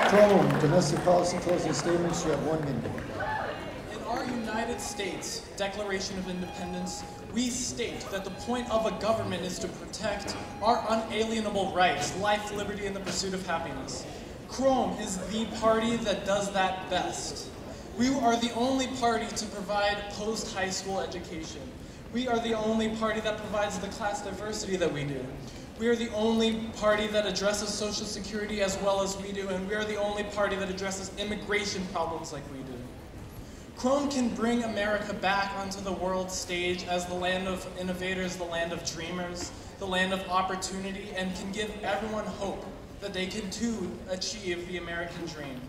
Crone, domestic policy closing statements, you have 1 minute. In our United States Declaration of Independence, we state that the point of a government is to protect our unalienable rights, life, liberty, and the pursuit of happiness. Crone is the party that does that best. We are the only party to provide post-high school education. We are the only party that provides the class diversity that we do. We are the only party that addresses Social Security as well as we do, and we are the only party that addresses immigration problems like we do. Crone can bring America back onto the world stage as the land of innovators, the land of dreamers, the land of opportunity, and can give everyone hope that they can too achieve the American dream.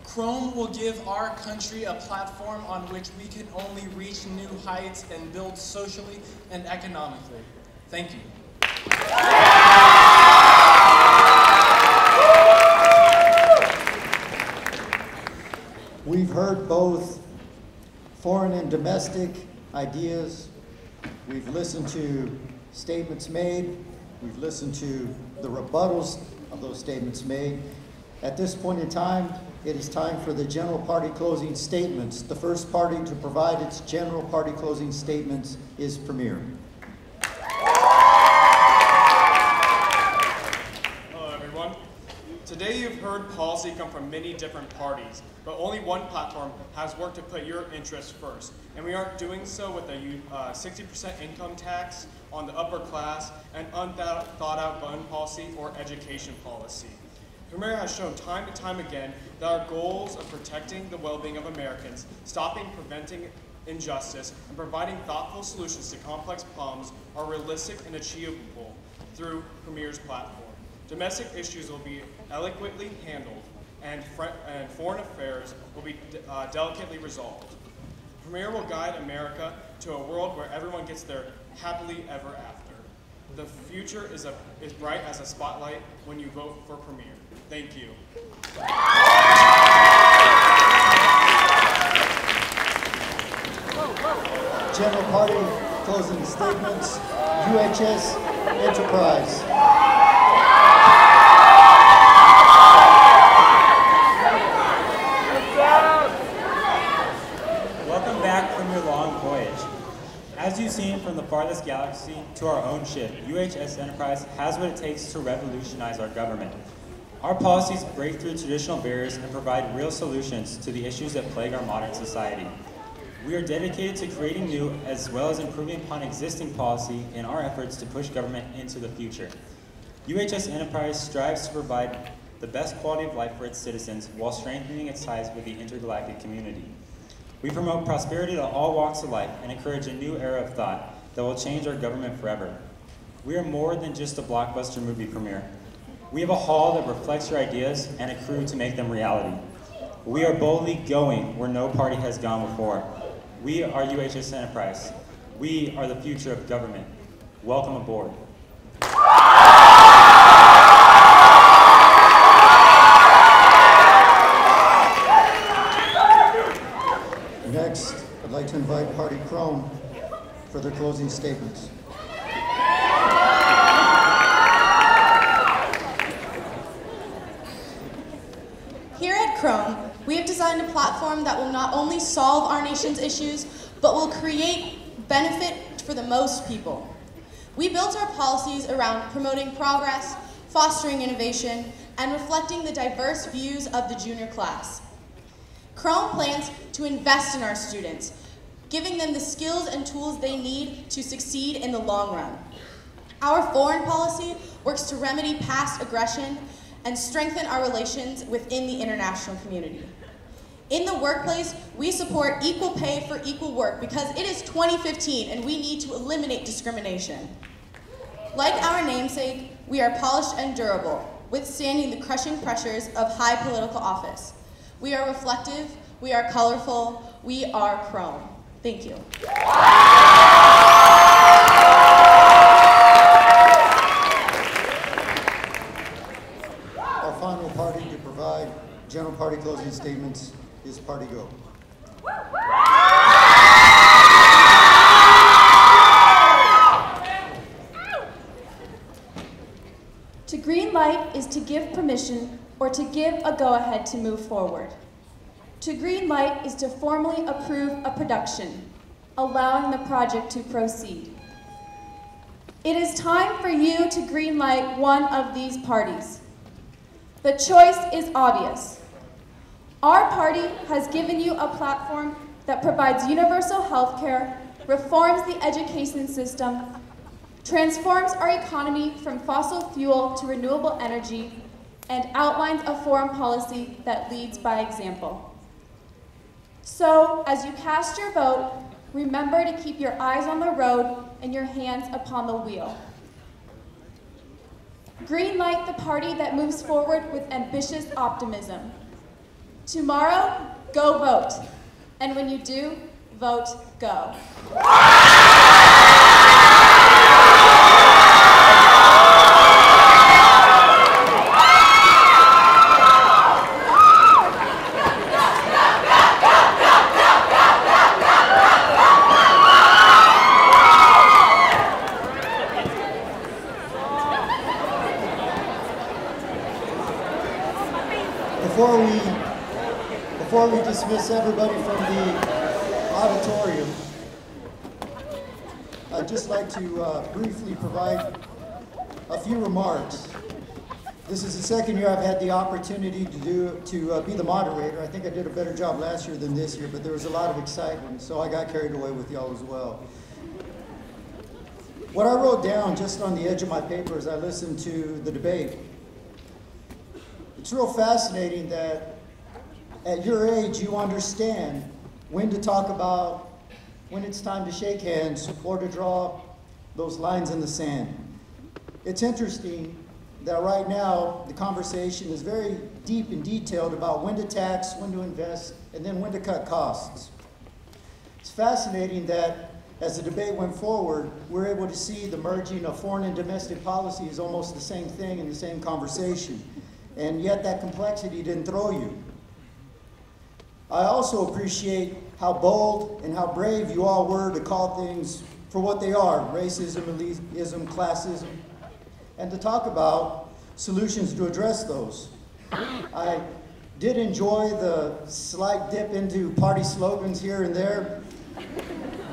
Crone will give our country a platform on which we can only reach new heights and build socially and economically. Thank you. We've heard both foreign and domestic ideas. We've listened to statements made. We've listened to the rebuttals of those statements made. At this point in time, it is time for the general party closing statements. The first party to provide its general party closing statements is Premier. Hello, everyone. Today you've heard policy come from many different parties, but only one platform has worked to put your interests first. And we aren't doing so with a 60% income tax on the upper class, and unthought out gun policy or education policy. Premier has shown time and time again that our goals of protecting the well-being of Americans, preventing injustice, and providing thoughtful solutions to complex problems are realistic and achievable through Premier's platform. Domestic issues will be eloquently handled, and foreign affairs will be delicately resolved. Premier will guide America to a world where everyone gets their happily ever after. The future is bright as a spotlight when you vote for Premier. Thank you. General party closing statements, UHS Enterprise. Welcome back from your long voyage. As you've seen from the farthest galaxy to our own ship, UHS Enterprise has what it takes to revolutionize our government. Our policies break through traditional barriers and provide real solutions to the issues that plague our modern society. We are dedicated to creating new as well as improving upon existing policy in our efforts to push government into the future. UHS Enterprise strives to provide the best quality of life for its citizens while strengthening its ties with the intergalactic community. We promote prosperity to all walks of life and encourage a new era of thought that will change our government forever. We are more than just a blockbuster movie premiere. We have a hall that reflects your ideas and a crew to make them reality. We are boldly going where no party has gone before. We are UHS Enterprise. We are the future of government. Welcome aboard. Next, I'd like to invite Party Chrome for their closing statements. Here at Chrome, we have designed a platform that will not only solve our nation's issues, but will create benefit for the most people. We built our policies around promoting progress, fostering innovation, and reflecting the diverse views of the junior class. Chrome plans to invest in our students, giving them the skills and tools they need to succeed in the long run. Our foreign policy works to remedy past aggression and strengthen our relations within the international community. In the workplace, we support equal pay for equal work because it is 2015 and we need to eliminate discrimination. Like our namesake, we are polished and durable, withstanding the crushing pressures of high political office. We are reflective, we are colorful, we are Chrome. Thank you. Our final party to provide general party closing statements is Party Go. To green light is to give permission or to give a go-ahead to move forward. To green light is to formally approve a production, allowing the project to proceed. It is time for you to green light one of these parties. The choice is obvious. Our party has given you a platform that provides universal health care, reforms the education system, transforms our economy from fossil fuel to renewable energy, and outlines a foreign policy that leads by example. So, as you cast your vote, remember to keep your eyes on the road and your hands upon the wheel. Green light the party that moves forward with ambitious optimism. Tomorrow, go vote. And when you do, vote go. dismiss everybody from the auditorium, I'd just like to briefly provide a few remarks. This is the second year I've had the opportunity to be the moderator. I think I did a better job last year than this year, but there was a lot of excitement, so I got carried away with y'all as well. What I wrote down just on the edge of my paper as I listened to the debate, it's real fascinating that at your age you understand when to talk about, when it's time to shake hands or to draw those lines in the sand. It's interesting that right now the conversation is very deep and detailed about when to tax, when to invest, and then when to cut costs. It's fascinating that as the debate went forward, we're able to see the merging of foreign and domestic policy is almost the same thing in the same conversation. And yet that complexity didn't throw you. I also appreciate how bold and how brave you all were to call things for what they are, racism, elitism, classism, and to talk about solutions to address those. I did enjoy the slight dip into party slogans here and there,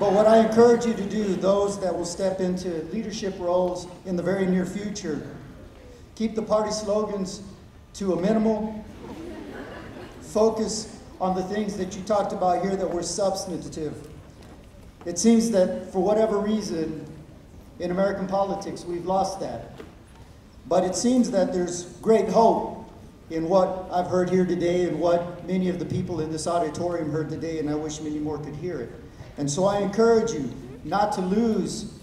but what I encourage you to do, those that will step into leadership roles in the very near future, keep the party slogans to a minimal, focus on the things that you talked about here that were substantive. It seems that for whatever reason, in American politics, we've lost that. But it seems that there's great hope in what I've heard here today and what many of the people in this auditorium heard today, and I wish many more could hear it. And so I encourage you not to lose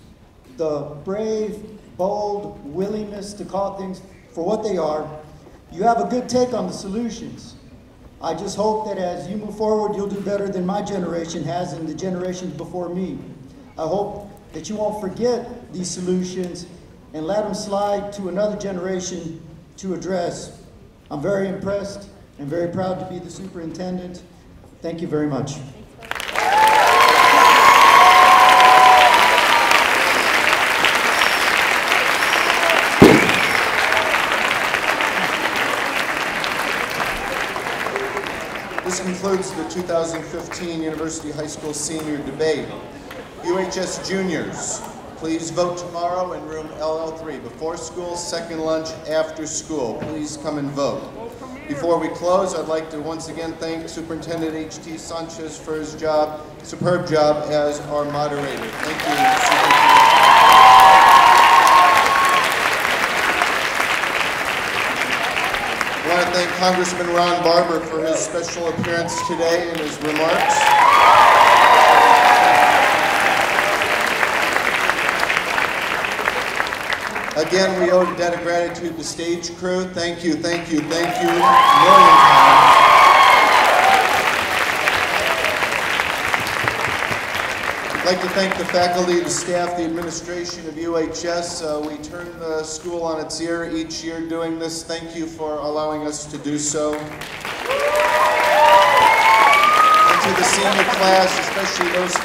the brave, bold willingness to call things for what they are. You have a good take on the solutions. I just hope that as you move forward, you'll do better than my generation has and the generations before me. I hope that you won't forget these solutions and let them slide to another generation to address. I'm very impressed and very proud to be the superintendent. Thank you very much. This concludes the 2015 University High School Senior Debate. UHS Juniors, please vote tomorrow in room LL3, before school, second lunch, after school. Please come and vote. Before we close, I'd like to once again thank Superintendent H.T. Sanchez for his job, superb job as our moderator. Thank you, Superintendent. I want to thank Congressman Ron Barber for his special appearance today and his remarks. Again, we owe a debt of gratitude to stage crew. Thank you, thank you, thank you, a million times. I'd like to thank the faculty, the staff, the administration of UHS. We turn the school on its ear each year doing this. Thank you for allowing us to do so. And to the senior class, especially those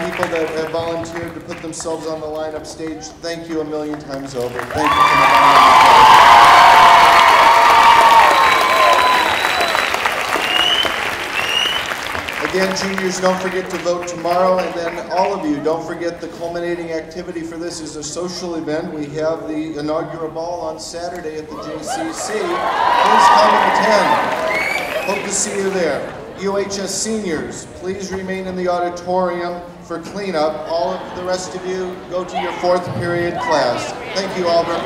people that have volunteered to put themselves on the line up stage, thank you a million times over. Thank you for the Again, juniors, don't forget to vote tomorrow, and then all of you, don't forget the culminating activity for this is a social event. We have the inaugural ball on Saturday at the JCC. Please come and attend. Hope to see you there. UHS seniors, please remain in the auditorium for cleanup. All of the rest of you, go to your fourth period class. Thank you, Albert.